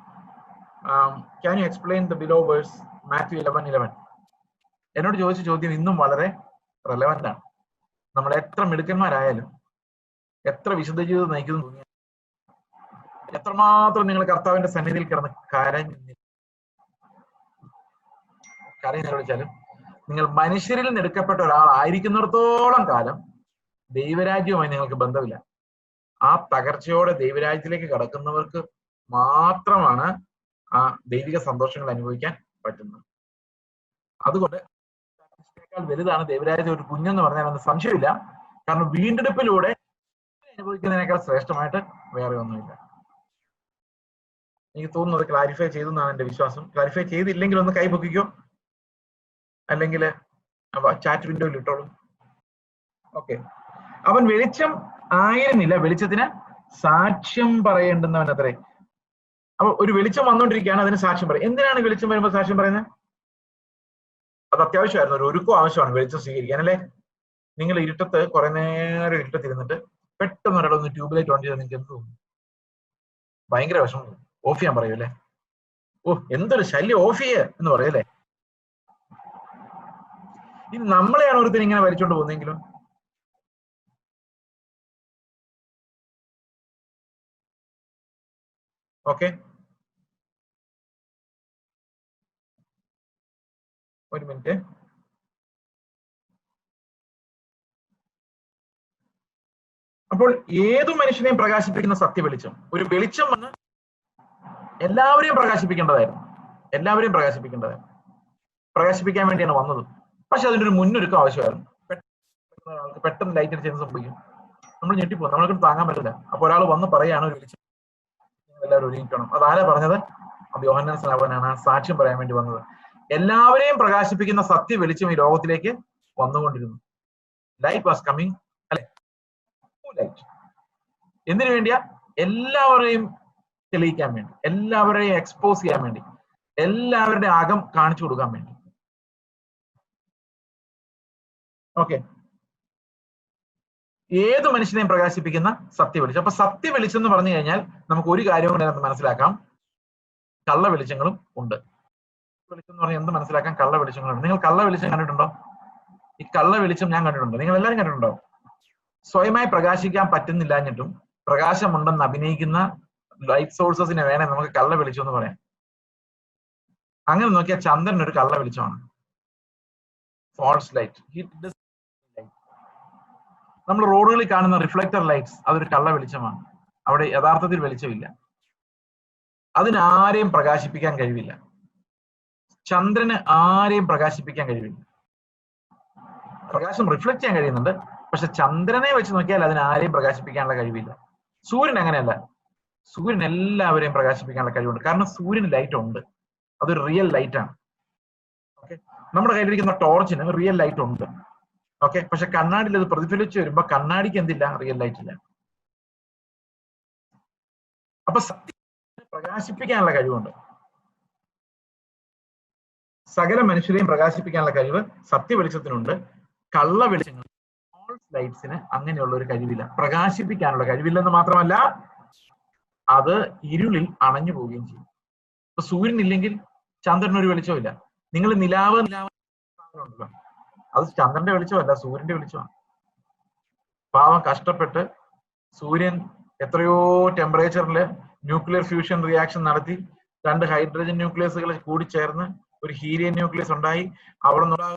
can you explain the below verse Matthew 11:11 എന്നോട് ചോദിച്ച ചോദ്യം ഇന്നും വളരെ റെലവന്റ് ആണ്. നമ്മൾ എത്ര മിടുക്കന്മാരായാലും, എത്ര വിശുദ്ധ ജീവിതം നയിക്കുന്നു തോന്നിയാൽ, എത്രമാത്രം നിങ്ങൾ കർത്താവിന്റെ സന്നിധിയിൽ കിടന്ന് കരഞ്ഞാലും നിങ്ങൾ മനുഷ്യരിൽ നിന്ന് എടുക്കപ്പെട്ട ഒരാളായിരിക്കുന്നിടത്തോളം കാലം ദൈവരാജ്യവുമായി നിങ്ങൾക്ക് ബന്ധമില്ല. ആ തകർച്ചയോടെ ദൈവരാജ്യത്തിലേക്ക് കടക്കുന്നവർക്ക് മാത്രമാണ് ആ ദൈവിക സന്തോഷങ്ങൾ അനുഭവിക്കാൻ പറ്റുന്നത്. അതുകൊണ്ട് വലുതാണ് ദൈവരാജ്യത്തിൽ ഒരു കുഞ്ഞെന്ന് പറഞ്ഞാൽ ഒന്നും സംശയമില്ല. കാരണം വീണ്ടെടുപ്പിലൂടെ അനുഭവിക്കുന്നതിനേക്കാൾ ശ്രേഷ്ഠമായിട്ട് വേറെ ഒന്നുമില്ല. എനിക്ക് തോന്നുന്നത് ക്ലാരിഫൈ ചെയ്തു എന്നാണ് എന്റെ വിശ്വാസം. ക്ലാരിഫൈ ചെയ്തില്ലെങ്കിൽ ഒന്ന് കൈ പൊക്കിക്കോ, അല്ലെങ്കിൽ ചാറ്റ് വിൻഡോയിൽ ഇട്ടോളൂ. ഓക്കെ, അവൻ വെളിച്ചം ആയിരുന്നില്ല, വെളിച്ചത്തിന് സാക്ഷ്യം പറയേണ്ടുന്നവൻ അത്രേ. അപ്പൊ ഒരു വെളിച്ചം വന്നുകൊണ്ടിരിക്കുകയാണ്, അതിന് സാക്ഷ്യം പറയും. എന്തിനാണ് വെളിച്ചം വരുമ്പോൾ സാക്ഷ്യം പറയുന്നത്? അത് അത്യാവശ്യമായിരുന്നു, ഒരു ഒരുക്കം ആവശ്യമാണ് വെളിച്ചം സ്വീകരിക്കാൻ, അല്ലേ? നിങ്ങൾ ഇരുട്ടത്ത് കുറെ നേരം ഇരുട്ടത്തിരുന്നിട്ട് പെട്ടെന്ന് ഒരാളൊന്ന് ട്യൂബ്ലൈറ്റ് ഓൺ ചെയ്താൽ നിങ്ങൾക്ക് എന്ത് തോന്നും? ഭയങ്കര വിഷമം. ഓഫ് ചെയ്യാൻ പറയൂല്ലേ? ഓ എന്തൊരു ശല്യം, ഓഫ് ചെയ്യ എന്ന് പറയല്ലേ? ഇത് നമ്മളെയാണ് ഒരുത്തൻ ഇങ്ങനെ വലിച്ചോണ്ട് പോകുന്നെങ്കിലും. ഓക്കെ, ഒരു മിനിറ്റ്. അപ്പോൾ ഏതു മനുഷ്യനെയും പ്രകാശിപ്പിക്കുന്ന സത്യ വെളിച്ചം, ഒരു വെളിച്ചം വന്ന് എല്ലാവരെയും പ്രകാശിപ്പിക്കേണ്ടതായിരുന്നു. പ്രകാശിപ്പിക്കാൻ വേണ്ടിയാണ് വന്നത്. പക്ഷെ അതിൻ്റെ ഒരു മുന്നൊരുക്കം ആവശ്യമായിരുന്നു. പെട്ടെന്ന് ലൈറ്റ് അടിച്ച് സംഭവിക്കും, നമ്മൾ ഞെട്ടിപ്പോകും, നമ്മൾക്ക് താങ്ങാൻ പറ്റില്ല. അപ്പൊ ഒരാൾ വന്ന് പറയാണ് ഒരു വെളിച്ചം, എല്ലാവരും ഒരുങ്ങിക്കണം. അതാരാ പറഞ്ഞത്? അത് യോഹന്നാൻ സ്നാപകനാണ്, സാക്ഷ്യം പറയാൻ വേണ്ടി വന്നത്. എല്ലാവരെയും പ്രകാശിപ്പിക്കുന്ന സത്യ വെളിച്ചം ഈ ലോകത്തിലേക്ക് വന്നുകൊണ്ടിരുന്നു. ലൈറ്റ് വാസ് കമ്മിങ്, അല്ലെ? ലൈറ്റ് എന്തിനു വേണ്ടിയാ? എല്ലാവരെയും തെളിയിക്കാൻ വേണ്ടി, എല്ലാവരെയും എക്സ്പോസ് ചെയ്യാൻ വേണ്ടി, എല്ലാവരുടെ അകം കാണിച്ചു കൊടുക്കാൻ വേണ്ടി. ഓക്കെ, ഏത് മനുഷ്യനെയും പ്രകാശിപ്പിക്കുന്ന സത്യ വെളിച്ചം. അപ്പൊ സത്യ വെളിച്ചം എന്ന് പറഞ്ഞു കഴിഞ്ഞാൽ നമുക്ക് ഒരു കാര്യം കൂടെ അതിനകത്ത് മനസ്സിലാക്കാം, കള്ള വെളിച്ചങ്ങളും ഉണ്ട്. വെളിച്ചം എന്ന് പറഞ്ഞാൽ എന്ത് മനസ്സിലാക്കാം? കള്ള വെളിച്ചങ്ങളുണ്ട്. നിങ്ങൾ കള്ള വെളിച്ചം കണ്ടിട്ടുണ്ടോ? ഈ കള്ള വെളിച്ചം ഞാൻ കണ്ടിട്ടുണ്ട്, നിങ്ങൾ എല്ലാവരും കണ്ടിട്ടുണ്ടോ? സ്വയമായി പ്രകാശിക്കാൻ പറ്റുന്നില്ലാഞ്ഞിട്ടും പ്രകാശമുണ്ടെന്ന് അഭിനയിക്കുന്ന ലൈറ്റ് സോഴ്സസിനെ വേണേ നമുക്ക് കള്ള വെളിച്ചം എന്ന് പറയാം. അങ്ങനെ നോക്കിയാൽ ചന്ദ്രൻ ഒരു കള്ള വെളിച്ചമാണ്, ഫോൾസ് ലൈറ്റ്. നമ്മൾ റോഡുകളിൽ കാണുന്ന റിഫ്ലക്ടർ ലൈറ്റ്സ് അതൊരു കള്ള വെളിച്ചമാണ്, അവിടെ യഥാർത്ഥത്തിൽ വെളിച്ചമില്ല. അതിനാരെയും പ്രകാശിപ്പിക്കാൻ കഴിവില്ല. ചന്ദ്രന് ആരെയും പ്രകാശിപ്പിക്കാൻ കഴിവില്ല. പ്രകാശം റിഫ്ലക്ട് ചെയ്യാൻ കഴിയുന്നുണ്ട്, പക്ഷെ ചന്ദ്രനെ വെച്ച് നോക്കിയാൽ അതിന് ആരെയും പ്രകാശിപ്പിക്കാനുള്ള കഴിവില്ല. സൂര്യൻ അങ്ങനെയല്ല, സൂര്യൻ എല്ലാവരെയും പ്രകാശിപ്പിക്കാനുള്ള കഴിവുണ്ട്. കാരണം സൂര്യന് ലൈറ്റ് ഉണ്ട്, അതൊരു റിയൽ ലൈറ്റ് ആണ്. ഓക്കെ, നമ്മുടെ കയ്യിലിരിക്കുന്ന ടോർച്ചിന് റിയൽ ലൈറ്റ് ഉണ്ട്. ഓക്കെ, പക്ഷെ കണ്ണാടിയിൽ അത് പ്രതിഫലിച്ച് വരുമ്പോ കണ്ണാടിക്ക് എന്തില്ല? റിയൽ ലൈറ്റ് ഇല്ല. അപ്പൊ സത്യം പ്രകാശിപ്പിക്കാനുള്ള കഴിവുണ്ട്. സകല മനുഷ്യരെയും പ്രകാശിപ്പിക്കാനുള്ള കഴിവ് സത്യ വെളിച്ചത്തിനുണ്ട്. കള്ള വെളിച്ചങ്ങൾ, ഫോൾസ് ലൈറ്റ്സിന് അങ്ങനെയുള്ള ഒരു കഴിവില്ല, പ്രകാശിപ്പിക്കാനുള്ള കഴിവില്ലെന്ന് മാത്രമല്ല അത് ഇരുളിൽ അണഞ്ഞു പോവുകയും ചെയ്യും. ഇപ്പൊ സൂര്യൻ ഇല്ലെങ്കിൽ ചന്ദ്രന് ഒരു വെളിച്ചമില്ല. നിങ്ങൾ നിലാവ് ഉണ്ടല്ലോ, അത് ചന്ദ്രന്റെ വെളിച്ചമല്ല, സൂര്യന്റെ വെളിച്ചമാണ്. പാവം കഷ്ടപ്പെട്ട് സൂര്യൻ എത്രയോ ടെമ്പറേച്ചറിൽ ന്യൂക്ലിയർ ഫ്യൂഷൻ റിയാക്ഷൻ നടത്തി 2 ഹൈഡ്രജൻ ന്യൂക്ലിയസുകൾ കൂടി ചേർന്ന് ഒരു ഹീലിയം ന്യൂക്ലിയസ് ഉണ്ടായി. അവിടെ നിന്നുള്ള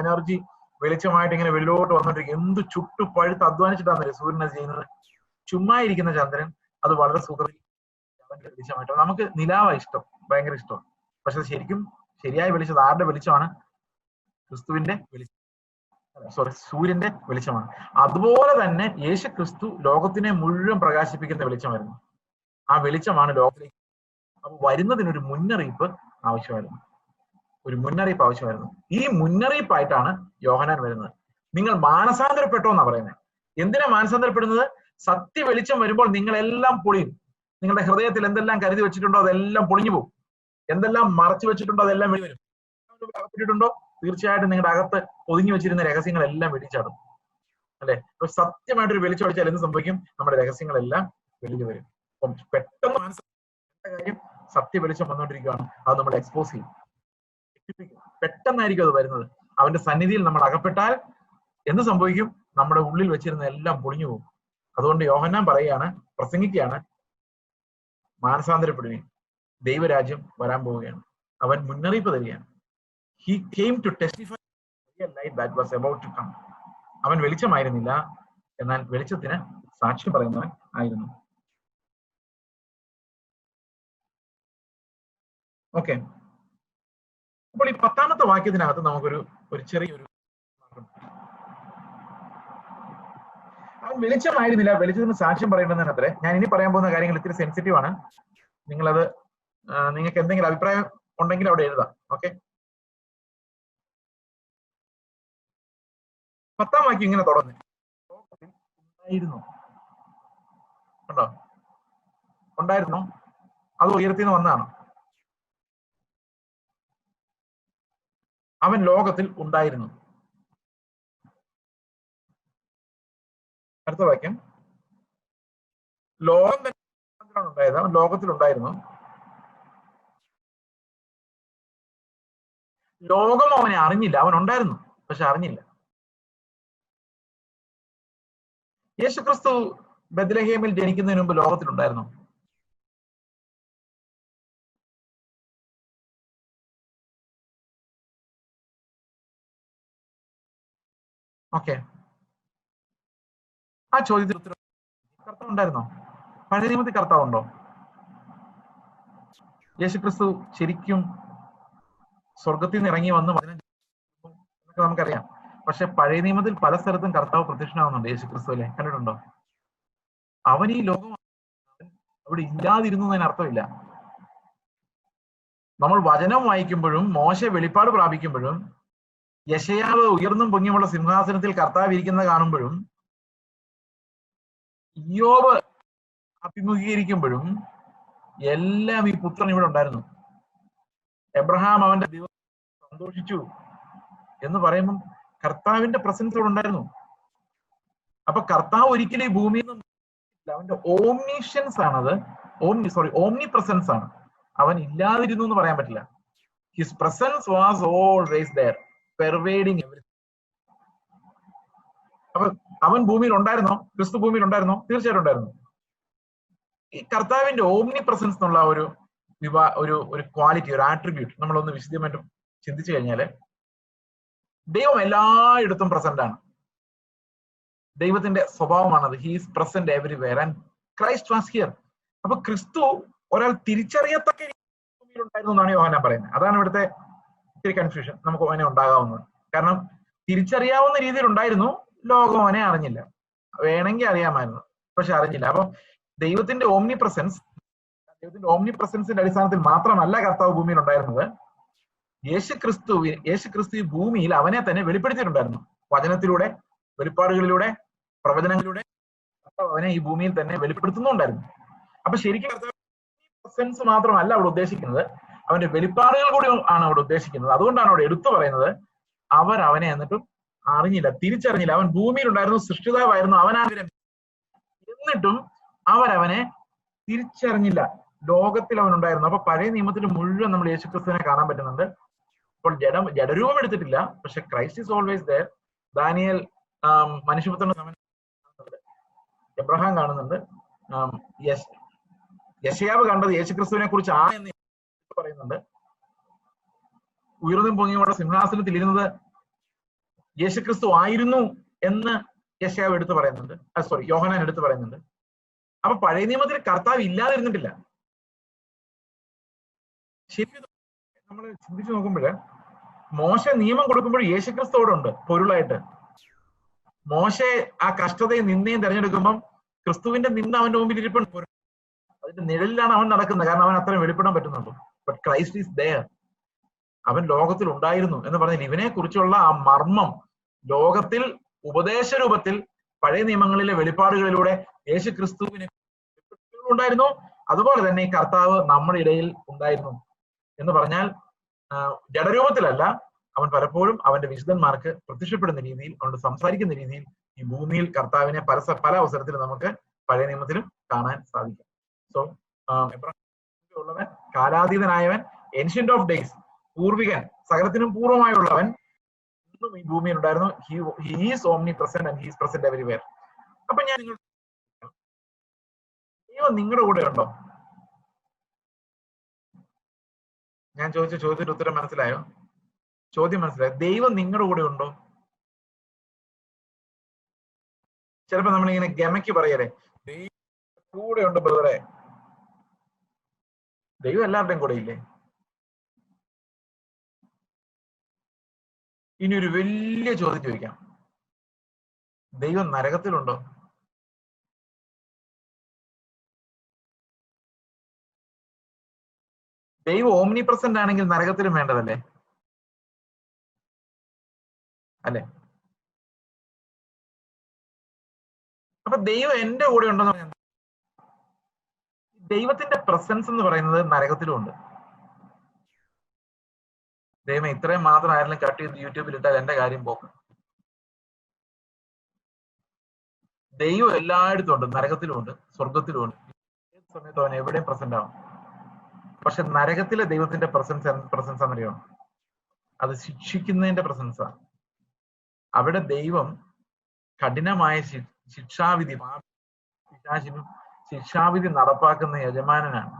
എനർജി വെളിച്ചമായിട്ട് ഇങ്ങനെ വെളിലോട്ട് വന്നോണ്ടിരിക്കും. എന്ത് ചുട്ടു പഴുത്ത് അധ്വാനിച്ചിട്ടാണ് സൂര്യൻ അത് ചെയ്യുന്നത്. ചുമ്മാ ഇരിക്കുന്ന ചന്ദ്രൻ അത് വളരെ വെളിച്ചമായിട്ട്. നമുക്ക് നിലാവ ഇഷ്ടം, ഭയങ്കര ഇഷ്ടമാണ്. പക്ഷെ ശരിക്കും ശരിയായ വെളിച്ചം ആരുടെ വെളിച്ചമാണ്? ക്രിസ്തുവിന്റെ വെളിച്ചം, സൂര്യന്റെ വെളിച്ചമാണ്. അതുപോലെ തന്നെ യേശു ക്രിസ്തു ലോകത്തിനെ മുഴുവൻ പ്രകാശിപ്പിക്കുന്ന വെളിച്ചമായിരുന്നു. ആ വെളിച്ചമാണ് ലോകത്തിലേക്ക്. അപ്പൊ വരുന്നതിനൊരു മുന്നറിയിപ്പ് ആവശ്യമായിരുന്നു, ഒരു മുന്നറിയിപ്പ് ആവശ്യമായിരുന്നു. ഈ മുന്നറിയിപ്പായിട്ടാണ് യോഹന്നാൻ വരുന്നത്. നിങ്ങൾ മാനസാന്തരപ്പെട്ടോ എന്നാ പറയുന്നത്. എന്തിനാ മാനസാന്തരപ്പെടുന്നത്? സത്യ വെളിച്ചം വരുമ്പോൾ നിങ്ങളെല്ലാം പൊളിയും. നിങ്ങളുടെ ഹൃദയത്തിൽ എന്തെല്ലാം കരുതി വെച്ചിട്ടുണ്ടോ അതെല്ലാം പൊളിഞ്ഞു പോകും. എന്തെല്ലാം മറച്ചു വെച്ചിട്ടുണ്ടോ അതെല്ലാം വെളിവരും. അകപ്പെട്ടിട്ടുണ്ടോ തീർച്ചയായിട്ടും നിങ്ങളുടെ അകത്ത് ഒതുങ്ങി വെച്ചിരുന്ന രഹസ്യങ്ങളെല്ലാം വെളിച്ചാടും, അല്ലെ? അപ്പൊ സത്യമായിട്ടൊരു വെളിച്ചം അടിച്ചാൽ എന്ത് സംഭവിക്കും? നമ്മുടെ രഹസ്യങ്ങളെല്ലാം വെളിയിൽ വരും. അപ്പം പെട്ടെന്ന് മനസ്സിലാക്കേണ്ട കാര്യം, സത്യ വെളിച്ചം വന്നുകൊണ്ടിരിക്കുകയാണ്, അത് നമ്മൾ എക്സ്പോസ് ചെയ്യും. പെട്ടെന്നായിരിക്കും അത് വരുന്നത്. അവന്റെ സന്നിധിയിൽ നമ്മൾ അകപ്പെട്ടാൽ എന്ത് സംഭവിക്കും? നമ്മുടെ ഉള്ളിൽ വെച്ചിരുന്ന എല്ലാം പൊളിഞ്ഞു പോകും. അതുകൊണ്ട് യോഹന്നാൻ പറയുകയാണ്, പ്രസംഗിക്കുകയാണ്, മാനസാന്തരപ്പെടുകയും ദൈവരാജ്യം വരാൻ പോവുകയാണ്. അവൻ മുന്നറിയിപ്പ് തരികയാണ്. He came to testify the real light that was about to come. അവൻ വെളിച്ചമായിരുന്നില്ല, എന്നാൽ വെളിച്ചത്തിന് സാക്ഷ്യം പറയുന്നവൻ ആയിരുന്നു. ഓക്കെ, അപ്പോൾ ഈ 10ാമത്തെ വാക്യത്തിനകത്ത് നമുക്കൊരു ചെറിയൊരു, അവൻ വെളിച്ചമായിരുന്നില്ല, വെളിച്ചത്തിന് സാക്ഷ്യം പറയേണ്ടതിന് അത്രേ. ഞാൻ ഇനി പറയാൻ പോകുന്ന കാര്യങ്ങൾ ഇത്തിരി സെൻസിറ്റീവ് ആണ്. നിങ്ങളത് നിങ്ങൾക്ക് എന്തെങ്കിലും അഭിപ്രായം ഉണ്ടെങ്കിൽ അവിടെ എഴുതാം. ഓക്കെ, 10ാം വാക്യം ഇങ്ങനെ തുടങ്ങി, ഉണ്ടായിരുന്നു. കണ്ടോ? ഉണ്ടായിരുന്നോ? അത് ഉയർത്തി നിന്ന് വന്നതാണോ? അവൻ ലോകത്തിൽ ഉണ്ടായിരുന്നു. അടുത്ത വാക്യം, ലോകം തന്നെ ഉണ്ടായത്, അവൻ ലോകത്തിൽ ഉണ്ടായിരുന്നു. ലോകം അവനെ അറിഞ്ഞില്ല. അവൻ ഉണ്ടായിരുന്നു, പക്ഷെ അറിഞ്ഞില്ല. യേശുക്രിസ്തു ബെത്ലഹേമിൽ ജനിക്കുന്നതിന് മുമ്പ് ലോകത്തിലുണ്ടായിരുന്നു. ഓക്കെ, ആ ചോദ്യത്തിന് ഉത്തരം, കർത്താവ് ഉണ്ടായിരുന്നോ? പഴയ നിയമത്തിൽ കർത്താവ് ഉണ്ടോ? യേശുക്രിസ്തു ശരിക്കും സ്വർഗത്തിൽ നിന്ന് ഇറങ്ങി വന്ന് എന്നൊക്കെ നമുക്കറിയാം. പക്ഷെ പഴയ നിയമത്തിൽ പല സ്ഥലത്തും കർത്താവ് പ്രത്യക്ഷനാവുന്നുണ്ട്. യേശുക്രിസ്തു അല്ലെ, കണ്ടിട്ടുണ്ടോ? അവൻ ഈ ലോകം അവിടെ ഇല്ലാതിരുന്നു എന്നതിന് അർത്ഥമില്ല. നമ്മൾ വചനം വായിക്കുമ്പോഴും മോശ വെളിപ്പാട് പ്രാപിക്കുമ്പോഴും യെശയ്യാവ് ഉയർന്നും പൊങ്ങിയുമുള്ള സിംഹാസനത്തിൽ കർത്താവ് ഇരിക്കുന്നത് കാണുമ്പോഴും ഇയ്യോബ് അഭിമുഖീകരിക്കുമ്പോഴും എല്ലാം ഈ പുത്രൻ ഇവിടെ ഉണ്ടായിരുന്നു. എബ്രഹാം അവന്റെ ദിവസം സന്തോഷിച്ചു എന്ന് പറയുമ്പം കർത്താവിന്റെ പ്രസൻസ് ഇവിടെ ഉണ്ടായിരുന്നു. അപ്പൊ കർത്താവ് ഒരിക്കലും ഈ ഭൂമിയിൽ നിന്ന് അവന്റെ ഓംനിഷൻസ് ആണത്, ഓംനി പ്രസൻസ് ആണ്. അവൻ ഇല്ലാതിരുന്നു എന്ന് പറയാൻ പറ്റില്ല. His presence was always there, pervading everything. അപ്പൊ അവൻ ഭൂമിയിൽ ഉണ്ടായിരുന്നോ? ക്രിസ്തു ഭൂമിയിൽ ഉണ്ടായിരുന്നോ? തീർച്ചയായിട്ടും ഉണ്ടായിരുന്നു. ഈ കർത്താവിന്റെ ഓംനി പ്രസൻസ് എന്നുള്ള ഒരു ക്വാളിറ്റി, ഒരു ആട്രിബ്യൂട്ട് നമ്മളൊന്ന് വിശദമായിട്ടും ചിന്തിച്ചു കഴിഞ്ഞാല്, ദൈവം എല്ലായിടത്തും പ്രസന്റ് ആണ്. ദൈവത്തിന്റെ സ്വഭാവമാണത്. He's present everywhere and Christ was here. അപ്പൊ ക്രിസ്തു ഒരാൾ തിരിച്ചറിയത്തക്ക ഭൂമിയിൽ ഉണ്ടായിരുന്നു എന്നാണ് യോഹന്നാൻ പറയുന്നത്. അതാണ് ഇവിടുത്തെ ഇത്തിരി കൺഫ്യൂഷൻ നമുക്ക് അവനെ ഉണ്ടാകാവുന്നത്. കാരണം തിരിച്ചറിയാവുന്ന രീതിയിൽ ഉണ്ടായിരുന്നു, ലോകം അവനെ അറിഞ്ഞില്ല. വേണമെങ്കിൽ അറിയാമായിരുന്നു, പക്ഷെ അറിഞ്ഞില്ല. അപ്പൊ ദൈവത്തിന്റെ ഓംനി പ്രസൻസിന്റെ അടിസ്ഥാനത്തിൽ മാത്രമല്ല കർത്താവ് ഭൂമിയിൽ ഉണ്ടായിരുന്നത്. യേശു ക്രിസ്തു ഈ ഭൂമിയിൽ അവനെ തന്നെ വെളിപ്പെടുത്തിയിട്ടുണ്ടായിരുന്നു. വചനത്തിലൂടെ, വെളിപ്പാടുകളിലൂടെ, പ്രവചനങ്ങളിലൂടെ അവനെ ഈ ഭൂമിയിൽ തന്നെ വെളിപ്പെടുത്തുന്നുണ്ടായിരുന്നു. അപ്പൊ ശരിക്കും പ്രസൻസ് മാത്രമല്ല അവിടെ ഉദ്ദേശിക്കുന്നത്, അവന്റെ വെളിപ്പാടുകൾ കൂടി ആണ് അവിടെ ഉദ്ദേശിക്കുന്നത്. അതുകൊണ്ടാണ് അവിടെ എടുത്തു പറയുന്നത്, അവർ അവനെ എന്നിട്ടും അറിഞ്ഞില്ല, തിരിച്ചറിഞ്ഞില്ല. അവൻ ഭൂമിയിൽ ഉണ്ടായിരുന്നു, സൃഷ്ടിതാവായിരുന്നു, അവനാഗ്രഹം, എന്നിട്ടും അവരവനെ തിരിച്ചറിഞ്ഞില്ല. ലോകത്തിൽ അവൻ ഉണ്ടായിരുന്നു. അപ്പൊ പഴയ നിയമത്തിൽ മുഴുവൻ നമ്മൾ യേശുക്രിസ്തുവിനെ കാണാൻ പറ്റുന്നുണ്ട്. അപ്പോൾ ജഡരൂപം എടുത്തിട്ടില്ല, പക്ഷെ ക്രൈസ്റ്റ് ഈസ് ഓൾവേസ് ദെയർ. ദാനിയേൽ മനുഷ്യപുത്രന്റെ സമയം കാണുന്നുണ്ട്, എബ്രഹാം കാണുന്നുണ്ട്, യെശയ്യാവ് കണ്ടത് യേശുക്രിസ്തുവിനെ കുറിച്ച് ആണ് എന്ന് പറയുന്നുണ്ട്. ഉയർന്നും പൊങ്ങിയുള്ള സിംഹാസനത്തിൽ ഇരുന്നത് യേശുക്രിസ്തു ആയിരുന്നു എന്ന് യെശയ്യാവ് എടുത്തു പറയുന്നുണ്ട്, യോഹന്നാൻ എടുത്തു പറയുന്നുണ്ട്. അപ്പൊ പഴയ നിയമത്തിൽ കർത്താവ് ഇല്ലാതിരുന്നിട്ടില്ല. ശരിക്കും നമ്മൾ ചിന്തിച്ചു നോക്കുമ്പോഴ് മോശ നിയമം കൊടുക്കുമ്പോൾ യേശുക്രിസ്തു അവിടെ ഉണ്ട് പൊരുളായിട്ട്. മോശെ ആ കഷ്ടതയും നിന്ദയും തെരഞ്ഞെടുക്കുമ്പം ക്രിസ്തുവിന്റെ നിന്ദ അവന്റെ മുമ്പിൽ ഇരിപ്പുണ്ട്. അതിന്റെ നിഴലിലാണ് അവൻ നടക്കുന്നത്, കാരണം അവൻ അത്രയും വെളിപ്പെടാൻ പറ്റുന്നുണ്ട്. But Christ is there. അവൻ ലോകത്തിൽ ഉണ്ടായിരുന്നു എന്ന് പറഞ്ഞാൽ ഇവനെ കുറിച്ചുള്ള ആ മർമ്മം ലോകത്തിൽ ഉപദേശ രൂപത്തിൽ പഴയ നിയമങ്ങളിലെ വെളിപ്പാടുകളിലൂടെ യേശു ക്രിസ്തുവിനെ ഉണ്ടായിരുന്നു. അതുപോലെ തന്നെ ഈ കർത്താവ് നമ്മുടെ ഇടയിൽ ഉണ്ടായിരുന്നു എന്ന് പറഞ്ഞാൽ ജഡരൂപത്തിലല്ല, അവൻ പലപ്പോഴും അവന്റെ വിശുദ്ധന്മാർക്ക് പ്രത്യക്ഷപ്പെടുന്ന രീതിയിൽ, അവനോട് സംസാരിക്കുന്ന രീതിയിൽ ഈ ഭൂമിയിൽ കർത്താവിനെ പല അവസരത്തിലും നമുക്ക് പഴയ നിയമത്തിലും കാണാൻ സാധിക്കും. സോ ഉള്ളവൻ, കാലാതീതനായവൻ, ഏൻഷ്യന്റ് ഓഫ് ഡേയ്സ്, പൂർവികൻ, സകലത്തിനും പൂർവമായുള്ളവൻ ഇന്നും ഈ ഭൂമിയിൽ ഉണ്ടായിരുന്നു. He is omni present and he is present everywhere. അപ്പൊ ഞാൻ ദൈവം നിങ്ങളുടെ കൂടെ ഉണ്ടോ? ഞാൻ ചോദിച്ച ചോദ്യത്തിന്റെ ഉത്തരം മനസ്സിലായോ? ചോദ്യം മനസ്സിലായോ? ദൈവം നിങ്ങളുടെ കൂടെ ഉണ്ടോ? ചിലപ്പോ നമ്മളിങ്ങനെ ഗമയ്ക്ക് പറയലേ, ദൈവം കൂടെ ഉണ്ട് ബ്രദറെ. ദൈവം എല്ലാവരുടെയും കൂടെ ഇല്ലേ? ഇനി ഒരു വലിയ ചോദ്യം ചോദിക്കാം, ദൈവം നരകത്തിലുണ്ടോ? ദൈവം ഓംനി പ്രസന്റ് ആണെങ്കിൽ നരകത്തിലും വേണ്ടതല്ലേ? അല്ലെ? അപ്പൊ ദൈവം എന്റെ കൂടെ ഉണ്ടെന്ന് പറഞ്ഞാൽ ദൈവത്തിന്റെ പ്രസൻസ് എന്ന് പറയുന്നത് നരകത്തിലും ഉണ്ട്. ദൈവം ഇത്രയും മാത്രം ആരെങ്കിലും കട്ട് ചെയ്ത് യൂട്യൂബിൽ ഇട്ടാൽ എന്റെ കാര്യം പോക്കും. ദൈവം എല്ലായിടത്തും ഉണ്ട്, നരകത്തിലും ഉണ്ട്, സ്വർഗത്തിലും ഉണ്ട്. ഏത് സമയത്തും അവൻ എവിടെയും പ്രസന്റ് ആവും. പക്ഷെ നരകത്തിലെ ദൈവത്തിന്റെ പ്രസൻസ് എന്നറിയോ? അത് ശിക്ഷിക്കുന്നതിന്റെ പ്രസൻസാണ്. അവിടെ ദൈവം കഠിനമായ ശിക്ഷാവിധി, പിശാചിനും ശിക്ഷാവിധി നടപ്പാക്കുന്ന യജമാനനാണ്,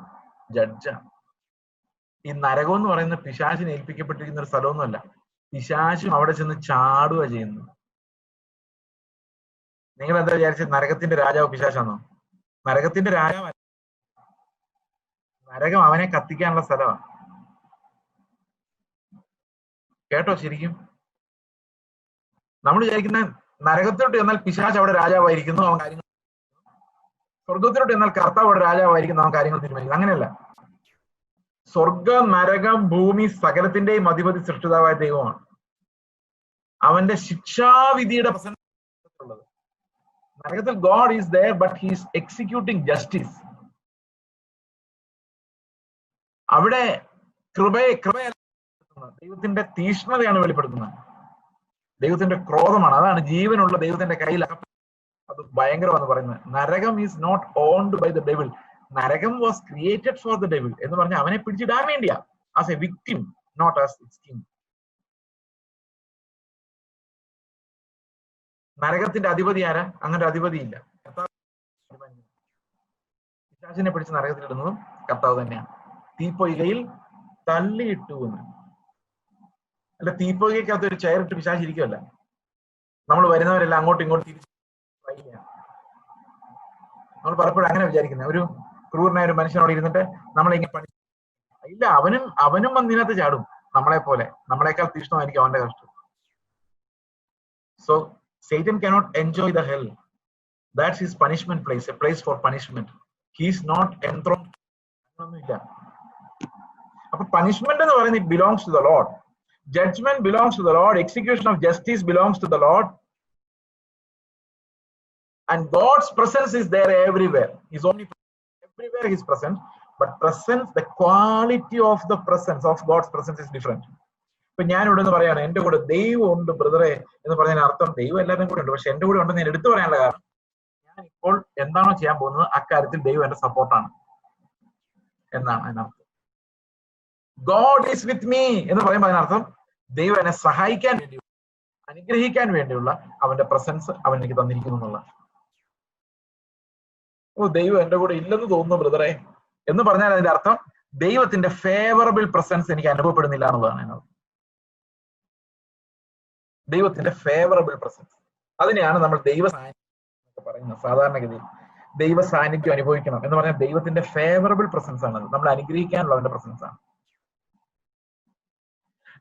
ജഡ്ജാണ്. ഈ നരകം എന്ന് പറയുന്ന പിശാചിന് ഏൽപ്പിക്കപ്പെട്ടിരിക്കുന്ന ഒരു സ്ഥലമൊന്നുമല്ല. പിശാചും അവിടെ ചെന്ന് ചാടുക ചെയ്യുന്നു. നിങ്ങൾ എന്താ വിചാരിച്ചത്? നരകത്തിന്റെ രാജാവ് പിശാചാണോ? നരകത്തിന്റെ രാജാവ്, നരകം അവനെ കത്തിക്കാനുള്ള സ്ഥലമാണ്. കേട്ടോ? ശരിക്കും നമ്മൾ വിചാരിക്കുന്ന നരകത്തിലോട്ട് എന്നാൽ പിശാച് അവിടെ രാജാവായിരിക്കുന്നു, അവൻ കാര്യങ്ങൾ. സ്വർഗത്തിലോട്ട് എന്നാൽ കർത്താവ് അവിടെ രാജാവായിരിക്കുന്നു, അവൻ കാര്യങ്ങൾ തീരുമാനിക്കുന്നു. അങ്ങനെയല്ല. സ്വർഗം, നരകം, ഭൂമി സകലത്തിന്റെയും അധിപതി സൃഷ്ടിതാവായ ദൈവമാണ്. അവന്റെ ശിക്ഷാവിധിയുടെ പ്രസന്നതയുള്ളത്. നരകത്തിൽ God is there but he is executing justice. അവിടെ കൃപയല്ല, ദൈവത്തിന്റെ തീഷ്ണതയാണ് വെളിപ്പെടുത്തുന്നത്. ദൈവത്തിന്റെ ക്രോധമാണ്. അതാണ് ജീവനുള്ള ദൈവത്തിന്റെ കയ്യിൽ അത് ഭയങ്കരമാണെന്ന് പറയുന്നത്. നരകം is not owned by the devil. നരകം was created for the devil എന്ന് പറഞ്ഞാൽ അവനെ പിടിച്ചിടാൻ വേണ്ടിയാ, as a victim, not as its king. നരകത്തിന്റെ അധിപതി ആരാ? അങ്ങനെ അധിപതി ഇല്ല. പിശാചിനെ പിടിച്ച് നരകത്തിലിടുന്നതും കർത്താവ് തന്നെയാണ്. തീപ്പൊയ്കയിൽ തള്ളിയിട്ടു എന്ന്. അല്ല, തീപ്പൊയ്കയ്ക്കകത്ത് ഒരു ചെയറിട്ട് പിശാചിരിക്കുമല്ല. നമ്മൾ വരുന്നവരെല്ലാം അങ്ങോട്ടും ഇങ്ങോട്ടും തിരിച്ച് നമ്മൾ പലപ്പോഴും അങ്ങനെ വിചാരിക്കുന്നത്. ഒരു ക്രൂരനായ ഒരു മനുഷ്യനോട് ഇരുന്നിട്ട് നമ്മളിങ്ങനെ പണി ഇല്ല, അവനും വന്നിനകത്ത് ചാടും. നമ്മളെ പോലെ, നമ്മളെക്കാൾ തീഷ്ണമായിരിക്കും അവന്റെ കഷ്ടം. So Satan cannot enjoy the hell. That's his punishment place, a place for punishment. He is not enthroned. അപ്പൊ പണിഷ്മെന്റ് എന്ന് പറയുന്നത് it belongs to the Lord. Judgment belongs to the Lord. Execution of justice belongs to the Lord. And God's presence is there everywhere. He's omnipresent. Everywhere he is present. But presence, the quality of the presence of God's presence is different. ഇപ്പൊ ഞാൻ ഇവിടെ നിന്ന് പറയാണ്, എന്റെ കൂടെ ദൈവം ഉണ്ട് ബ്രദറെ എന്ന് പറഞ്ഞതിന് അർത്ഥം ദൈവം എല്ലാവരും കൂടെ ഉണ്ട്, പക്ഷെ എന്റെ കൂടെ ഉണ്ടെന്ന് ഞാൻ എടുത്തു പറയാനുള്ള കാരണം ഞാൻ ഇപ്പോൾ എന്താണോ ചെയ്യാൻ പോകുന്നത് അക്കാര്യത്തിൽ ദൈവം എന്റെ സപ്പോർട്ടാണ് എന്നാണ് അതിനർത്ഥം. ഗോഡ് ഈസ് വിത്ത് മീ എന്ന് പറയുമ്പോൾ അതിനർത്ഥം ദൈവം എന്നെ സഹായിക്കാൻ വേണ്ടി, അനുഗ്രഹിക്കാൻ വേണ്ടിയുള്ള അവന്റെ പ്രസൻസ് അവൻ എനിക്ക് തന്നിരിക്കുന്നു എന്നുള്ള. ഓ, ദൈവം എന്റെ കൂടെ ഇല്ലെന്ന് തോന്നുന്നു ബ്രദറെ എന്ന് പറഞ്ഞാൽ അതിന്റെ അർത്ഥം ദൈവത്തിന്റെ ഫേവറബിൾ പ്രസൻസ് എനിക്ക് അനുഭവപ്പെടുന്നില്ല എന്നുള്ളതാണ് അതിനർത്ഥം. ദൈവത്തിന്റെ ഫേവറബിൾ പ്രസൻസ്, അതിനെയാണ് നമ്മൾ ദൈവ സാന്നിധ്യം പറയുന്നത്. സാധാരണഗതിയിൽ ദൈവ സാന്നിധ്യം അനുഭവിക്കണം എന്ന് പറഞ്ഞാൽ ദൈവത്തിന്റെ ഫേവറബിൾ പ്രസൻസ് ആണ്, നമ്മൾ അനുഗ്രഹിക്കാനുള്ള അവന്റെ പ്രസൻസ് ആണ്.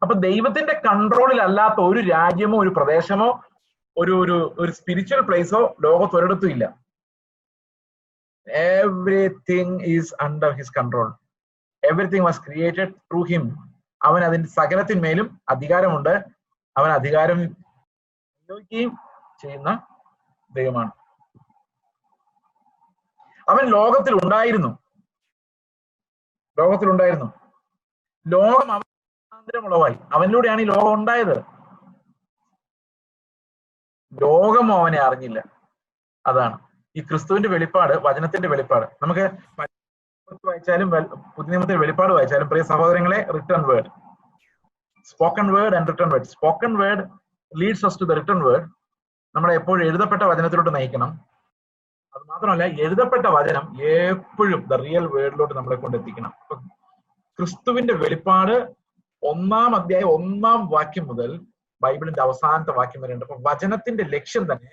അപ്പൊ ദൈവത്തിന്റെ കൺട്രോളിൽ അല്ലാത്ത ഒരു രാജ്യമോ ഒരു പ്രദേശമോ ഒരു സ്പിരിച്വൽ പ്ലേസോ ലോകത്ത് ഒരിടത്തും ഇല്ല. Everything is under his control. Everything was created through him. അവൻ അതിന്റെ സകലത്തിന്മേലും അധികാരമുണ്ട്. അവൻ അധികാരം ഉപയോഗിക്കുകയും ചെയ്യുന്ന ദൈവമാണ്. അവൻ ലോകത്തിൽ ഉണ്ടായിരുന്നു. ലോകം അവനുളവായി. അവനിലൂടെയാണ് ഈ ലോകം ഉണ്ടായത്. ലോകം അവനെ അറിഞ്ഞില്ല. അതാണ് ഈ ക്രിസ്തുവിന്റെ വെളിപ്പാട്, വചനത്തിന്റെ വെളിപ്പാട്. നമുക്ക് വായിച്ചാലും പുതിയ നിയമത്തിന്റെ വെളിപ്പാട് വായിച്ചാലും പ്രിയ സഹോദരങ്ങളെ, written word, spoken word and written word. Spoken word leads us to the written word. നമ്മളെ എപ്പോഴും എഴുതപ്പെട്ട വചനത്തിലോട്ട് നയിക്കണം. അത് മാത്രമല്ല, എഴുതപ്പെട്ട വചനം എപ്പോഴും ദ റിയൽ വേർഡിലോട്ട് നമ്മളെ കൊണ്ടെത്തിക്കണം. ക്രിസ്തുവിന്റെ വെളിപ്പാട് 1-ാം അധ്യായം 1-ാം വാക്യം മുതൽ ബൈബിളിന്റെ അവസാനത്തെ വാക്യം വരെയുണ്ട്. അപ്പൊ വചനത്തിന്റെ ലക്ഷ്യം തന്നെ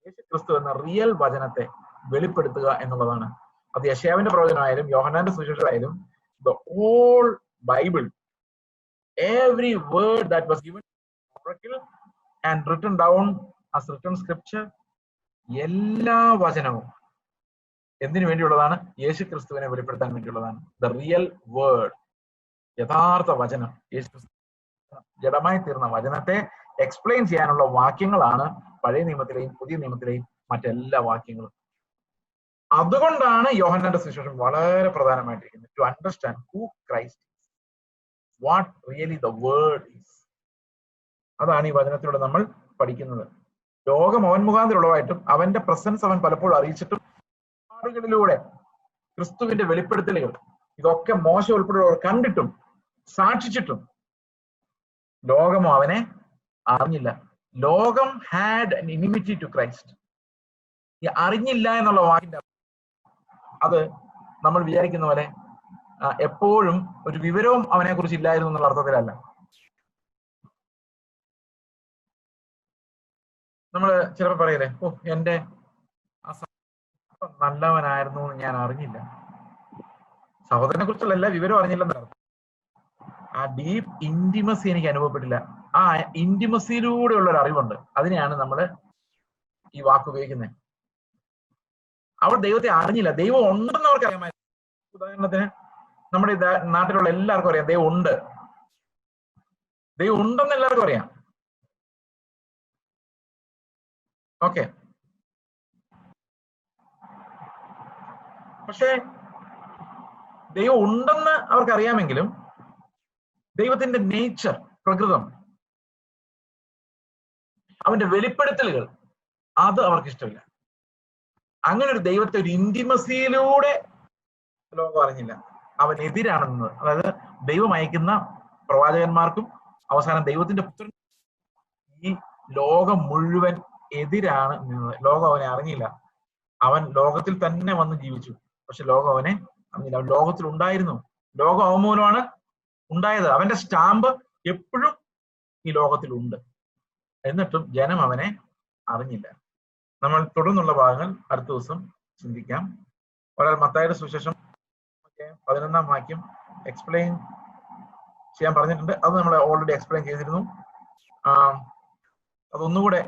യേശു ക്രിസ്തു എന്ന റിയൽ വചനത്തെ വെളിപ്പെടുത്തുക എന്നുള്ളതാണ്. അത് യെശയ്യാവിന്റെ പ്രവചനമായാലും യോഹന്നാന്റെ സുവിശേഷമായാലും, the whole Bible, every word that was given oracle and written down as written scripture, എല്ലാ വചനവും എന്തിനു വേണ്ടിയുള്ളതാണ്? യേശു ക്രിസ്തുവിനെ വെളിപ്പെടുത്താൻ വേണ്ടിയുള്ളതാണ്. ദ റിയൽ വേർഡ്, യഥാർത്ഥ വചനം, യേശു ക്രിസ്തു ജഡമായി തീർന്ന വചനത്തെ എക്സ്പ്ലെയിൻ ചെയ്യാനുള്ള വാക്യങ്ങളാണ് പഴയ നിയമത്തിലെയും പുതിയ നിയമത്തിലെയും മറ്റെല്ലാ വാക്യങ്ങളും. അതുകൊണ്ടാണ് യോഹന്നാന്റെ സുവിശേഷം വളരെ പ്രധാനമായിട്ടിരിക്കുന്നത്. To understand who Christ, what really the word is. അതാണ് ഈ വചനത്തിലൂടെ നമ്മൾ പഠിക്കുന്നത്. ലോകം അവൻ മുഖാന്തരമുള്ളതായിട്ടും അവന്റെ പ്രസൻസ് അവൻ പലപ്പോഴും അറിയിച്ചിട്ടും ിലൂടെ ക്രിസ്തുവിന്റെ വെളിപ്പെടുത്തലുകൾ ഇതൊക്കെ മോശ ഉൾപ്പെടെയുള്ളവർ കണ്ടിട്ടും സാക്ഷിച്ചിട്ടും ലോകമോ അവനെ അറിഞ്ഞില്ല. ലോകം had an enmity to Christ. ഈ അറിഞ്ഞില്ല എന്നുള്ള വാക്കിന്റെ അത് നമ്മൾ വിചാരിക്കുന്ന പോലെ എപ്പോഴും ഒരു വിവരവും അവനെ കുറിച്ച് ഇല്ലായിരുന്നു എന്നുള്ള അർത്ഥത്തിലല്ല. നമ്മള് ചിലപ്പോൾ പറയലേ, ഓ എന്റെ നല്ലവനായിരുന്നു എന്ന് ഞാൻ അറിഞ്ഞില്ല. സഹോദരനെ കുറിച്ചുള്ള എല്ലാ വിവരവും അറിഞ്ഞില്ലെന്നാണ്. ആ ഡീപ്പ് ഇന്റിമസി എനിക്ക് അനുഭവപ്പെട്ടില്ല. ആ ഇന്റിമസിയിലൂടെയുള്ള ഒരു അറിവുണ്ട്. അതിനെയാണ് നമ്മൾ ഈ വാക്ക് ഉപയോഗിക്കുന്നത്. അവർ ദൈവത്തെ അറിഞ്ഞില്ല. ദൈവം ഉണ്ടെന്ന് അവർക്ക് അറിയാമായിരുന്നു. ഉദാഹരണത്തിന് നമ്മുടെ നാട്ടിലുള്ള എല്ലാവർക്കും അറിയാം ദൈവം ഉണ്ട്, ദൈവം ഉണ്ടെന്ന് എല്ലാവർക്കും അറിയാം. ഓക്കെ, പക്ഷേ ദൈവം ഉണ്ടെന്ന് അവർക്കറിയാമെങ്കിലും ദൈവത്തിന്റെ നേച്ചർ, പ്രകൃതം, അവന്റെ വെളിപ്പെടുത്തലുകൾ അത് അവർക്ക് ഇഷ്ടമില്ല. അങ്ങനെ ഒരു ദൈവത്തെ ഒരു ഇന്റിമസിയിലൂടെ ലോകം അറിഞ്ഞില്ല. അവൻ എതിരാണെന്ന്, അതായത് ദൈവം അയക്കുന്ന പ്രവാചകന്മാർക്കും അവസാനം ദൈവത്തിന്റെ പുത്രൻ ഈ ലോകം മുഴുവൻ എതിരാണ് നിന്നത്. ലോകം അവനെ അറിഞ്ഞില്ല. അവൻ ലോകത്തിൽ തന്നെ വന്ന് ജീവിച്ചു, പക്ഷെ ലോകം അവനെ അറിഞ്ഞില്ല. അവൻ ലോകത്തിൽ ഉണ്ടായിരുന്നു, ലോകം അവൻ മൂലമാണ് ഉണ്ടായത്. അവന്റെ സ്റ്റാമ്പ് എപ്പോഴും ഈ ലോകത്തിലുണ്ട്. എന്നിട്ടും ജനം അവനെ അറിഞ്ഞില്ല. നമ്മൾ തുടർന്നുള്ള ഭാഗങ്ങൾ അടുത്ത ദിവസം ചിന്തിക്കാം. ഒരാൾ മത്തായിയുടെ സുവിശേഷം 11-ാം വാക്യം എക്സ്പ്ലെയിൻ ചെയ്യാൻ പറഞ്ഞിട്ടുണ്ട്. അത് നമ്മൾ ഓൾറെഡി എക്സ്പ്ലെയിൻ ചെയ്തിരുന്നു. അതൊന്നുകൂടെ